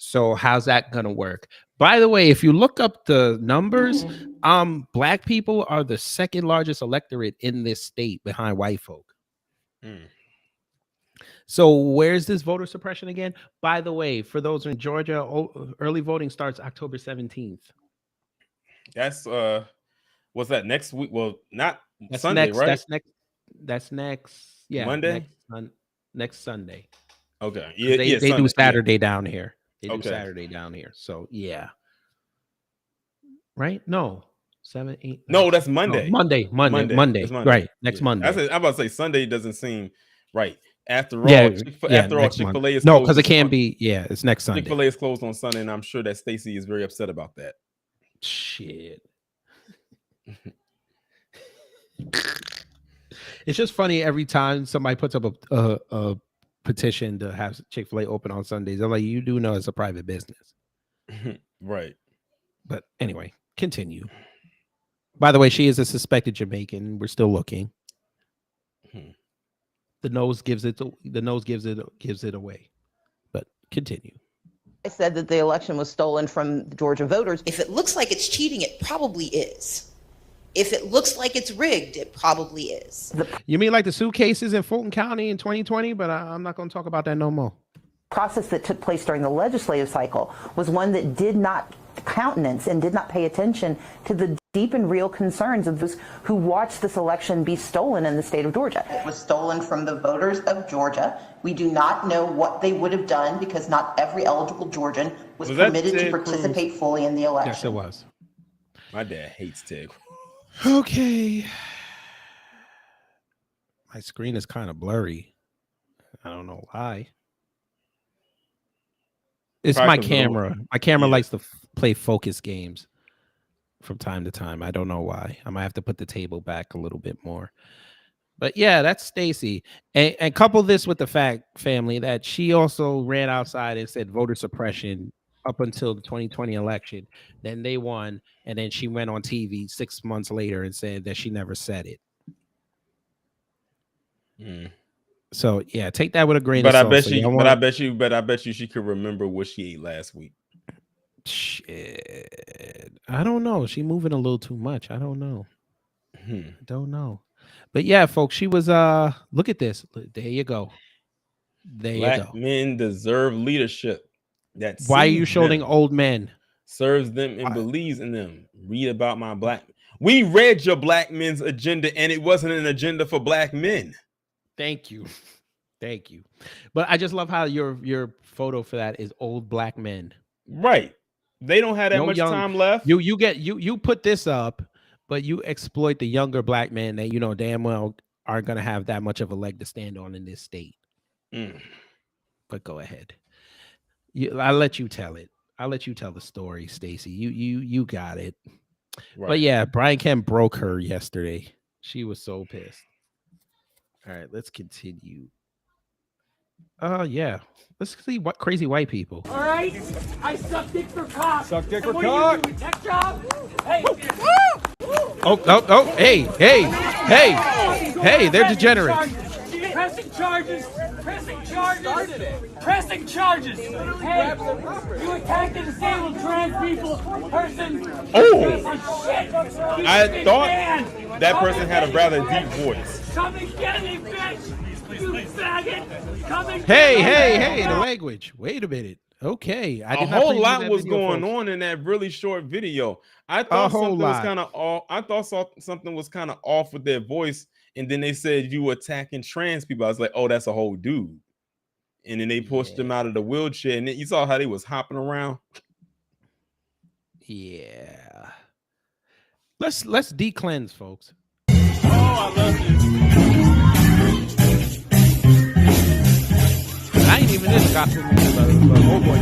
So how's that gonna work? By the way, if you look up the numbers, black people are the second largest electorate in this state behind white folk. So where's this voter suppression again? By the way, for those in Georgia, early voting starts October 17th. That's what's that next week? Well, not That's Sunday, next, right? That's next. Yeah, Monday. Next Sunday. Okay. Yeah, they Sunday, do Saturday down here. They do Okay. Saturday down here. So yeah. Right? No. 7, 8. No, that's Monday. No, Monday. It's Monday. Right. Next Monday. I'm about to say Sunday doesn't seem right. After all, Chick-fil-A is no, closed because it this can month. be. Yeah, it's next Sunday. Chick-fil-A is closed on Sunday, and I'm sure that Stacey is very upset about that. Shit. It's just funny every time somebody puts up a petition to have Chick-fil-A open on Sundays. They're like, you do know it's a private business. Right. But anyway, continue. By the way, she is a suspected Jamaican. We're still looking. The nose gives it away. But continue. I said that the election was stolen from the Georgia voters. If it looks like it's cheating, it probably is. If it looks like it's rigged, it probably is. You mean like the suitcases in Fulton County in 2020? But I'm not going to talk about that no more. Process that took place during the legislative cycle was one that did not countenance and did not pay attention to the deep and real concerns of those who watched this election be stolen in the state of Georgia. It was stolen from the voters of Georgia. We do not know what they would have done because not every eligible Georgian was permitted to participate fully in the election. Yes, it was. My dad hates Ted. Okay. My screen is kind of blurry. I don't know why. It's my camera. My camera likes to play focus games from time to time. I don't know why. I might have to put the table back a little bit more. But yeah, that's Stacey. And couple this with the fact, family, that she also ran outside and said voter suppression up until the 2020 election. Then they won. And then she went on TV 6 months later and said that she never said it. So yeah, take that with a grain of salt. I bet you she could remember what she ate last week. Shit. I don't know. She moving a little too much. I don't know. Don't know. But yeah, folks, she was look at this. There you go. Black men deserve leadership. Why are you showing old men? Serves them and believes in them. Read about my black. We read your black men's agenda, and it wasn't an agenda for black men. Thank you. But I just love how your photo for that is old black men. Right. They don't have that much time left. You put this up, but you exploit the younger black men that you know damn well aren't gonna have that much of a leg to stand on in this state. But go ahead. I'll let you tell it. I'll let you tell the story, Stacey. You got it. Right. But yeah, Brian Kemp broke her yesterday. She was so pissed. All right, let's continue. Yeah. Let's see what crazy white people. All right, I suck dick for cock. Suck dick for cock. cock. What are you doing, tech job? Hey. Oh, hey, they're degenerates. Pressing charges. Hey, you attacked a disabled trans people person. I thought that person had a rather deep voice. Come and get me, bitch. You faggot. Come and Hey, the language. Wait a minute. Okay. A whole lot was going on in that really short video. I thought something was kind of off. I thought something was kind of off with their voice. And then they said you were attacking trans people. I was like, oh, that's a whole dude. And then they pushed him out of the wheelchair. And then you saw how they was hopping around. Yeah. Let's de-cleanse, folks. Oh, I love you. I ain't even in the gospel music, but oh boy,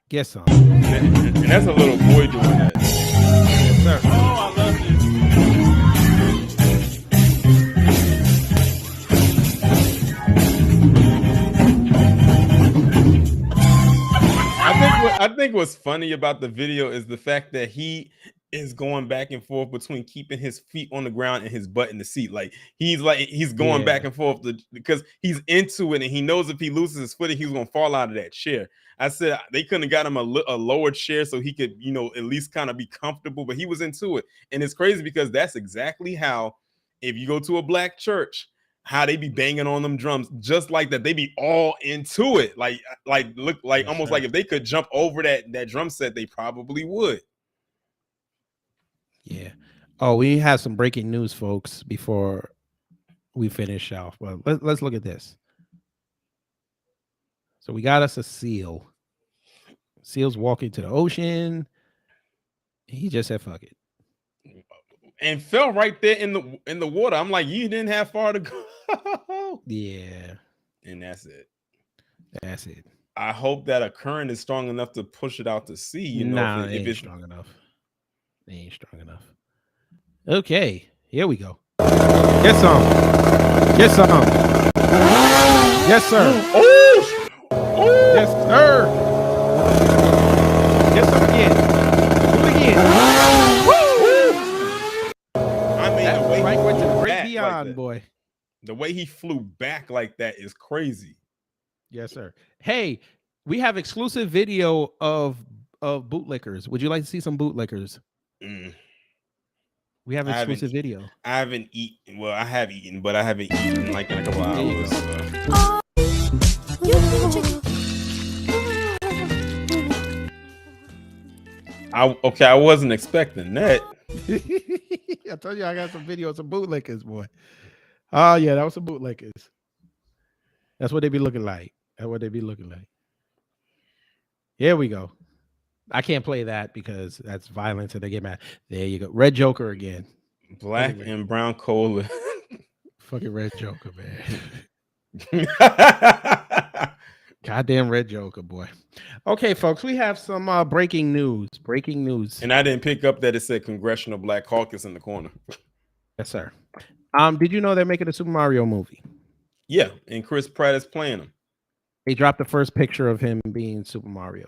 get some. And that's a little boy doing that. Yes, sir. Oh, I love you. I think what's funny about the video is the fact that he is going back and forth between keeping his feet on the ground and his butt in the seat. He's going back and forth because he's into it, and he knows if he loses his footing, he's gonna fall out of that chair. I said they couldn't have got him a lower chair so he could, at least kind of be comfortable, but he was into it. And it's crazy because that's exactly how, if you go to a black church, how they be banging on them drums just like that. They be all into it. Almost like if they could jump over that drum set, they probably would. Yeah. Oh, we have some breaking news, folks, before we finish off. Well, let's look at this. So we got us a seal. Seal's walking to the ocean. He just said, fuck it. And fell right there in the water. I'm like, you didn't have far to go. Yeah. And that's it. That's it. I hope that a current is strong enough to push it out to sea. If it's strong enough. They ain't strong enough. Okay, here we go. Get some. Get some. Yes, sir. Oh! Yes, sir. Get some again. Do it again. Woo! I mean, that the way right he went to flew the great back beyond, like boy. The way he flew back like that is crazy. Yes, sir. Hey, we have exclusive video of bootlickers. Would you like to see some bootlickers? We have exclusive video. I haven't eaten. Well, I have eaten, but I haven't eaten like in a couple hours. I wasn't expecting that. I told you I got some videos of bootlickers, boy. Oh yeah, that was some bootlickers. That's what they be looking like. That's what they be looking like. Here we go. I can't play that because that's violence and they get mad. There you go. Red Joker again. Black and brown cola. Fucking Red Joker, man. Goddamn Red Joker, boy. Okay, folks, we have some breaking news. Breaking news. And I didn't pick up that it said Congressional Black Caucus in the corner. Yes, sir. Did you know they're making a Super Mario movie? Yeah, and Chris Pratt is playing him. They dropped the first picture of him being Super Mario.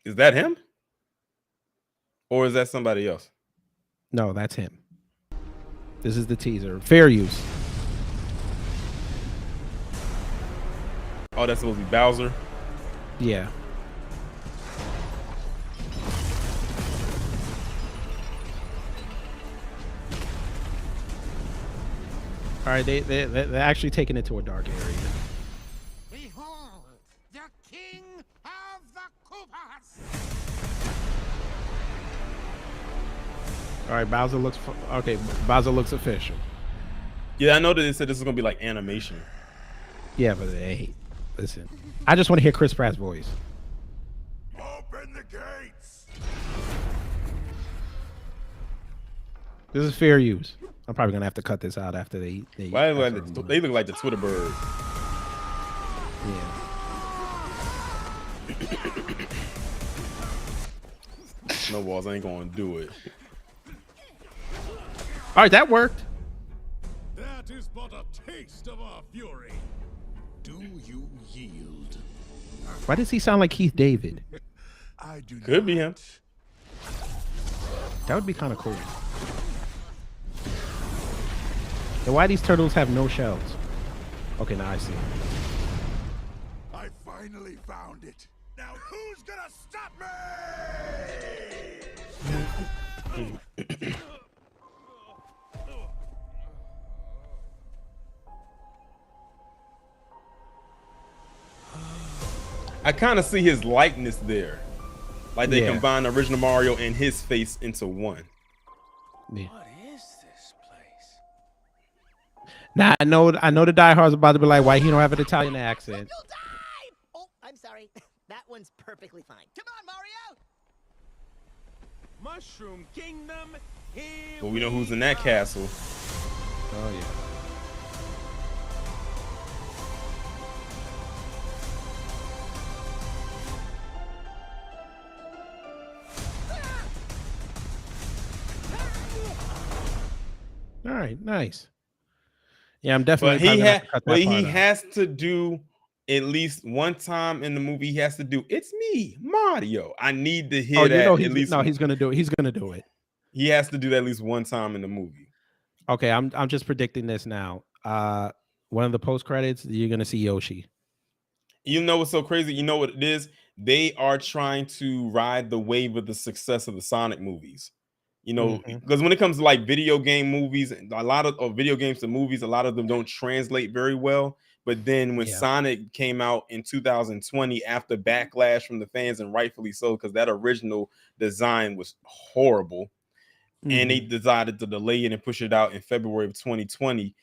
Is that him? Or is that somebody else? No, that's him. This is the teaser. Fair use. Oh, that's supposed to be Bowser? Yeah. All right, they're actually taking it to a dark area. Behold, the king of the Koopas. All right, Bowser looks okay. Bowser looks official. Yeah, I know that they said this is gonna be like animation. Yeah, but hey, listen, I just want to hear Chris Pratt's voice. Open the gates. This is fair use. I'm probably gonna have to cut this out after they Why they look like the Twitter bird. Yeah. Snowballs ain't gonna do it. All right, that worked. That is but a taste of our fury. Do you yield? Why does he sound like Keith David? I do. Could be him. That would be kind of cool. And why these turtles have no shells? Okay, now I see. I finally found it. Now who's gonna stop me? I kind of see his likeness there. Like they combine the original Mario and his face into one. Yeah. What is this place? Now I know the diehards about to be like, why he don't have an Italian accent? You'll die! Oh, I'm sorry. That one's perfectly fine. Come on, Mario! Mushroom Kingdom. Here But we know who's in that castle. Oh yeah. All right, nice. Yeah, I'm definitely. But he has to do at least one time in the movie he has to do, "It's me, Mario." I need to hear Oh, that he's, at least. no, he's gonna do it. He's gonna do it. He has to do that at least one time in the movie. Okay, I'm just predicting this now. One of the post credits, you're gonna see Yoshi. You know what's so crazy? You know what it is? They are trying to ride the wave of the success of the Sonic movies. You know, because when it comes to like video game movies, a lot of video games to movies, a lot of them don't translate very well. But then when Sonic came out in 2020, after backlash from the fans, and rightfully so, because that original design was horrible, and they decided to delay it and push it out in February of 2020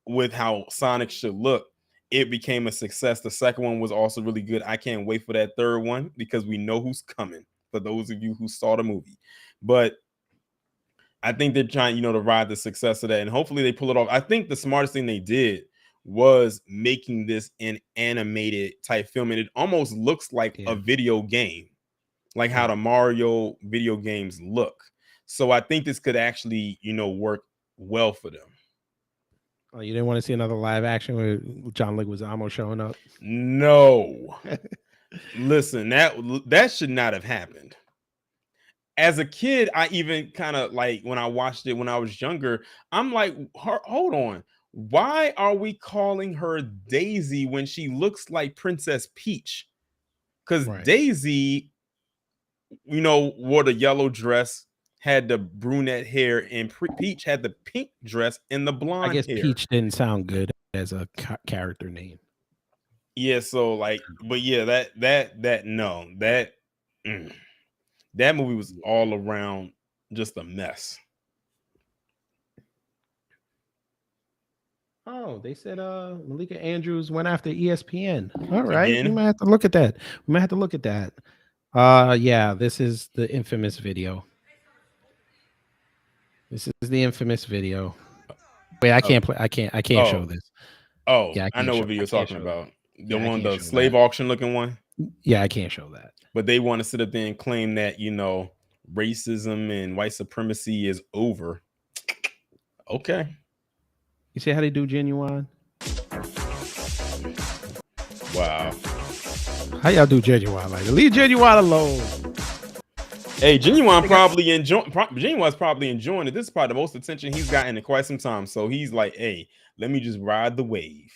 with how Sonic should look, it became a success. The second one was also really good. I can't wait for that third one because we know who's coming, for those of you who saw the movie. But I think they're trying, to ride the success of that, and hopefully they pull it off. I think the smartest thing they did was making this an animated type film, and it almost looks like a video game, like how the Mario video games look. So I think this could actually, work well for them. Oh, you didn't want to see another live action with John Leguizamo showing up? No. Listen, that should not have happened. As a kid, I even kind of like, when I watched it when I was younger, I'm like, hold on. Why are we calling her Daisy when she looks like Princess Peach? Because Daisy, wore the yellow dress, had the brunette hair, and Peach had the pink dress and the blonde I guess hair. Peach didn't sound good as a character name. Yeah, so like, but yeah, that movie was all around just a mess. Oh, they said Malika Andrews went after ESPN. All right. Again? We might have to look at that. Yeah, this is the infamous video. This is the infamous video. Wait, I can't play. I can't show this. Oh, yeah, I know what video you're talking about. The Yeah, one, the slave auction looking one. Yeah, I can't show that. But they want to sit up there and claim that, racism and white supremacy is over. Okay. You see how they do Genuine? Wow. How y'all do Genuine? Like, leave Genuine alone. Hey, Genuine's probably enjoying it. This is probably the most attention he's gotten in quite some time. So he's like, hey, let me just ride the wave.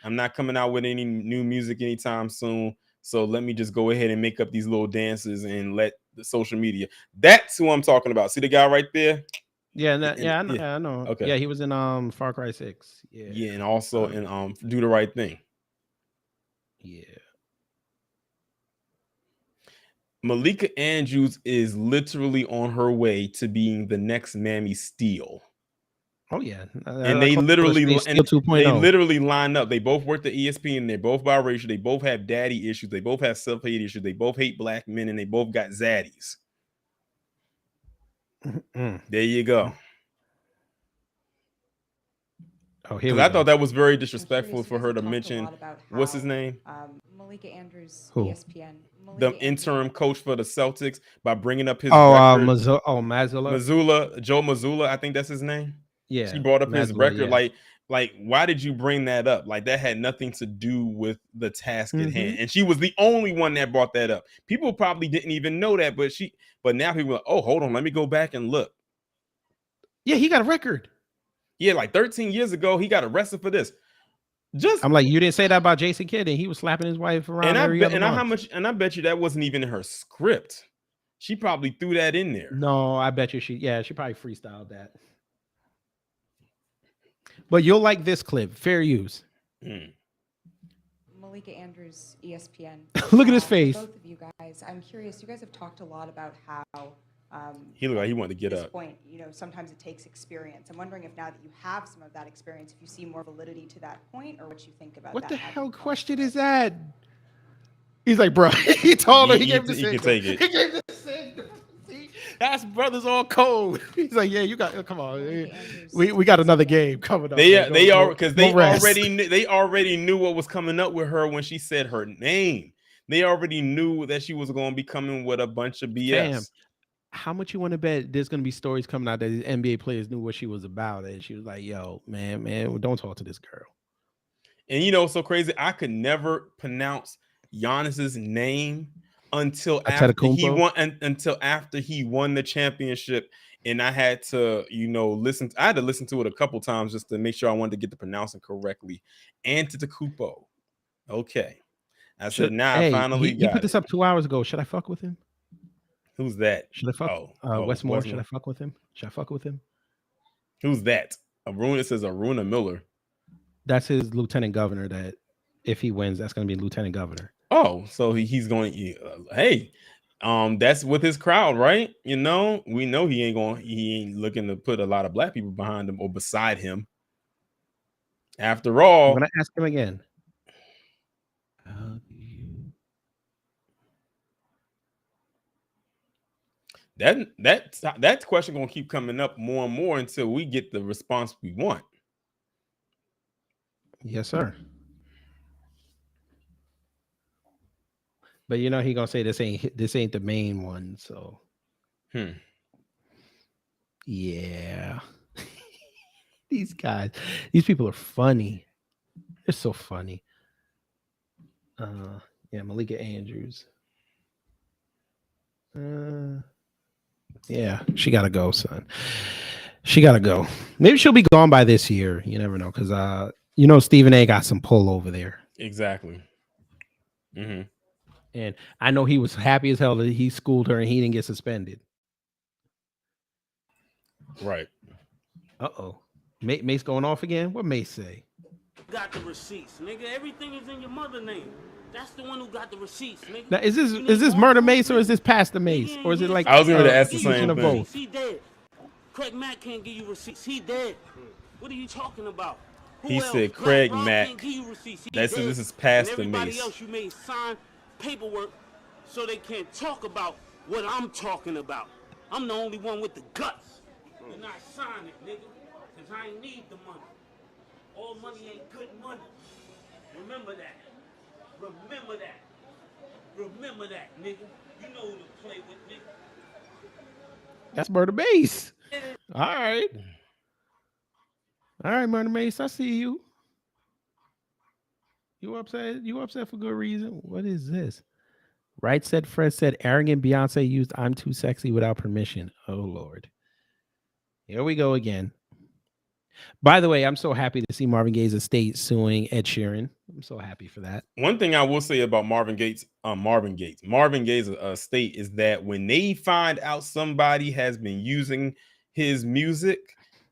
I'm not coming out with any new music anytime soon. So let me just go ahead and make up these little dances and let the social media. That's who I'm talking about. See the guy right there? Yeah, I know. Okay. Yeah, he was in Far Cry 6. Yeah. Yeah, and also in Do the Right Thing. Yeah. Malika Andrews is literally on her way to being the next Mammy Steele. Oh yeah, and they literally oh. line up. They both work at ESPN. They're both biracial. They both have daddy issues. They both have self-hate issues. They both hate black men, and they both got zaddies. There you go. Oh, here we I go. thought that was very disrespectful for her to mention what's his name? Malika Andrews, Who? ESPN. The interim coach for the Celtics by bringing up his record. Mazzulla. Joe Mazzulla, I think that's his name. Yeah, she brought up his record. Yeah. Like, why did you bring that up? Like, that had nothing to do with the task at hand. And she was the only one that brought that up. People probably didn't even know that, but now people are like, oh, hold on, let me go back and look. Yeah, he got a record. Yeah, like 13 years ago, he got arrested for this. I'm like, you didn't say that about Jason Kidd, and he was slapping his wife around. I bet you that wasn't even in her script. She probably threw that in there. No, I bet you she probably freestyled that. But you'll like this clip. Fair use. Malika Andrews, ESPN. Look at his face. Both of you guys, I'm curious. You guys have talked a lot about how he looked like he wanted to get at this up. Point, sometimes it takes experience. I'm wondering if now that you have some of that experience, if you see more validity to that point, or what you think about what that. What the hell question is that? He's like, bro. He told her he gave the signal. He can take it. He gave the signal. See, that's brothers all code. He's like, yeah, you got. Come on, we got another game coming up. They already knew what was coming up with her when she said her name. They already knew that she was going to be coming with a bunch of BS. Damn. How much you want to bet there's going to be stories coming out that these NBA players knew what she was about, and she was like, yo, man, don't talk to this girl. And you know what's so crazy? I could never pronounce Giannis's name until after he won. Until after he won the championship, and I had to, listen. I had to listen to it a couple times just to make sure I wanted to get the pronouncing correctly. Antetokounmpo. Okay, I said now. I finally got he put this up 2 hours ago. Should I fuck with him? Who's that? Should I fuck? Westmore. Should I fuck with him? Should I fuck with him? Who's that? It says Aruna Miller. That's his lieutenant governor. That if he wins, that's going to be lieutenant governor. Oh, so he's going. Hey, that's with his crowd, right? We know he ain't looking to put a lot of black people behind him or beside him. After all, I'm going to ask him again. That question gonna keep coming up more and more until we get the response we want. Yes, sir. But he gonna say this ain't the main one. So, yeah. These people are funny. They're so funny. Yeah, Malika Andrews. Yeah, she gotta go, son. She gotta go. Maybe she'll be gone by this year. You never know, because Stephen A got some pull over there. Exactly. Mm-hmm. And I know he was happy as hell that he schooled her and he didn't get suspended. Right. Uh-oh. Mace going off again? What Mace say? Got the receipts, nigga. Everything is in your mother name. That's the one who got the receipts, nigga. Now, is this Murder Mace or is this Pastor Mace? Or is it like I was going to ask the same thing. Both? He dead. Craig Mack can't give you receipts. He dead. What are you talking about? He said Craig Mack. This is Pastor Mace. Everybody else you made sign paperwork so they can't talk about what I'm talking about. I'm the only one with the guts. And I sign it, nigga, because I ain't need the money. All money ain't good money. Remember that. Remember that. Remember that, nigga. You know who to play with, nigga. That's Murder Mace. All right. All right, Murder Mace. I see you. You upset? You upset for good reason? What is this? Right said Fred said arrogant Beyonce used I'm too sexy without permission. Oh, Lord. Here we go again. By the way, I'm so happy to see Marvin Gaye's estate suing Ed Sheeran. I'm so happy for that. One thing I will say about Marvin Gaye's estate is that when they find out somebody has been using his music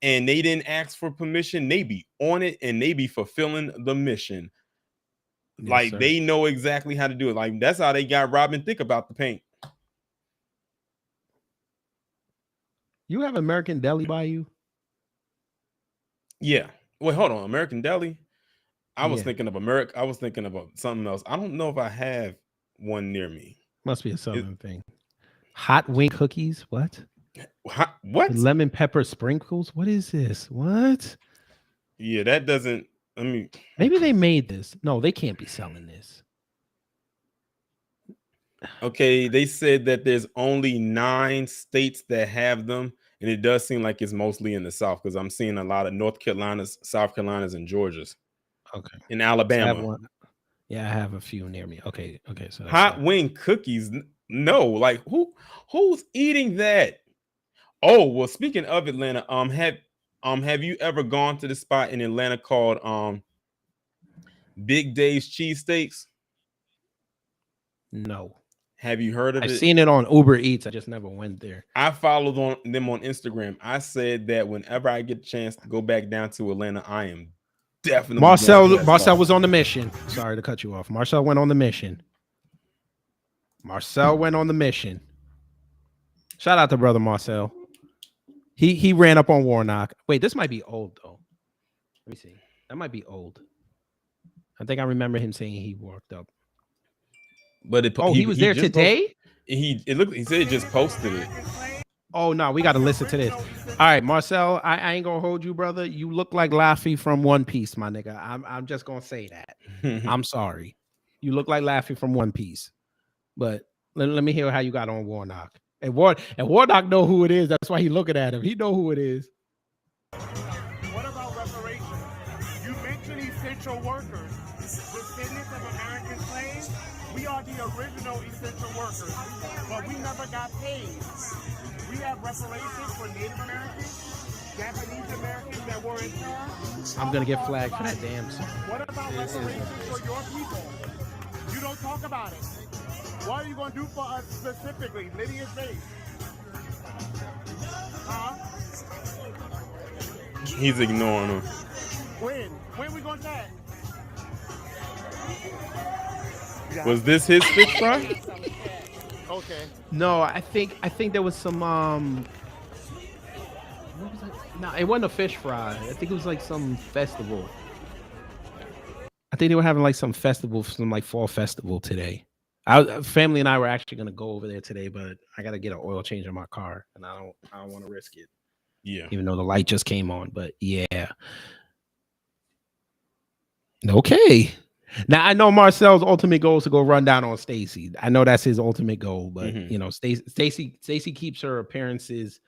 and they didn't ask for permission, they be on it and they be fulfilling the mission. Yes, like sir. They know exactly how to do it. Like that's how they got Robin Thicke about the paint. You have American Deli by you? Yeah. Wait, hold on. American Deli? I was thinking of America. I was thinking about something else. I don't know if I have one near me. Must be a southern thing. Hot wing cookies? What? What? Lemon pepper sprinkles? What is this? What? Yeah, that doesn't. Maybe they made this. No, they can't be selling this. Okay, they said that there's only 9 states that have them, and it does seem like it's mostly in the South because I'm seeing a lot of North Carolinas, South Carolinas, and Georgias. Okay. In Alabama. I have a few near me. Okay. So hot wing cookies. No, like who's eating that? Oh, well, speaking of Atlanta, have you ever gone to the spot in Atlanta called Big Dave's Cheesesteaks? No. Have you heard of it? I've seen it on Uber Eats. I just never went there. I followed them on Instagram. I said that whenever I get a chance to go back down to Atlanta, I am definitely. Marcel was on the mission. Sorry to cut you off. Marcel went on the mission. Shout out to brother Marcel. He ran up on Warnock. Wait, this might be old though. Let me see. That might be old. I think I remember him saying he walked up. But he was there today? He said he just posted it. Oh no, we got to listen to this. All right, Marcel, I ain't gonna hold you, brother. You look like Laffy from One Piece, my nigga. I'm just gonna say that. I'm sorry. You look like Laffy from One Piece. But let me hear how you got on Warnock. And Warnock know who it is. That's why he looking at him. He know who it is. What about reparations? You mentioned mention essential workers. Descendants of American slaves, we are the original essential workers, but we never got paid. We have reparations for Native Americans, Japanese Americans that were interned. I'm gonna get flagged for that damn song. What about reparations for your people? You don't talk about it. What are you going to do for us specifically? Lineage based. Huh? He's ignoring him. When? When we going to chat? Was this his fish fry? Okay. No, I think there was some what was it? No, it wasn't a fish fry. I think it was like some festival. I think they were having like some festival, some like fall festival today. Family and I were actually gonna go over there today, but I gotta get an oil change in my car, and I don't want to risk it. Yeah. Even though the light just came on, but yeah. Okay. Now I know Marcel's ultimate goal is to go run down on Stacy. I know that's his ultimate goal, but you know, Stacy keeps her appearances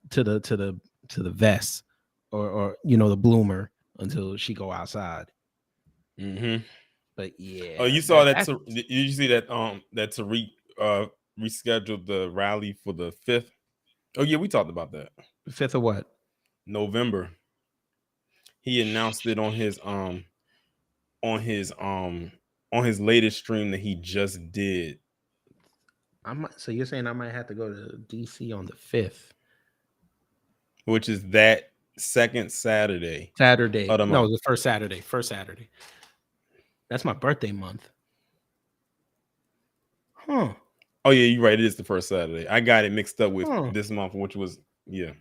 to the vest or you know the bloomer until she go outside. But yeah. Oh, you saw that? Did you see that? That Tariq rescheduled the rally for the 5th. Oh yeah, we talked about that. 5th of what? November. He announced it on his latest stream that he just did. So you're saying I might have to go to DC on the 5th, which is that second Saturday. No, the first Saturday. That's my birthday month. Huh. Oh yeah, you're right. It is the first Saturday. I got it mixed up with this month, which was Yep.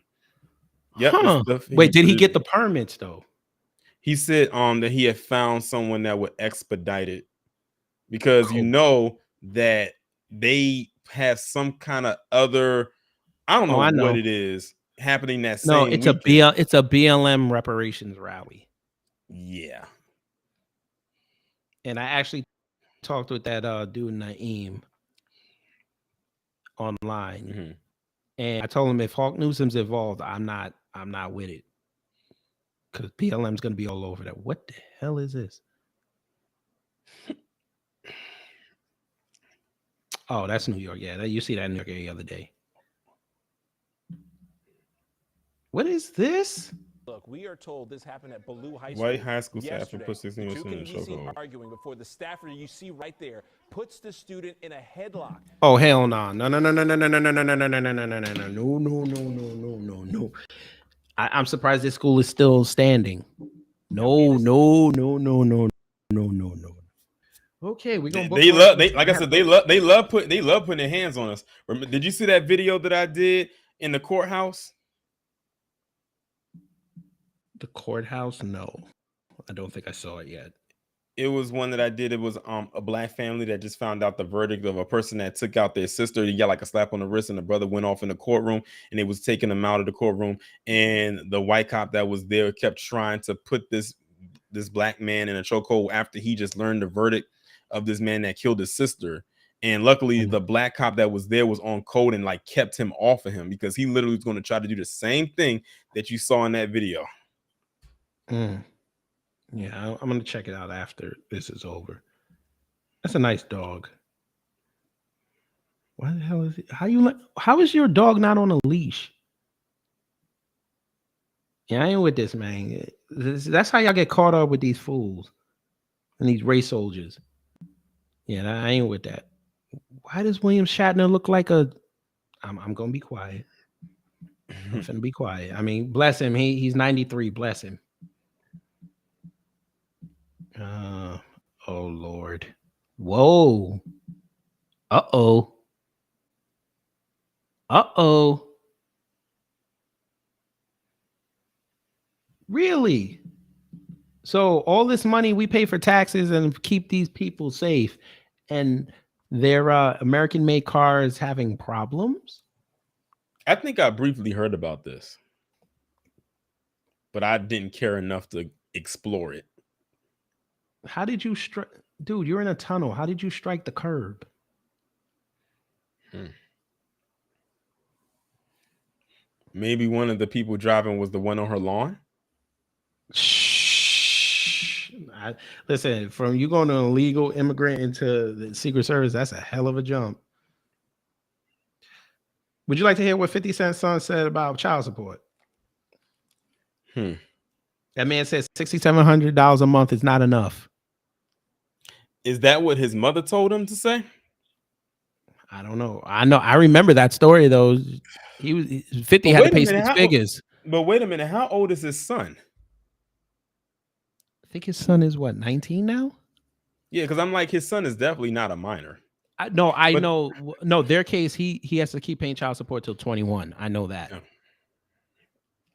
Huh. Wait, did he get the permits though? He said that he had found someone that would expedite it because you know that they have some kind of other, I don't know what it is happening that same weekend. It's a BLM reparations rally. Yeah. And I actually talked with that dude Naeem online, and I told him if Hawk Newsom's involved, I'm not with it because BLM's gonna be all over that. What the hell is this? Oh, that's New York. Yeah, you see that in New York the other day. What is this? Look, we are told this happened at Ballou High School. White high school staff put 16 in the chokehold. Arguing before the staffer you see right there puts the student in a headlock. Oh hell no. No. I'm surprised this school is still standing. No. Okay, we gonna. They love putting their hands on us. Did you see that video that I did in the courthouse? The courthouse? No, I don't think I saw it yet. It was one that I did. It was a black family that just found out the verdict of a person that took out their sister. He got like a slap on the wrist, and the brother went off in the courtroom, and they was taking him out of the courtroom. And the white cop that was there kept trying to put this black man in a chokehold after he just learned the verdict of this man that killed his sister. And luckily, the black cop that was there was on code and like kept him off of him because he literally was going to try to do the same thing that you saw in that video. Yeah, I'm gonna check it out after this is over. That's a nice dog. Why the hell is it? How is your dog not on a leash? Yeah, I ain't with this, man. That's how y'all get caught up with these fools and these race soldiers. Yeah, I ain't with that. Why does William Shatner look like a? I'm gonna be quiet. I'm finna be quiet. I mean, bless him. He's 93. Bless him. Oh Lord. Whoa. Uh-oh. Really? So all this money we pay for taxes and keep these people safe, and their American-made car is having problems? I think I briefly heard about this, but I didn't care enough to explore it. How did you strike? Dude, you're in a tunnel. How did you strike the curb? Maybe one of the people driving was the one on her lawn. Shh. Listen, from you going to an illegal immigrant into the Secret Service, that's a hell of a jump. Would you like to hear what 50 Cent's son said about child support? That man says $6,700 a month is not enough. Is that what his mother told him to say? I don't know. I remember that story though. He was 50 had to pay 6 figures. But wait a minute, how old is his son? I think his son is what, 19 now? Yeah, because I'm like, his son is definitely not a minor. I know. No, their case, he has to keep paying child support till 21. I know that. Yeah.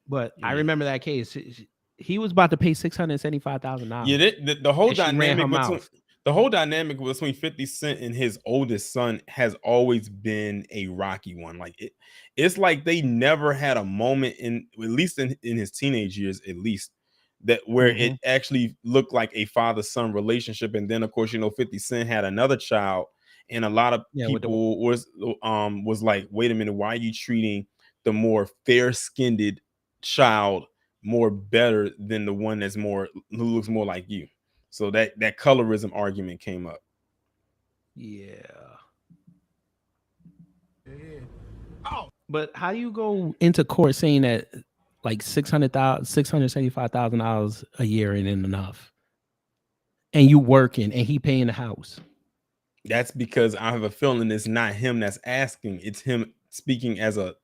But I remember that case. He was about to pay $675,000. Yeah, the whole dynamic between 50 Cent and his oldest son has always been a rocky one. Like it's like they never had a moment at least in his teenage years, at least, that where it actually looked like a father-son relationship. And then of course, 50 Cent had another child, and a lot of people was like, wait a minute, why are you treating the more fair-skinned child more better than the one that's who looks more like you? So that colorism argument came up. Yeah. But how do you go into court saying that like $675,000 a year ain't enough, and you working and he paying the house? That's because I have a feeling it's not him that's asking; it's him speaking as a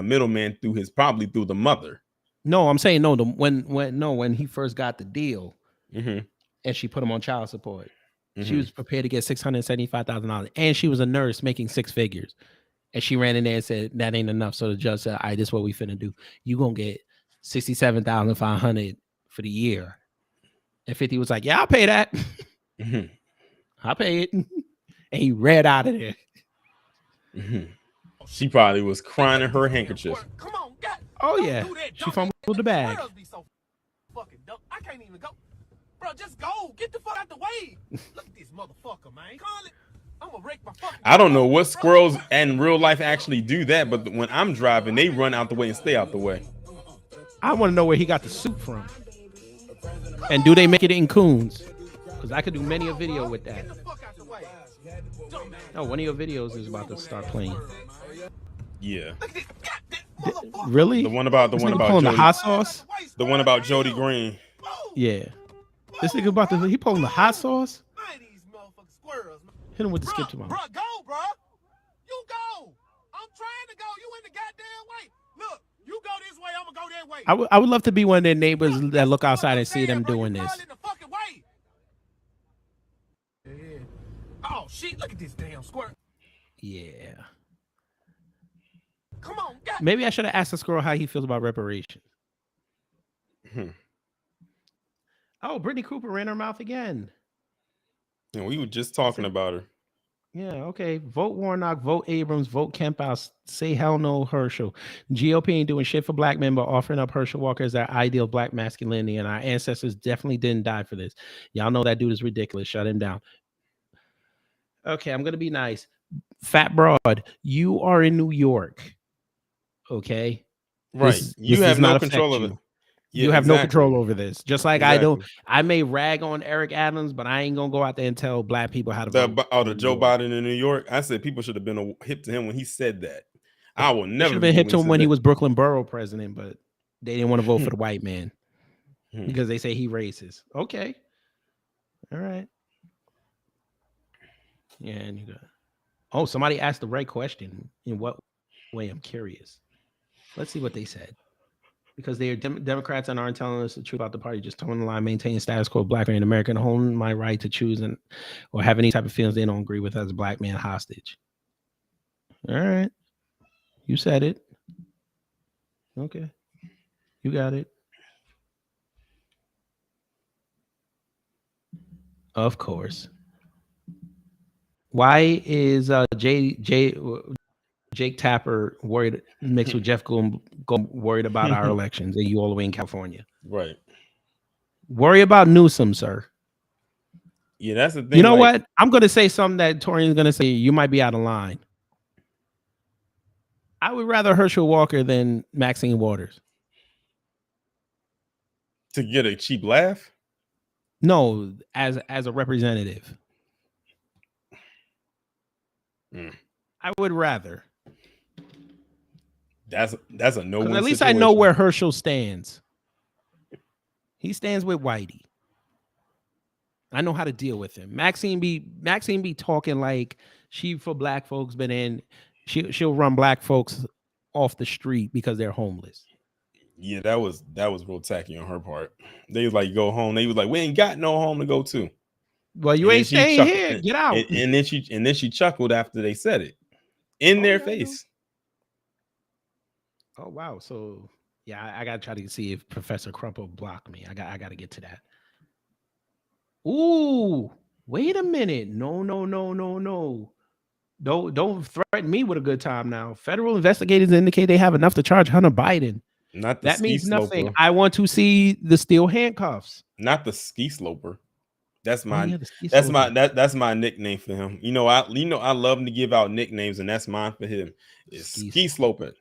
middleman through the mother. No, I'm saying no. When he first got the deal, and she put him on child support, she was prepared to get $675,000, and she was a nurse making 6 figures, and she ran in there and said that ain't enough. So the judge said, "All right, this is what we finna do. You gonna get $67,500 for the year." And 50 was like, "Yeah, I'll pay that. I'll pay it," and he ran out of there. She probably was crying in her handkerchief. Come on, God. Oh yeah, she fumbled the bag. Be so fucking dumb. I can't even go, bro. Just go. Get the fuck out the way. Look at this motherfucker, man. Call it. I'm gonna wreck my fucking. I don't know what squirrels in real life actually do that, but when I'm driving, they run out the way and stay out the way. I want to know where he got the suit from, and do they make it in Coons? Because I could do many a video with that. Oh, one of your videos is about to start playing. Yeah. Really? The one about Jody, the hot sauce. The one about Jody Green. Yeah. This nigga he pulling the hot sauce. Hit him with the skip to mom. Bro, go, bro. You go. I'm trying to go. You in the goddamn way. Look, you go this way. I'm gonna go that way. I would love to be one of their neighbors that look outside and see them doing this. Oh shit! Look at this damn squirrel. Yeah. Come on, God. Maybe I should have asked the squirrel how he feels about reparations. Oh, Brittany Cooper ran her mouth again. And we were just talking about her. Yeah, okay. Vote Warnock, vote Abrams, vote Kemp out, say hell no Herschel. GOP ain't doing shit for black men, but offering up Herschel Walker as their ideal black masculinity, and our ancestors definitely didn't die for this. Y'all know that dude is ridiculous. Shut him down. Okay, I'm going to be nice. Fat Broad, you are in New York. Okay? Right. You have no control over it. You have no control over this. Just like I don't. I may rag on Eric Adams, but I ain't going to go out there and tell black people how to vote. The Joe Biden in New York. I said people should have been hip to him when he said that. I will never should have been hip to him when he was Brooklyn Borough president, but they didn't want to vote for the white man because they say he racist. Okay. All right. Yeah, and you got. Oh, somebody asked the right question. In what way? I'm curious. Let's see what they said. Because they are Democrats and aren't telling us the truth about the party, just towing the line, maintaining status quo, black man in America, and holding my right to choose and or have any type of feelings they don't agree with as a black man hostage. All right. You said it. Okay. You got it. Of course. Why is Jake Tapper worried mixed with Jeff Goldblum worried about our elections and you all the way in California? Right. Worry about Newsom, sir. Yeah, that's the thing. You know what? I'm going to say something that Torian's going to say. You might be out of line. I would rather Herschel Walker than Maxine Waters. To get a cheap laugh? No, as a representative. I would rather. That's a no-win Because at least situation. I know where Herschel stands. He stands with Whitey. I know how to deal with him. Maxine be talking like she for black folks, but then she'll run black folks off the street because they're homeless. Yeah, that was real tacky on her part. They was like, go home. They was like, we ain't got no home to go to. Well, you ain't staying here. Get out. And then she chuckled after they said it in their face. Oh wow. So yeah, I gotta try to see if Professor Crumple blocked me. I gotta get to that. Ooh, wait a minute. No. Don't threaten me with a good time now. Federal investigators indicate they have enough to charge Hunter Biden. Not the that ski means nothing. sloper. I want to see the steel handcuffs. Not the ski sloper. That's my yeah, the ski that's sloper. that's my nickname for him. I love to give out nicknames, and that's mine for him. It's ski sloping.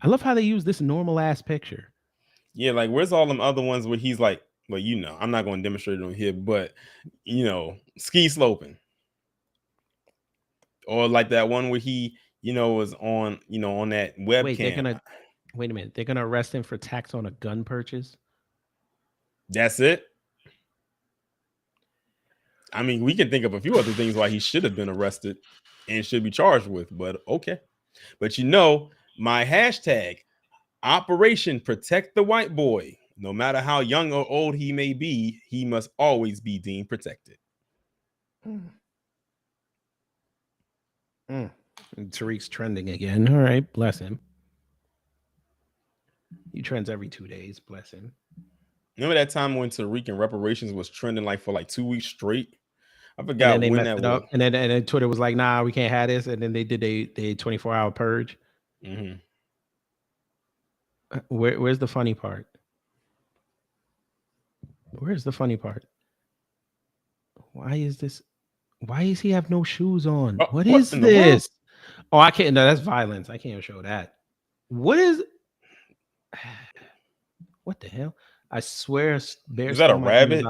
I love how they use this normal ass picture. Yeah, like where's all them other ones where he's like, well, I'm not going to demonstrate it on here, but ski sloping. Or like that one where he, was on, on that webcam. Wait a minute. They're gonna arrest him for tax on a gun purchase. That's it. I mean, we can think of a few other things why he should have been arrested and should be charged with, but okay. But my hashtag, Operation Protect the White Boy. No matter how young or old he may be, he must always be deemed protected. Tariq's trending again. All right, bless him. He trends every 2 days. Bless him. Remember that time when Tariq and reparations was trending for 2 weeks straight? I forgot when that was. And then Twitter was like, "Nah, we can't have this." And then they did a 24-hour purge. Mm-hmm. Where's the funny part? Where's the funny part? Why does he have no shoes on? What is this? Oh, I can't. No, that's violence. I can't show that. What the hell? I swear, bear. Is that a rabbit?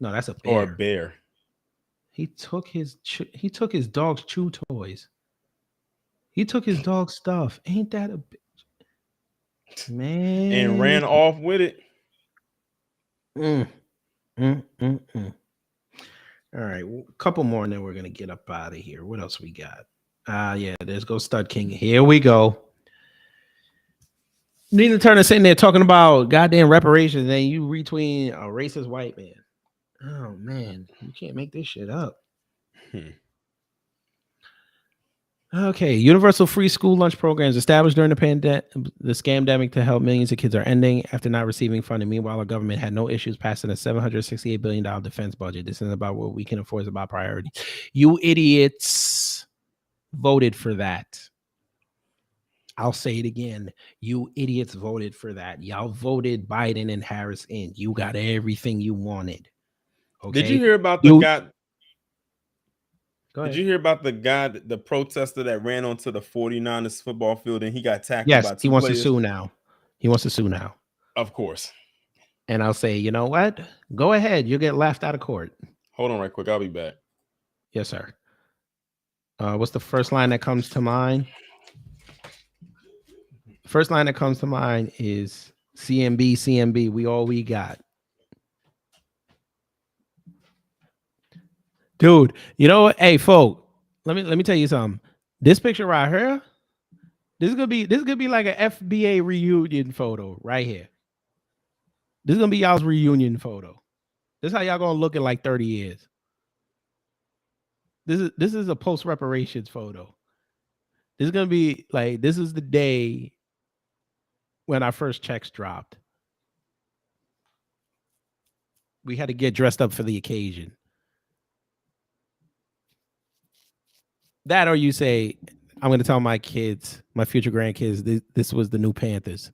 No, that's a bear. Or a bear. He took his dog's chew toys. He took his dog's stuff. Ain't that a bitch, man? And ran off with it. All right, a couple more, and then we're gonna get up out of here. What else we got? Yeah, there's Go Stud King. Here we go. Nina Turner sitting there talking about goddamn reparations, and you retweeting a racist white man. Oh man, you can't make this shit up. Okay, universal free school lunch programs established during the scamdemic to help millions of kids are ending after not receiving funding. Meanwhile, our government had no issues passing a $768 billion defense budget. This isn't about what we can afford, it's about priority. You idiots voted for that. I'll say it again. You idiots voted for that. Y'all voted Biden and Harris in. You got everything you wanted. Okay? Did you hear about the guy? Did you hear about the guy, the protester that ran onto the 49ers football field and he got tackled by two players? He wants to sue now. He wants to sue now. Of course. And I'll say, you know what? Go ahead. You'll get laughed out of court. Hold on right quick. I'll be back. Yes, sir. What's the first line that comes to mind? First line that comes to mind is CMB, we all we got. Dude, you know what? Hey, folk, let me tell you something. This picture right here, this is gonna be like an FBA reunion photo right here. This is gonna be y'all's reunion photo. This is how y'all gonna look in like 30 years. This is a post reparations photo. This is gonna be like, this is the day when our first checks dropped. We had to get dressed up for the occasion. That, or you say, I'm going to tell my kids, my future grandkids, this was the new Panthers.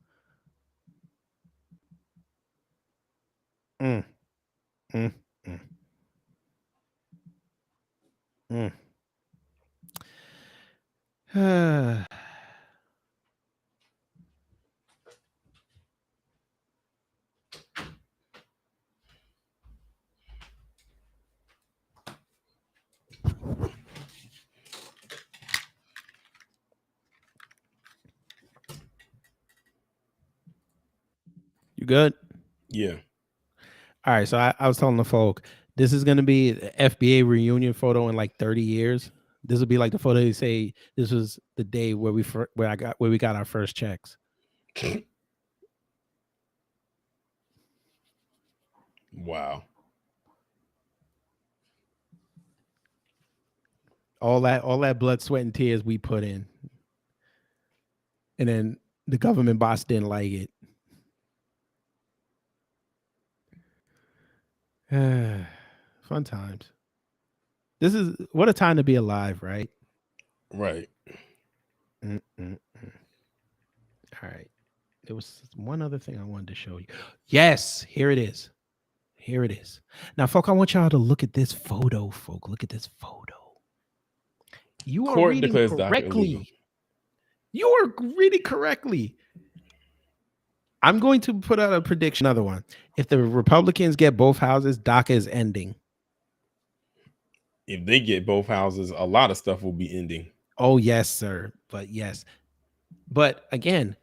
good? Yeah. All right. So I was telling the folk, this is going to be the FBA reunion photo in like 30 years. This will be like the photo they say this was the day where we got our first checks. Wow. All that blood, sweat, and tears we put in. And then the government boss didn't like it. Fun times. This is what a time to be alive, right? Right. All right. There was one other thing I wanted to show you. Yes, here it is. Here it is. Now, folk, I want y'all to look at this photo, folk. Look at this photo. You are Court reading declares DACA illegal. correctly. You are reading correctly. I'm going to put out a prediction. Another one. If the Republicans get both houses, DACA is ending. If they get both houses, a lot of stuff will be ending. Oh, yes, sir. But yes. But again,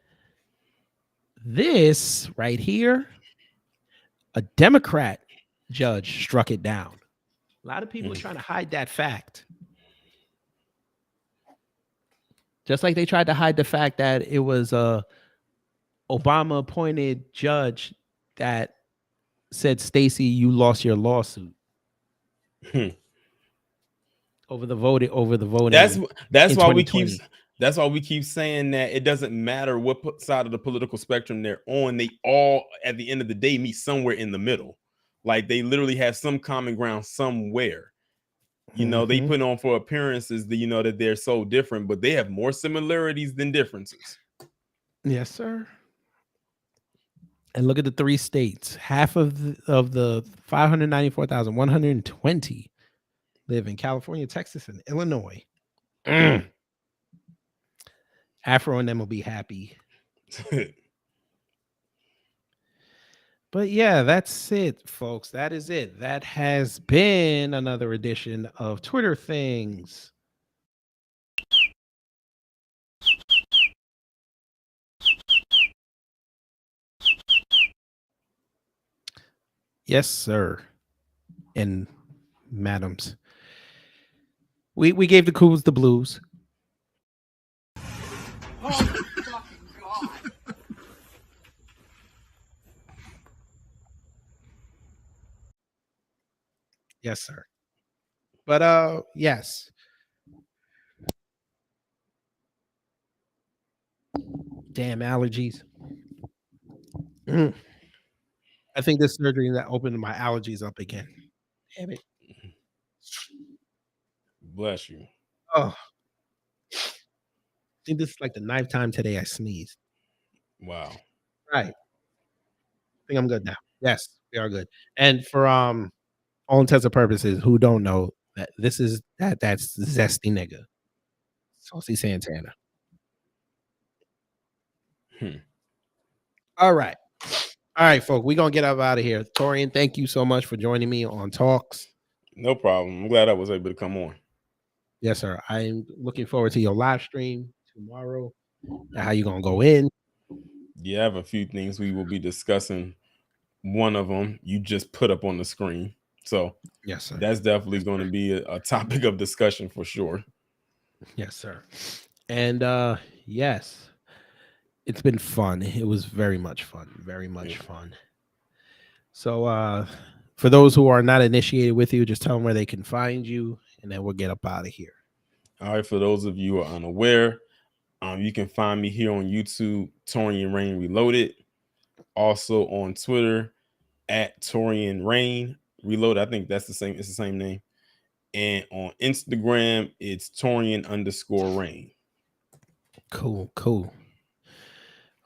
this right here, a Democrat judge struck it down. A lot of people are trying to hide that fact. Just like they tried to hide the fact that it was a Obama appointed judge that said, Stacey, you lost your lawsuit. Over the voting. That's why we keep saying that it doesn't matter what side of the political spectrum they're on. They all, at the end of the day, meet somewhere in the middle. Like they literally have some common ground somewhere. You know, they put on for appearances that, you know, that they're so different, but they have more similarities than differences. Yes, sir. And look at the 3 states. Half of the 594,120 live in California, Texas, and Illinois. Afro and them will be happy. But yeah, that's it, folks. That is it. That has been another edition of Twitter Things. Yes, sir. And madams. We gave the coos the blues. Oh my fucking God. Yes, sir. But yes. Damn allergies. I think this surgery that opened my allergies up again. Damn it. Bless you. Oh. I think this is like the 9th time today I sneezed. Wow. Right. I think I'm good now. Yes, we are good. And for all intents and purposes, who don't know that that's Zesty Nigga. Saucy Santana. All right. All right, folks. We're gonna get up out of here. Taurean, thank you so much for joining me on Talkz. No problem. I'm glad I was able to come on. Yes, sir. I'm looking forward to your live stream tomorrow. How you gonna go in? Yeah, I have a few things we will be discussing. One of them you just put up on the screen. So yes, sir. That's definitely going to be a topic of discussion for sure. Yes, sir. And yes, it's been fun. It was very much fun. Very much fun. So for those who are not initiated with you, just tell them where they can find you, and then we'll get up out of here. All right. For those of you who are unaware, you can find me here on YouTube, Taurean Reign Reloaded. Also on Twitter at Taurean Reign Reloaded. I think that's the same. It's the same name. And on Instagram, it's Taurean_Reign. Cool, cool.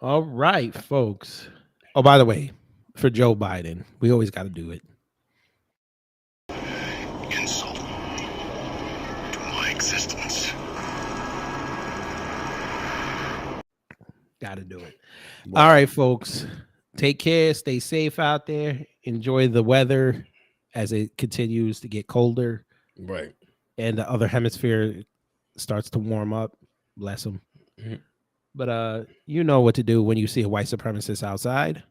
All right, folks. Oh, by the way, for Joe Biden, we always got to do it. Insult to my existence. Got to do it. All right, folks. Take care. Stay safe out there. Enjoy the weather as it continues to get colder. Right. And the other hemisphere starts to warm up. Bless them. But you know what to do when you see a white supremacist outside.